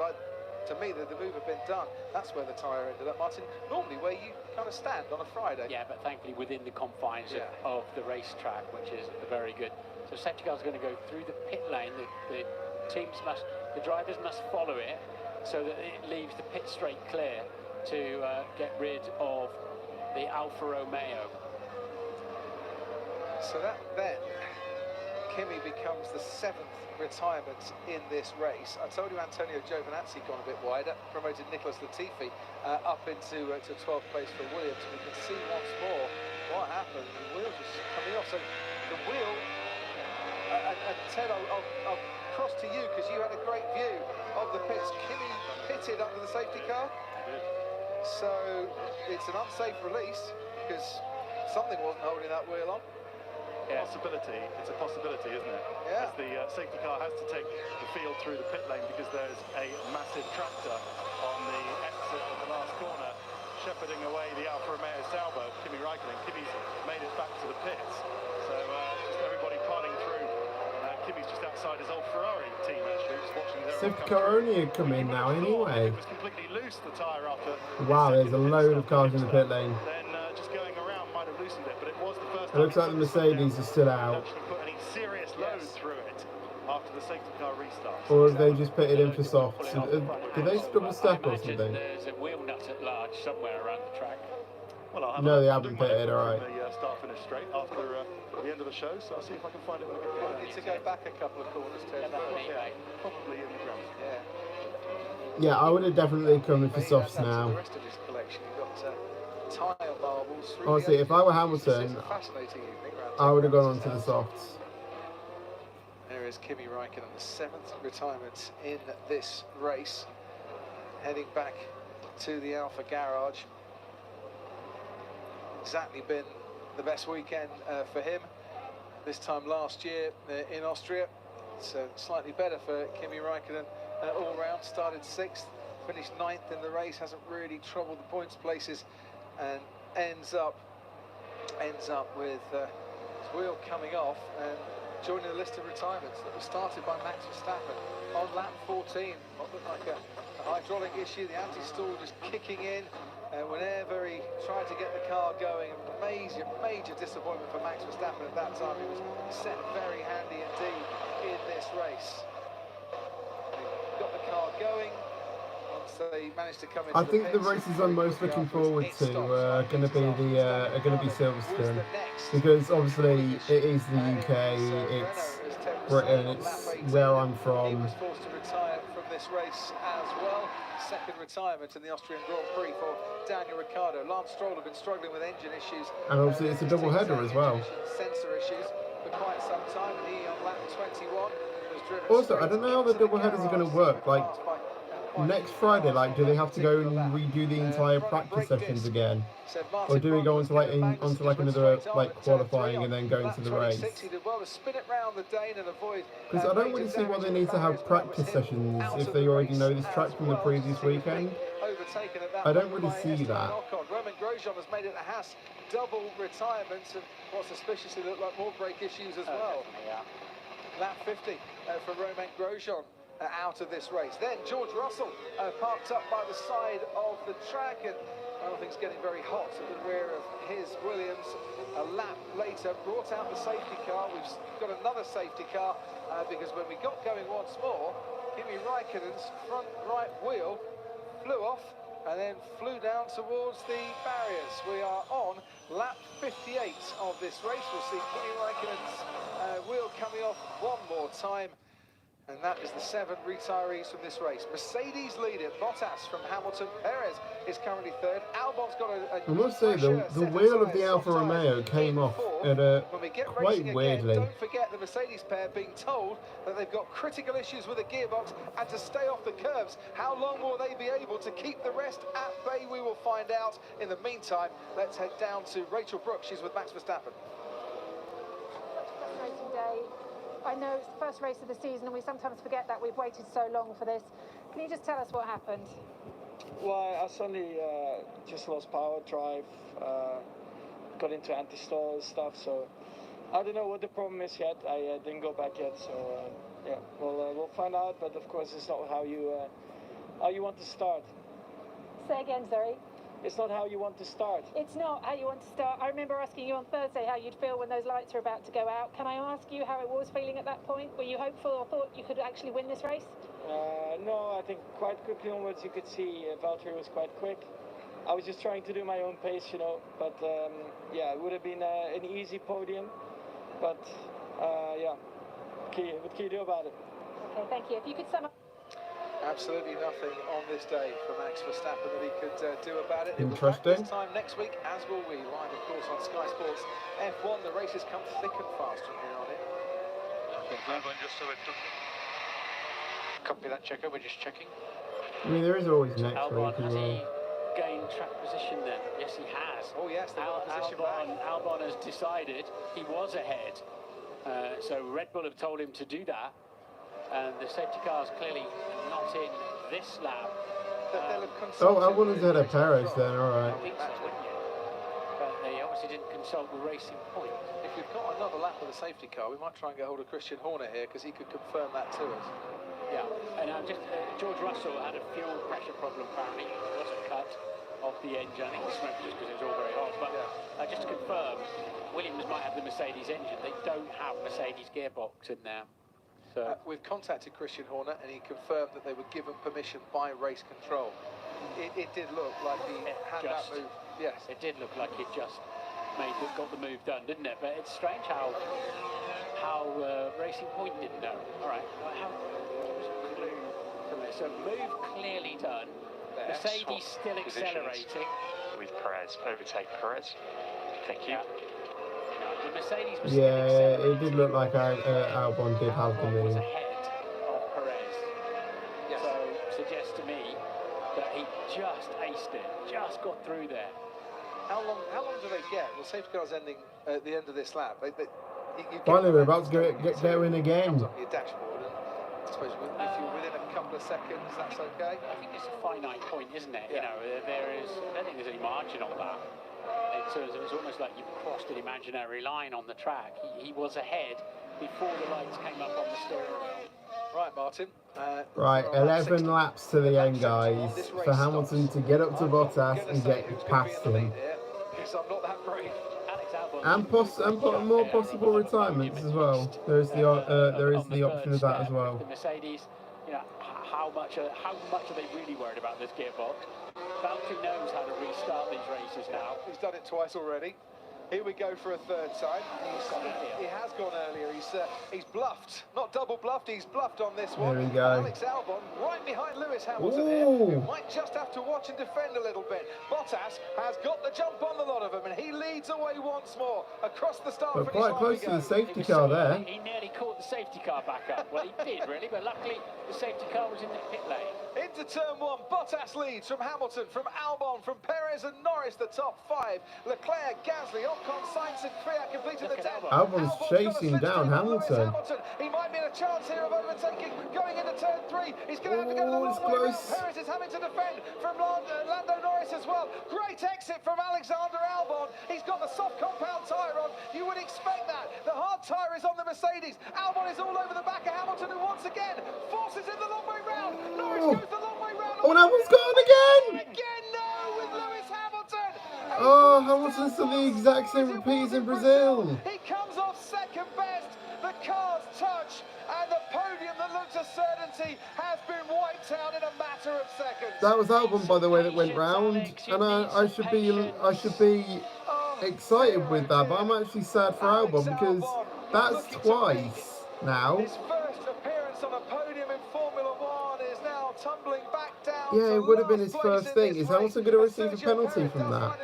To me, the move had been done. That's where the tyre ended up, Martin. Normally where you kind of stand on a Friday. Yeah, but thankfully within the confines of the racetrack, which is very good. So safety car's going to go through the pit lane. The drivers must follow it so that it leaves the pit straight clear to get rid of the Alfa Romeo. So that then, Kimi becomes the 7th retirement in this race. I told you Antonio Giovinazzi gone a bit wider, promoted Nicholas Latifi up into 12th place for Williams. We can see once more what happened. The wheel just coming off. So the wheel, and Ted, I'll cross to you because you had a great view of the pits. Kimi pitted under the safety car. So it's an unsafe release because something wasn't holding that wheel on. Yeah. It's a possibility, isn't it? Yeah. As the safety car has to take the field through the pit lane because there's a massive tractor on the exit of the last corner. shepherding away the Alfa Romeo Sauber, Kimi Raikkonen. Kimi's made it back to the pits. So just everybody piling through. Kimi's just outside his old Ferrari team, actually, just watching their Safety car only come in now anyway. It was completely loose, the tyre, after wow, there's a load of cars in the pit lane. Then just going around might have loosened it, but it was the first It looks like the Mercedes is still out. actually put any serious load through it after the safety car restart. Or have they just pitted in for softs? Did they double stack or something? There's a wheel nut at large somewhere around the track. Well, no, they haven't pitted, alright. Start-finish straight after the end of the show, so I'll see if I can find it. We need to go back a couple of corners, Ted. Probably in the ground. Yeah, I would have definitely come in for softs now. The rest of his collection, you've got tyre marbles. Honestly, if I were Hamilton, I would have gone on to the softs. There is Kimi Raikkonen, the 7th retirement in this race, heading back to the Alfa garage. Exactly been the best weekend for him. This time last year in Austria. It's slightly better for Kimi Raikkonen all round. Started 6th, finished 9th in the race, hasn't really troubled the points places, and ends up with his wheel coming off and joining the list of retirements that was started by Max Verstappen on lap 14. What looked like a hydraulic issue, the anti-stall just kicking in. Whenever he tried to get the car going, major disappointment for Max Verstappen at that time. He was set very handy indeed in this race. They got the car going. Once they managed to come into I think the races I'm most looking forward to are going to be Silverstone, because obviously it is the UK, it's Britain, it's where I'm from. He was forced to retire from this race as well. Second retirement in the Austrian Grand Prix for Daniel Ricciardo. Lance Stroll have been struggling with engine issues. And obviously it's a double header as well. Sensor issues for quite some time, and he on lap 21 was driven. Also, I don't know how the double headers are going to work. Like, next Friday, like, do they have to go and redo the entire practice sessions again, or do we go onto like another like qualifying and then go into the race? Because I don't really see why they need to have practice sessions if they already know this track from the previous weekend. I don't really see that. Romain Grosjean has made it a Haas double retirement, and what suspiciously looked like more brake issues as well. Lap 50 for Romain Grosjean. Out of this race. Then George Russell parked up by the side of the track, and things getting very hot at the rear of his Williams. A lap later brought out the safety car. We've got another safety car because when we got going once more, Kimi Raikkonen's front right wheel flew off and then flew down towards the barriers. We are on lap 58 of this race. We'll see Kimi Raikkonen's wheel coming off one more time. And that is the 7 retirees from this race. Mercedes lead it. Bottas from Hamilton. Perez is currently 3rd. Albon's got a I must say, the wheel of the Alfa Romeo came off at a quite weirdly. Don't forget the Mercedes pair being told that they've got critical issues with the gearbox and to stay off the curves. How long will they be able to keep the rest at bay? We will find out. In the meantime, let's head down to Rachel Brooks. She's with Max Verstappen. Racing day. I know it's the first race of the season, and we sometimes forget that we've waited so long for this. Can you just tell us what happened? Well, I suddenly just lost power drive, got into anti-stall stuff, so I don't know what the problem is yet. I didn't go back yet, so yeah, we'll find out. But of course, it's not how you want to start. Say again, sorry. It's not how you want to start. It's not how you want to start. I remember asking you on Thursday how you'd feel when those lights were about to go out. Can I ask you how it was feeling at that point? Were you hopeful or thought you could actually win this race? No, I think quite quickly onwards you could see Valtteri was quite quick. I was just trying to do my own pace, you know, but yeah, it would have been an easy podium. But yeah, what can you do about it? Okay, thank you. If you could sum up. Absolutely nothing on this day for Max Verstappen that he could do about it. Interesting. This time next week, as will we, live of course on Sky Sports F1. The races come thick and fast from here on in. Copy that, Checo. We're just checking. I mean, there is always next Albon, week as has well. he gained track position then? Yes, he has. Oh yes, they got position back. Albon has decided he was ahead. So Red Bull have told him to do that. And the safety car's clearly not Martin this lap. Oh, I wanted to hit a Perez then, alright. I think so, wouldn't you? But they obviously didn't consult with Racing Point. If we've got another lap of the safety car, we might try and get hold of Christian Horner here, because he could confirm that to us. Yeah, and George Russell had a fuel pressure problem apparently. It wasn't cut off the engine. I think it smoked just because it was all very hot. But just to confirm, Williams might have the Mercedes engine. They don't have Mercedes gearbox in there. So we've contacted Christian Horner, and he confirmed that they were given permission by race control. It did look like he had that move. Yes, it did look like it just got the move done, didn't it? But it's strange how Racing Point didn't know. All right, so move clearly done. Mercedes still accelerating. With Perez, overtake Perez. Thank you. The Mercedes was it did look like Albon did have the move. Was ahead of Perez. Yes. So suggests to me that he just aced it, just got through there. How long do they get? Well, safety car's ending at the end of this lap. Finally, we're about to get going again. Your dashboard, and I suppose if you're within a couple of seconds, that's okay. I think it's a finite point, isn't it? Yeah. You know, I don't think there's any margin on that. It's almost like you've crossed an imaginary line on the track. He was ahead before the lights came up on the steering wheel. Right, Martin. Right, 11 laps to the end, guys, for Hamilton to get up to Bottas and get past him. Because I'm not that brave. And more possible retirements as well. There is the option of that as well. The Mercedes, you know, how much are they really worried about this gearbox? Valtteri knows how to restart these races now. He's done it twice already. Here we go for a third time. He has gone earlier. He's bluffed, not double bluffed. He's bluffed on this one. There we go. Alex Albon right behind Lewis Hamilton here. Might just have to watch and defend a little bit. Bottas has got the jump on the lot of them, and he leads away once more across the start. But quite close to the safety car there. He nearly caught the safety car back up. Well, he did really, but luckily the safety car was in the pit lane. Into turn one, Bottas leads from Hamilton, from Albon, from Perez and Norris, the top five. Leclerc, Gasly, Ocon, Sainz and Kvyat completing the 10. Albon's chasing down Hamilton. He might be in a chance here of overtaking, going into turn three. He's going to have to go the long way round. Perez is having to defend from Lando Norris as well. Great exit from Alexander Albon. He's got the soft compound tyre on. You would expect that. The hard tyre is on the Mercedes. Albon is all over the back of Hamilton, who once again forces in the long way round. Norris goes the long way round. Oh, Hamilton's gone again! Again, no, with Lewis Hamilton. Oh, Hamilton's done the exact same repeats in Brazil. He comes off second best. The cars touch, and the podium that looked a certainty has been wiped out in a matter of seconds. That was Albon, by the way, that went round, and I should be excited with that, but I'm actually sad for Albon because that's twice now. His first appearance on a podium in Formula One is now tumbling back down. Yeah, it would have been his first thing. Is Hamilton going to receive a penalty from that?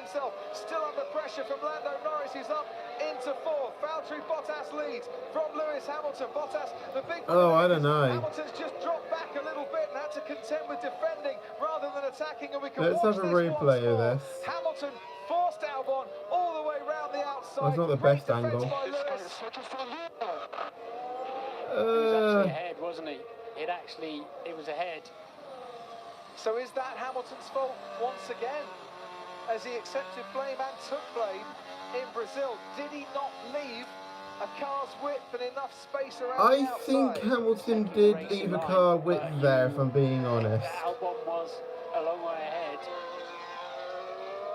Still under pressure from Lando Norris, who's up into fourth. Valtteri Bottas leads from Lewis Hamilton. Bottas, the big. Oh, I don't know. Hamilton's just dropped back a little bit and had to contend with defending rather than attacking. And we can Let's have a replay of this. Hamilton forced Albon all the way round the outside. That's not the best angle. He was actually ahead, wasn't he? It was ahead. So is that Hamilton's fault once again? As he accepted blame and took blame in Brazil, did he not leave a car's width and enough space around the outside? I think Hamilton did leave a car width there, if I'm being honest. Albon was a long way ahead.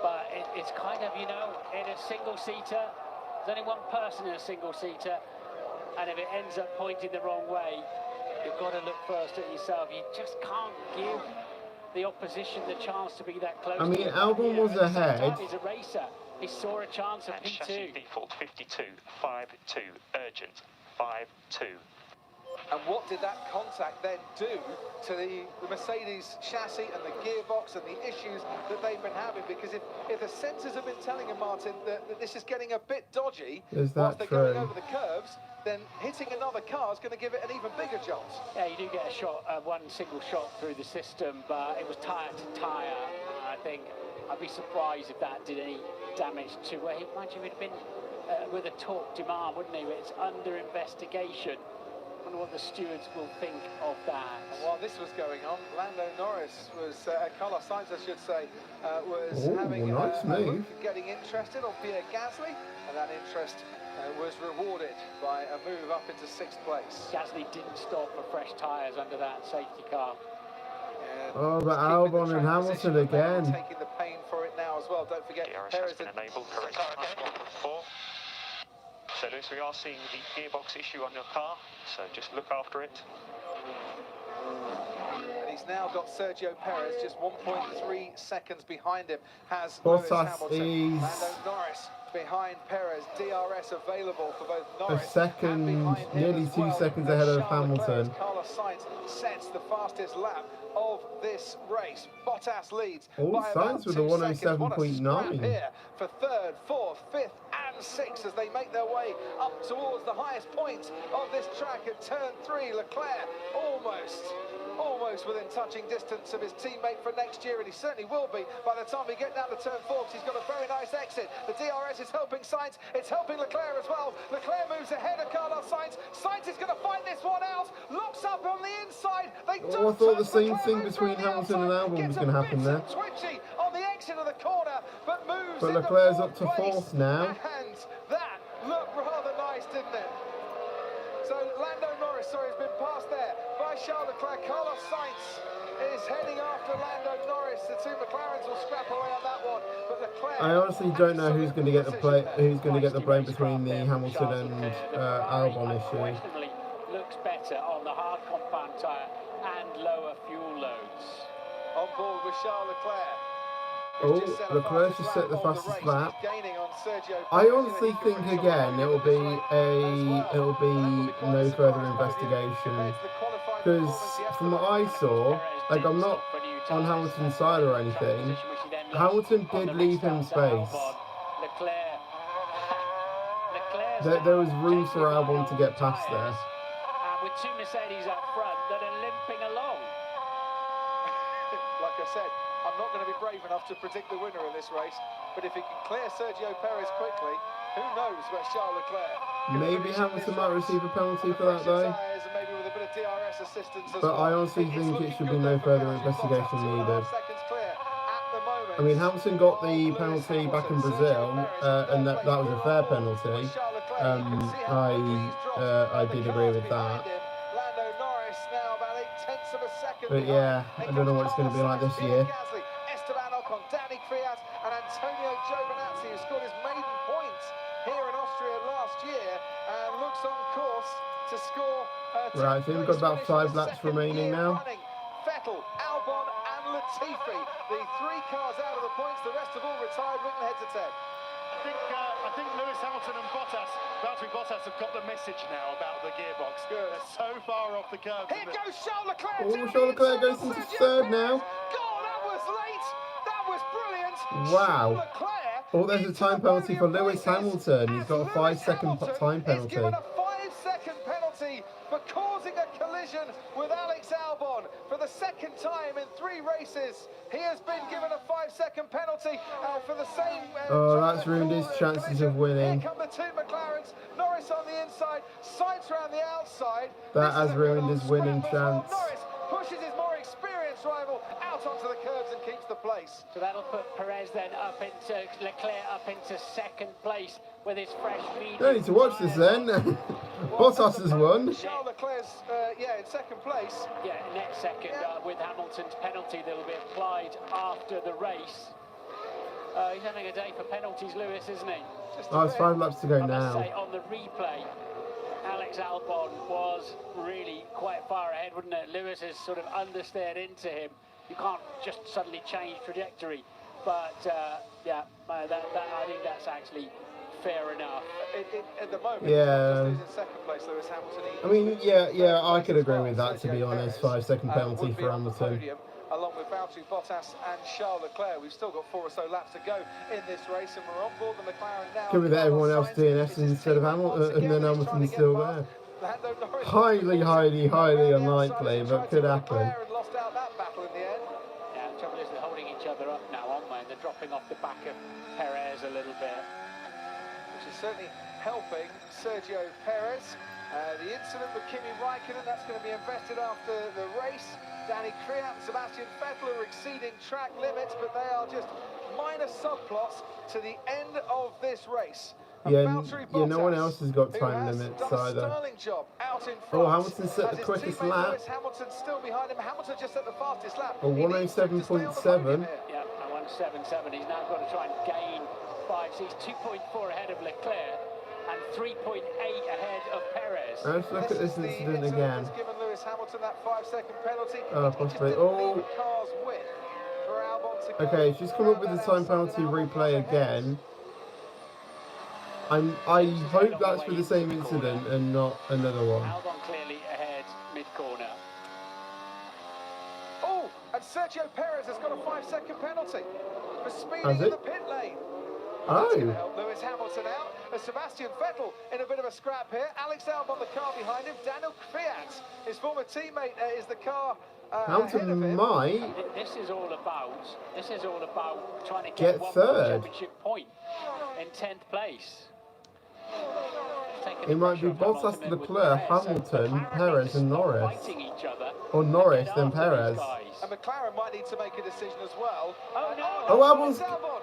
But it's kind of, you know, in a single-seater, there's only one person in a single-seater, and if it ends up pointing the wrong way, you've got to look first at yourself. You just can't give the opposition the chance to be that close. I mean, Albon was ahead. He's a racer. He saw a chance of P2. Chassis default 52, 5-2, urgent, 5-2. And what did that contact then do to the Mercedes chassis and the gearbox and the issues that they've been having? Because if the sensors have been telling him, Martin, that this is getting a bit dodgy whilst they're going over the curves, then hitting another car is going to give it an even bigger jolt. Yeah, you do get a shot, one single shot through the system, but it was tyre to tyre. I think I'd be surprised if that did any damage to where he might have been with a torque demand, wouldn't he? It's under investigation. wonder what the stewards will think of that. And while this was going on, Lando Norris was, Carlos Sainz, I should say, was having nice a move. look, getting interested on Pierre Gasly, and that interest was rewarded by a move up into 6th place. Gasly didn't stop for fresh tyres under that safety car. Oh, but Albon and Hamilton again. Taking the pain for it now as well. Don't forget, DRS has been enabled, correct. So Lewis, we are seeing the gearbox issue on your car, so just look after it. And he's now got Sergio Perez just 1.3 seconds behind him. Has Bottas Lewis Hamilton. is Lando Norris behind Perez. DRS available for both Norris a second, nearly 2 seconds ahead of Hamilton. Carlos Sainz sets the fastest lap of this race. Bottas leads by Sainz with a 107.9 here for 3rd, 4th, 5th and 6th as they make their way up towards the highest point of this track at turn 3. Leclerc almost within touching distance of his teammate for next year, and he certainly will be by the time we get down to turn 4, because he's got a very nice exit. The DRS is helping Sainz, it's helping Leclerc as well. Leclerc moves ahead of Carlos Sainz. Sainz is going to find this one out, looks up on the inside. They I thought the same thing between Hamilton and Albon was going to happen there. Twitchy on the exit of the corner, but moves. But Leclerc's up to 4th now. And that looked rather nice, didn't it? So Lando Norris, has been passed there by Charles Leclerc. Carlos Sainz is heading after Lando Norris. The two McLarens will scrap away on that one, but Leclerc. I honestly don't know who's going to get the blame between the Hamilton and Albon issue. Looks better on the hard compound tyre and lower fuel loads. On board with Charles Leclerc. Oh, Leclerc just set the fastest lap. I honestly think again it'll be no further investigation, because from what I saw, like, I'm not on Hamilton's side or anything. Hamilton did leave him space. There was room for Albon to get past there. And with two Mercedes up front that are limping along. Like I said, I'm not going to be brave enough to predict the winner of this race, but if he can clear Sergio Perez quickly, who knows where Charles Leclerc... Maybe Hamilton might receive a penalty for that though. Maybe with a bit of DRS assistance as but well. I honestly think it should be no further investigation needed. I mean, Hamilton got the penalty back in Brazil, and that was a fair penalty. I did agree with that. But yeah, I don't know what it's going to be like this year. Esteban Ocon, Danny Kvyat and Antonio Giovinazzi, who scored his maiden points here in Austria last year and looks on course to score. Right, I think we've got about 5 laps remaining now. Vettel, Albon and Latifi, the 3 cars out of the points, the rest have all retired, written head to tail. I think Lewis Hamilton and Valtteri Bottas have got the message now about the gearbox. Good. They're so far off the curve. Here goes Charles Leclerc. Oh, Charles Leclerc goes into 3rd now. God, that was late. That was brilliant. Wow. Oh, there's a time penalty for Lewis Hamilton. He's got a 5-second time penalty. He's given a 5-second penalty for causing a collision with Alex Albon. For the 2nd time in 3 races, he has been given a 5-second penalty for the same... oh, that's ruined his chances of winning. Here come the 2 McLarens, Norris on the inside, Sainz around the outside. That has ruined his winning chance. Norris pushes his more experienced rival out onto the curbs and keeps the place. So that'll put Perez then up into Leclerc up into 2nd place with his fresh medium. Don't need to watch this then. Bottas has won. Charles Leclerc's, in 2nd place. Yeah, next second with Hamilton's penalty that will be applied after the race. He's having a day for penalties, Lewis, isn't he? Oh, it's 5 laps to go now. Say, on the replay, Alex Albon was really quite far ahead, wouldn't it? Lewis has sort of understeered into him. You can't just suddenly change trajectory. But, I think that's actually fair enough. At the moment, yeah. in 2nd place, Lewis Hamilton. I mean, yeah, I could agree with that, to be honest. 5-second penalty for Hamilton. Along with Valtteri Bottas and Charles Leclerc. We've still got 4 or so laps to go in this race, and we're on board the McLaren now. Could be that everyone else DNS instead of Hamilton, and then Hamilton's still there. Highly unlikely, but could happen. Lost out that battle in the end. Yeah, the trouble is they're holding each other up now, aren't they? And they're dropping off the back of Perez a little bit. Which is certainly helping Sergio Perez. The incident with Kimi Raikkonen, that's going to be invested after the race. Danny Kvyat and Sebastian Vettel are exceeding track limits, but they are just minor subplots to the end of this race. Yeah, no one else has got time limits either. Oh, Hamilton set the quickest lap. Hamilton still behind him. Hamilton just set the fastest lap. Oh, 107.7. Yeah, 107.7. He's now got to try and gain 5. So he's 2.4 ahead of Leclerc and 3.8 ahead of Perez. Let's look at this incident again. Given Lewis Hamilton that 5-second penalty. Oh, possibly. Oh. Okay, she's come up with the time penalty replay again. I hope that's for the same incident and not another one. Albon clearly ahead mid-corner. Oh, and Sergio Perez has got a 5-second penalty for speeding in the pit lane. That's going to help Lewis Hamilton out. Sebastian Vettel in a bit of a scrap here. Alex Albon, the car behind him. Daniel Kvyat, his former teammate, is the car Hamilton might. This is all about trying to get one third. Championship point in 10th place. It might be Bottas, Leclerc, Hamilton, Perez and Norris. Or Norris, then Perez. And McLaren might need to make a decision as well. Oh,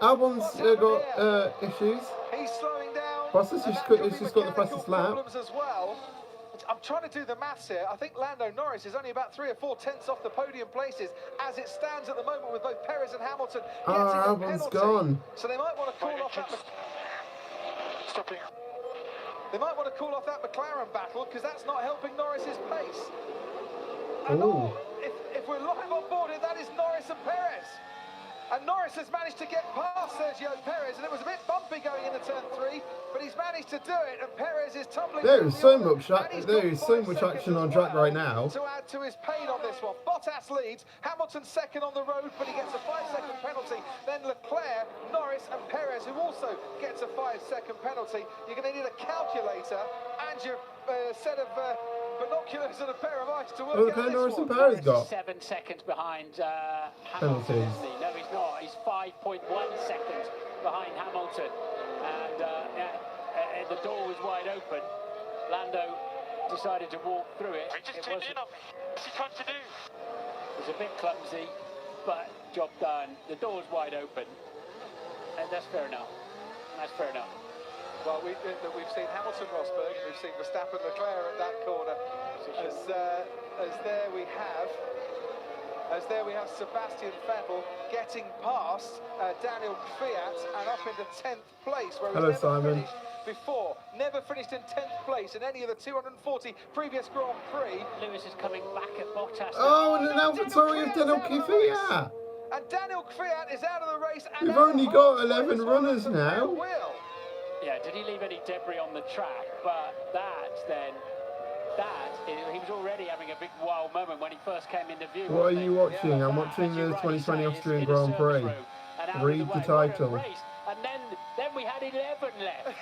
Albon's got issues. He's slowing down. Bottas has just got the fastest lap. As well. I'm trying to do the maths here. I think Lando Norris is only about 3 or 4 tenths off the podium places as it stands at the moment with both Perez and Hamilton getting a Albon's penalty. Gone. So they might want to call off that. They might want to call off that McLaren battle because that's not helping Norris's pace. And if we're live on board, that is Norris and Perez. And Norris has managed to get past Sergio Perez, and it was a bit bumpy going into turn 3, but he's managed to do it, and Perez is tumbling. There is so much action on track right now. To add to his pain on this one, Bottas leads, Hamilton second on the road, but he gets a 5-second penalty. Then Leclerc, Norris, and Perez, who also gets a 5-second penalty. You're going to need a calculator and your set of binoculars and a pair of eyes to work out this Norris one. and Perez got 7 seconds behind penalties. Hamilton. No, he's not. He's 5.1 seconds behind Hamilton. And the door was wide open. Lando decided to walk through it. It was a bit clumsy, but job done. The door's wide open. And that's fair enough. That's fair enough. Well, we've seen Hamilton, Rosberg, and we've seen Verstappen, Leclerc at that corner. As there we have Sebastian Vettel getting past Daniel Kvyat and up into 10th place, where he's never finished before. Never finished in 10th place in any of the 240 previous Grand Prix. Lewis is coming back at Bottas. Oh, and an AlphaTauri of Daniel Kvyat. And Daniel Kvyat is out of the race. We've only got 11 runners now. Yeah, did he leave any debris on the track? But he was already having a big wow moment when he first came into view. What are you watching? I'm watching the 2020 Austrian Grand Prix. Read the title. And then we had 11 left.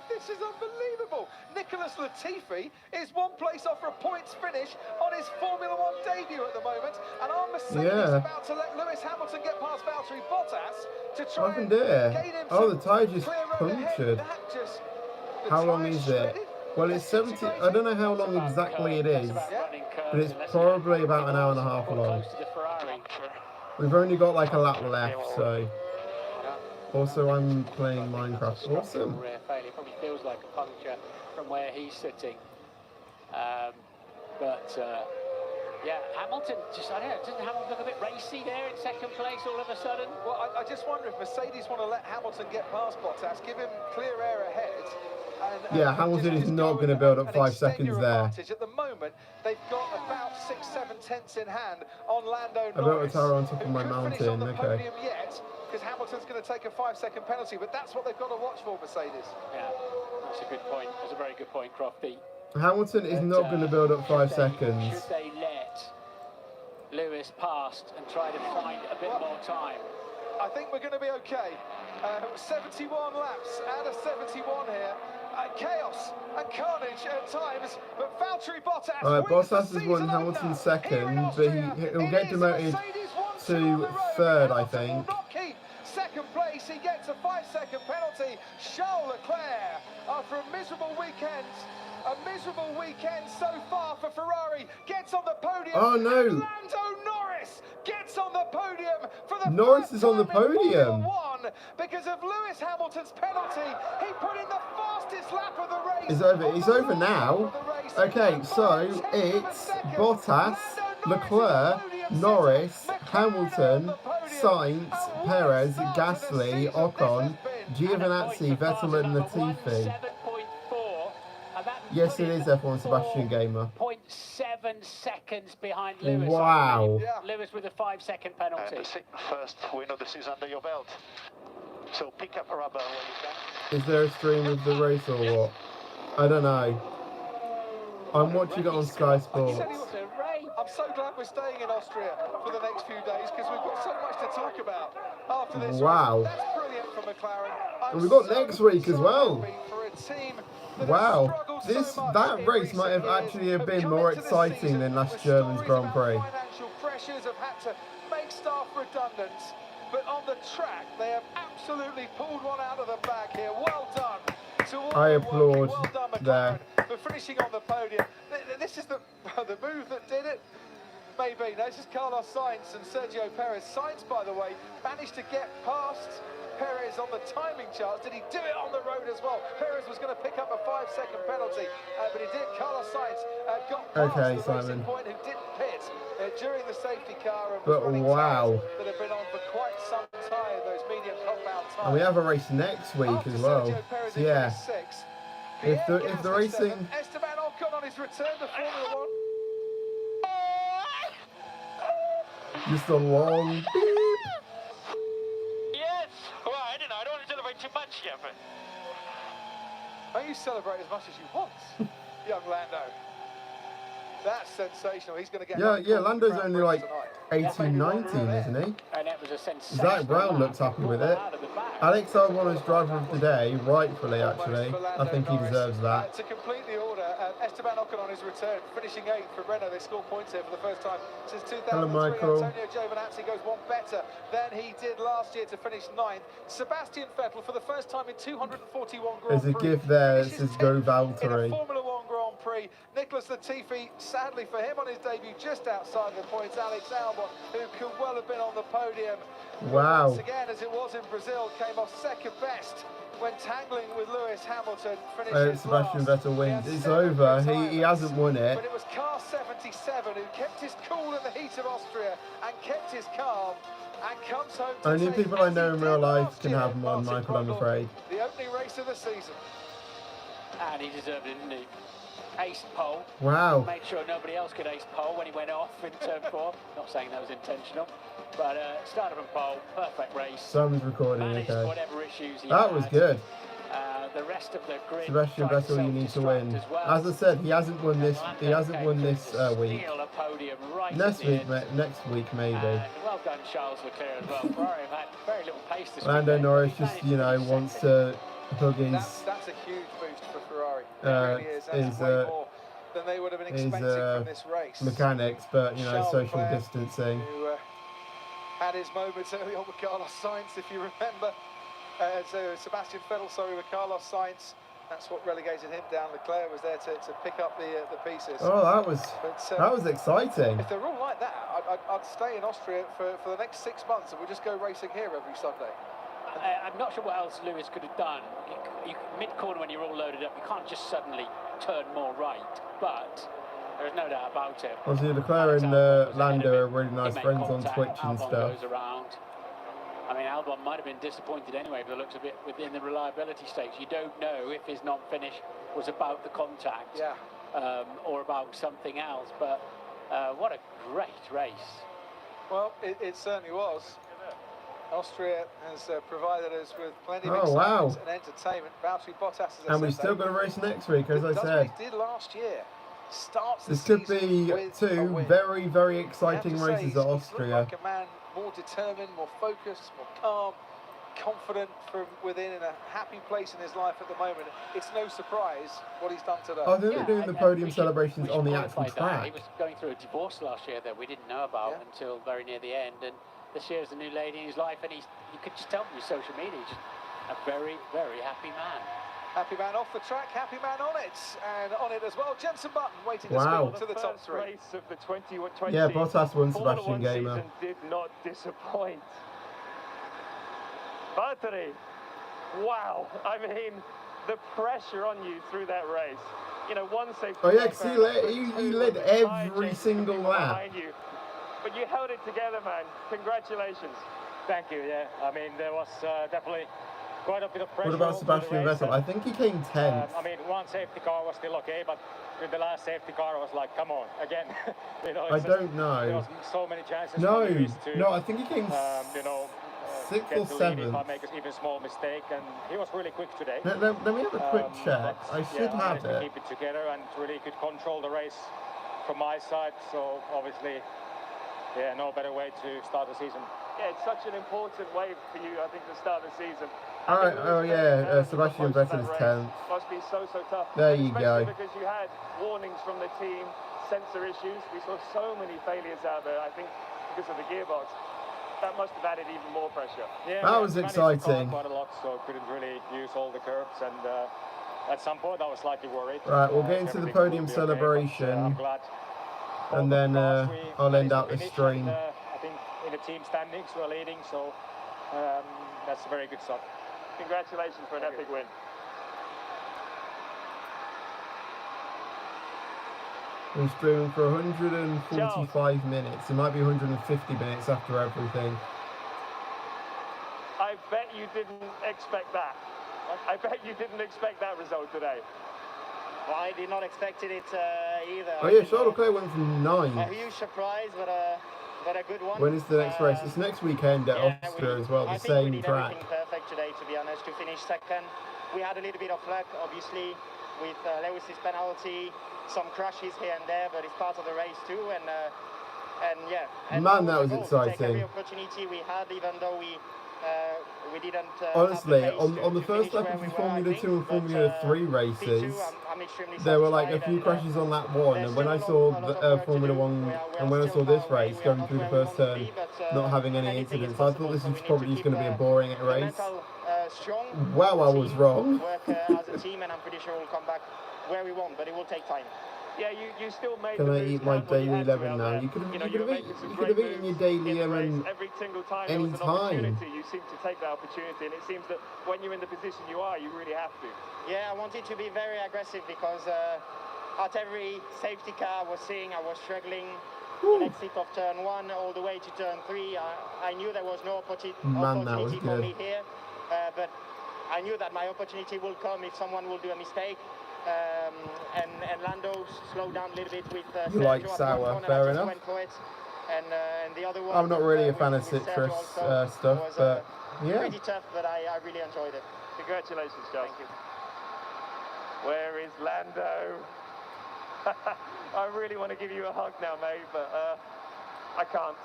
This is unbelievable. Nicholas Latifi is 1 place off for a points finish on his Formula 1 debut at the moment. And our Mercedes about to let Lewis Hamilton get past Valtteri Bottas to try and gain him. Oh, the tyre just punctured. How long is it? Well, it's 70. I don't know how long exactly it is, but it's probably about an hour and a half long. We've only got like a lap left, so. Also, I'm playing Minecraft. Awesome. It probably feels like a puncture from where he's sitting. Yeah, Hamilton just, I don't know, doesn't Hamilton look a bit racy there in second place all of a sudden? Well, I just wonder if Mercedes want to let Hamilton get past Bottas, give him clear air ahead. Yeah, Hamilton is not going to build up 5 seconds there. At the moment, they've got about 6-7 tenths in hand on Lando Norris. I built a tower on top of my mountain, okay. Because Hamilton's going to take a 5-second penalty, but that's what they've got to watch for, Mercedes. Yeah, that's a good point. That's a very good point, Crofty. Hamilton is not going to build up 5 seconds. Should they let Lewis past and try to find a bit more time? I think we're going to be okay. 71 laps out of 71 here. Chaos and carnage at times, but Valtteri Bottas. Alright, Bottas has won Hamilton second, but he'll get demoted to third, I think. Second place, he gets a 5-second penalty. Charles Leclerc, after a miserable weekend A miserable weekend so far for Ferrari. Gets on the podium. Oh no! Lando Norris gets on the podium for the Norris is on the podium. Because of Lewis Hamilton's penalty. He put in the fastest lap of the race. It's over. It's over now. Okay, so it's Bottas, Leclerc, Norris, Hamilton, Sainz, Perez, Gasly, Ocon, Giovinazzi, Vettel and Latifi. Yes, it is F1 Sebastian Gamer. 0.7 seconds behind Lewis. Wow. Lewis with a 5-second penalty. And the first win of the season under your belt. So pick up a rubber when you can. Is there a stream of the race or what? I don't know. I'm watching it on Sky Sports. I'm so glad we're staying in Austria for the next few days because we've got so much to talk about after this. Wow. That's brilliant for McLaren. And we've got next week as well. Wow. That race might have actually been more exciting than last German's Grand Prix. Financial pressures have had to make staff redundant, but on the track they have absolutely pulled one out of the bag here. Well done. I applaud there. For finishing on the podium. This is the move that did it. Maybe. No, this is Carlos Sainz and Sergio Perez. Sainz, by the way, managed to get past Perez on the timing charts. Did he do it on the road as well? Perez was going to pick up a 5-second penalty, but he did. Carlos Sainz got past the racing point who didn't pit during the safety car. And but wow. That have been on for quite some time, those medium compound tires. And we have a race next week as well. So yeah. If the racing... Esteban Ocon on his return to Formula 1. Just a long beep. Yes. Well, I don't know. I don't want to celebrate too much yet, but... Don't you celebrate as much as you want, young Lando? That's sensational. He's going to get... Yeah, Lando's only like 18, 19, isn't he? And it was a sensational... Zach Brown looks happy with it. Alex Albon is driver of the day, rightfully actually. I think he deserves that. To complete the order, Esteban Ocon on his return, finishing 8th for Renault. They scored points here for the first time since 2003. Hello, Michael. Antonio Giovinazzi goes one better than he did last year to finish 9th. Sebastian Vettel for the first time in 241 Grand Prix. There's a gift there that says Go Valtteri. In a Formula 1 Grand Prix, Nicholas Latifi, sadly for him on his debut, just outside the points. Alex Albon, who could well have been on the podium. Wow. Once again, as it was in Brazil, came off second best when tangling with Lewis Hamilton. Sebastian Vettel wins. It's over. He hasn't won it. But it was car 77 who kept his cool in the heat of Austria and kept his calm and comes home to only people I know in real life can have him on, Michael, I'm afraid. The opening race of the season. And he deserved it, didn't he? Ace pole. Wow. Made sure nobody else could ace pole when he went off in turn 4. Not saying that was intentional. But started from pole, perfect race. Someone's recording, okay. Whatever issues he that was good. The rest of the grid. Sebastian Vettel, you need to win. Well. As I said, he hasn't won this. He hasn't won this week. Right next week maybe. Well done, Charles Leclerc as well. Ferrari have had very little pace this Lando Norris just wants to hug his. That's a huge boost for Ferrari. It really is. That's way more than they would have been expecting from this race. Mechanics, but Charles social Leclerc, distancing. Who had his moments early on with Carlos Sainz, if you remember. Sebastian Vettel, with Carlos Sainz. That's what relegated him down. Leclerc was there to pick up the pieces. Oh, that was exciting. If they're all like that, I'd stay in Austria for the next 6 months and we'll just go racing here every Sunday. I'm not sure what else Lewis could have done. Mid-corner, when you're all loaded up, you can't just suddenly turn more right. But there's no doubt about it. Obviously, Leclerc and Lando are really nice friends on Twitch and stuff. Goes around. I mean, Albon might have been disappointed anyway, but it looks a bit within the reliability stakes. You don't know if his non-finish was about the contact or about something else. But what a great race. Well, it certainly was. Austria has provided us with plenty of excitement and entertainment. Valtteri Bottas, and we've still got a race next week, as I said. He did last year. Starts this could be 2 very, very exciting races at Austria. Like a man more determined, more focused, more calm, confident from within, in a happy place in his life at the moment. It's no surprise what he's done today. I think they're doing the podium celebrations on the actual track. He was going through a divorce last year that we didn't know about until very near the end, and this year's a new lady in his life, and you could just tell from his social media, he's just a very, very happy man. Happy man off the track, happy man on it, and on it as well. Jenson Button waiting to Wow. spin to the top three. Race of the 2020. Yeah, Bottas won, Sebastian Gamer. Season did not disappoint. Valtteri, wow! I mean, the pressure on you through that race. You know, one safety. Oh yeah, because he led every single lap. You. But you held it together, man. Congratulations. Thank you. Yeah, I mean there was definitely quite a bit of pressure. What about Sebastian Vettel? I think he came 10th. I mean, one safety car was still okay, but with the last safety car, I was like, come on, again. You know, I don't know. There was so many chances. No, to, no, I think he came you know, 6th or 7th. If I make an even small mistake, and he was really quick today. Let me have a quick check. I should have it. Keep it together and really could control the race from my side. So obviously, yeah, no better way to start the season. Yeah, it's such an important way for you, I think, to start the season. Alright, oh yeah, Sebastian Vettel is 10th. Must be so tough. There you go. Because you had warnings from the team, sensor issues. We saw so many failures out there, I think, because of the gearbox. That must have added even more pressure. Yeah, that was exciting. Quite a lot, so couldn't really use all the curves, and at some point I was slightly worried. Right, we'll get into the podium celebration, okay, I'm glad. And then I'll end out the stream. I think in the team standings we're leading, so that's a very good start. Congratulations for an epic win. We're streaming for 145 minutes. It might be 150 minutes after everything. I bet you didn't expect that. I bet you didn't expect that result today. Well, I did not expect it either. Oh yeah, Charles Leclerc went from 9. A huge surprise, but a good one. When is the next race? It's next weekend at Austria as well, the same track. I think we did everything perfect today, to be honest, to finish second. We had a little bit of luck, obviously, with Lewis's penalty, some crashes here and there, but it's part of the race too, and yeah. And man, that was exciting. Take every opportunity we had, even though we didn't. Honestly, on the first lap of the Formula 2 and Formula 3 races, there were like a few crashes on lap 1, and when I saw the Formula 1 and when I saw this race going through the first turn, not having any incidents, I thought this was probably just going to be a boring race. Wow, I was wrong. Work as a team, and I'm pretty sure we'll come back where we want, but it will take time. Yeah, you still made. Can I eat my daily lemon now? You could have eaten your daily lemon every single time. Any time. You seem to take that opportunity, and it seems that when you're in the position you are, you really have to. Yeah, I wanted to be very aggressive because at every safety car I was seeing, I was struggling. In exit of turn 1 all the way to turn 3. I knew there was no opportunity for me here, but I knew that my opportunity will come if someone will do a mistake. And Lando slowed down a little bit with you like sour, fair enough. And the other one, I'm not really a fan of citrus stuff, but yeah. Pretty tough, but I really enjoyed it. Congratulations, Charles. Thank you. Where is Lando? I really want to give you a hug now, mate, but I can't.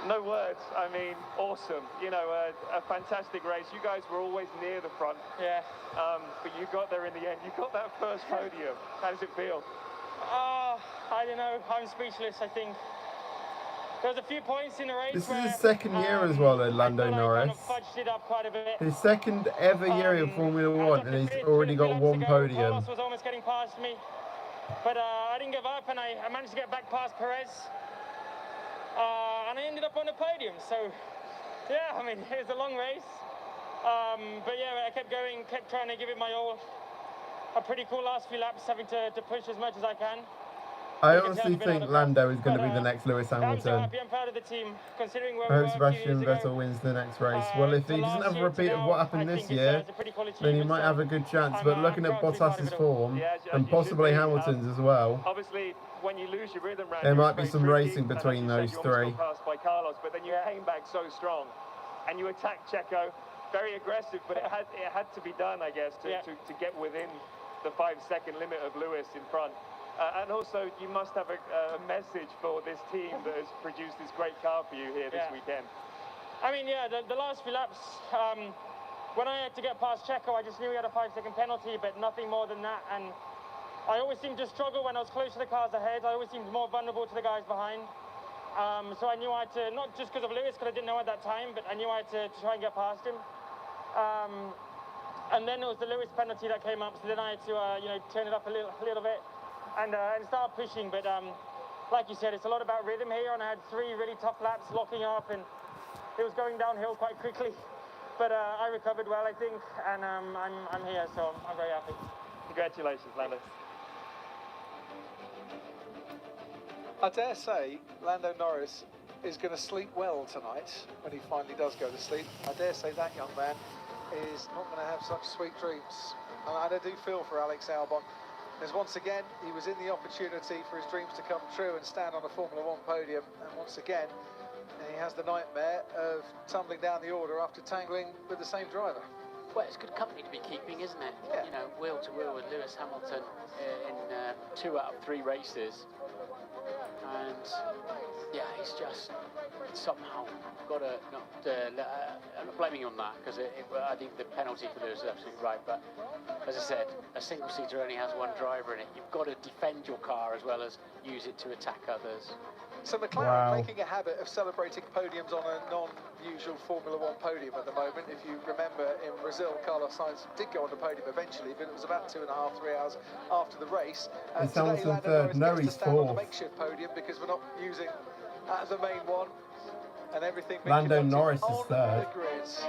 No words. I mean, awesome. You know, a fantastic race. You guys were always near the front. Yeah. But you got there in the end. You got that first podium. How does it feel? I don't know. I'm speechless, I think. There's a few points in the race. This is his second year as well, Lando Norris. Fudged it up quite a bit. His second ever year in Formula 1, and he's already got one podium. Carlos was almost getting past me, but I didn't give up, and I managed to get back past Perez. And I ended up on the podium, so yeah, I mean, it was a long race. But yeah, I kept going, kept trying to give it my all. A pretty cool last few laps, having to push as much as I can. I honestly think Lando is going to be the next Lewis Hamilton. I'm so happy, I'm proud of the team, considering where I we hope were Sebastian Vettel wins the next race. Well, if he doesn't have a repeat of what happened this year, then he might have a good chance. But looking at Bottas's form, and possibly Hamilton's as well, obviously, when you lose your rhythm round, there might be some racing between those three. Passed by Carlos, but then you came back so strong, and you attacked Checo, very aggressive, but it had to be done, I guess, to get within the 5-second limit of Lewis in front. And also, you must have a message for this team that has produced this great car for you here this weekend. I mean, yeah, the last few laps, when I had to get past Checo, I just knew he had a 5-second penalty, but nothing more than that. And I always seemed to struggle when I was close to the cars ahead. I always seemed more vulnerable to the guys behind. So I knew I had to, not just because of Lewis, because I didn't know at that time, but I knew I had to try and get past him. And then it was the Lewis penalty that came up, so then I had to, turn it up a little bit and start pushing. But like you said, it's a lot about rhythm here, and I had 3 really tough laps locking up, and it was going downhill quite quickly. But I recovered well, I think, and I'm here, so I'm very happy. Congratulations, Lando. I dare say Lando Norris is going to sleep well tonight when he finally does go to sleep. I dare say that young man is not going to have such sweet dreams. And I do feel for Alex Albon, as once again he was in the opportunity for his dreams to come true and stand on a Formula 1 podium, and once again he has the nightmare of tumbling down the order after tangling with the same driver. Well, it's good company to be keeping, isn't it? Yeah. You know, wheel to wheel with Lewis Hamilton in 2 out of 3 races. And yeah, he's just somehow got to I'm not blaming him on that, because I think the penalty for Lewis is absolutely right. But as I said, a single seater only has 1 driver in it. You've got to defend your car as well as use it to attack others. So McLaren making a habit of celebrating podiums on a non-usual Formula 1 podium at the moment. If you remember, in Brazil, Carlos Sainz did go on the podium eventually, but it was about 2.5, 3 hours after the race. Today, Lando Norris gets to stand on the makeshift podium because we're not using the main one, and everything being Lando Norris is on third. the grids.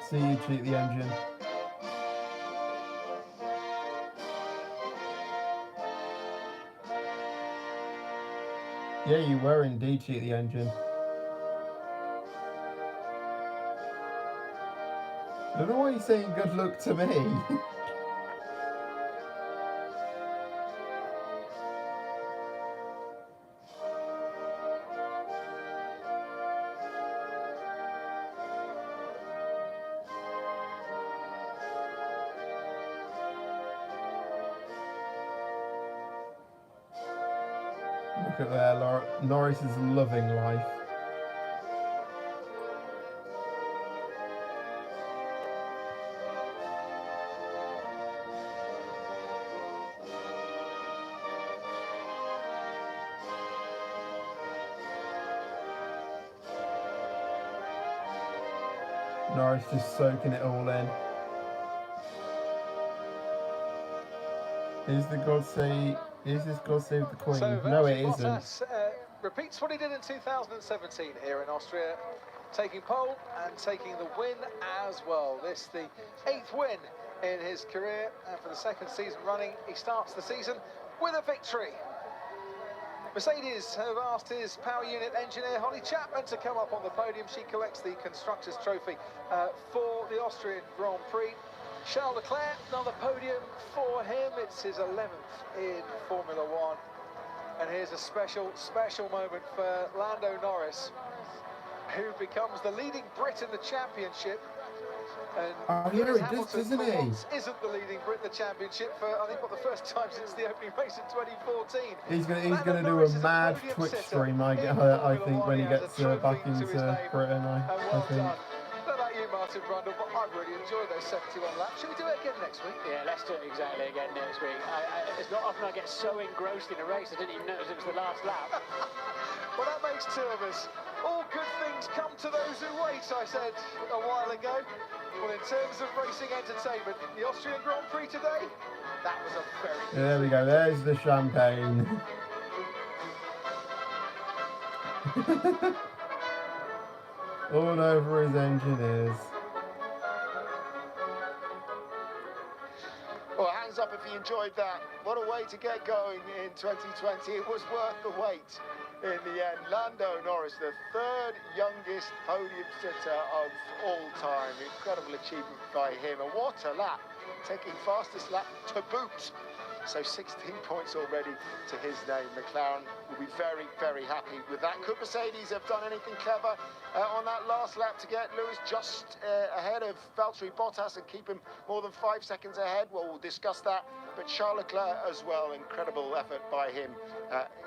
See you cheat the engine. Yeah, you were indeed cheat the engine. I don't know why you're saying good luck to me. Look at there, Norris is loving life. Norris just soaking it all in. Is this God Save the Queen? So, no, it Bottas, isn't. Repeats what he did in 2017 here in Austria, taking pole and taking the win as well. This the 8th win in his career, and for the 2nd season running, he starts the season with a victory. Mercedes have asked his power unit engineer Holly Chapman to come up on the podium. She collects the Constructors' Trophy for the Austrian Grand Prix. Charles Leclerc, another podium for him. It's his 11th in Formula 1. And here's a special moment for Lando Norris, who becomes the leading Brit in the championship. And he Lewis does, Hamilton doesn't he? isn't the leading Brit in the championship for, I think, the first time since the opening race in 2014. He's gonna do a mad Twitch stream, I think, when he gets back into Britain. I think. Martin Brundle, but I really enjoyed those 71 laps. Should we do it again next week? Yeah, let's do it exactly again next week. It's not often I get so engrossed in a race I didn't even notice it was the last lap. Well, that makes 2 of us. All good things come to those who wait, I said a while ago. Well, in terms of racing entertainment, the Austrian Grand Prix today, that was a very good There we go, there's the champagne. All over his engineers. Well, hands up if you enjoyed that. What a way to get going in 2020. It was worth the wait in the end. Lando Norris, the 3rd youngest podium sitter of all time. Incredible achievement by him. And what a lap taking fastest lap to boot. So 16 points already to his name. McLaren will be very, very happy with that. Could Mercedes have done anything clever on that last lap to get Lewis just ahead of Valtteri Bottas and keep him more than 5 seconds ahead? Well, we'll discuss that. But Charles Leclerc as well, incredible effort by him,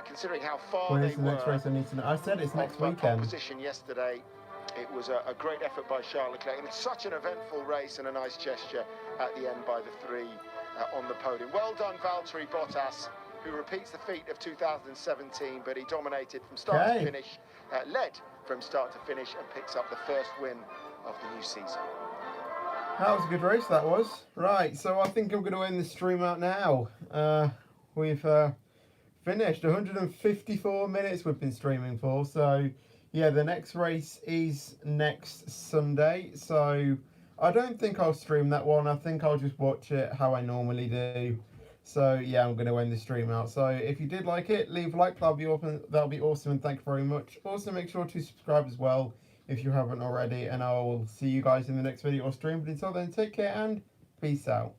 considering how far they were. Next race I need to know? I said it's next weekend. Position yesterday. It was a great effort by Charles Leclerc, and it's such an eventful race and a nice gesture at the end by the three on the podium. Well done, Valtteri Bottas, who repeats the feat of 2017, but he dominated from start to finish, led from start to finish, and picks up the first win of the new season. That was a good race, that was. Right, so I think I'm going to end the stream out now. We've finished 154 minutes we've been streaming for, so yeah, the next race is next Sunday, so I don't think I'll stream that one. I think I'll just watch it how I normally do. So yeah, I'm going to end the stream out. So if you did like it, leave a like, that'll be awesome, and thank you very much. Also, make sure to subscribe as well if you haven't already, and I will see you guys in the next video or stream. But until then, take care and peace out.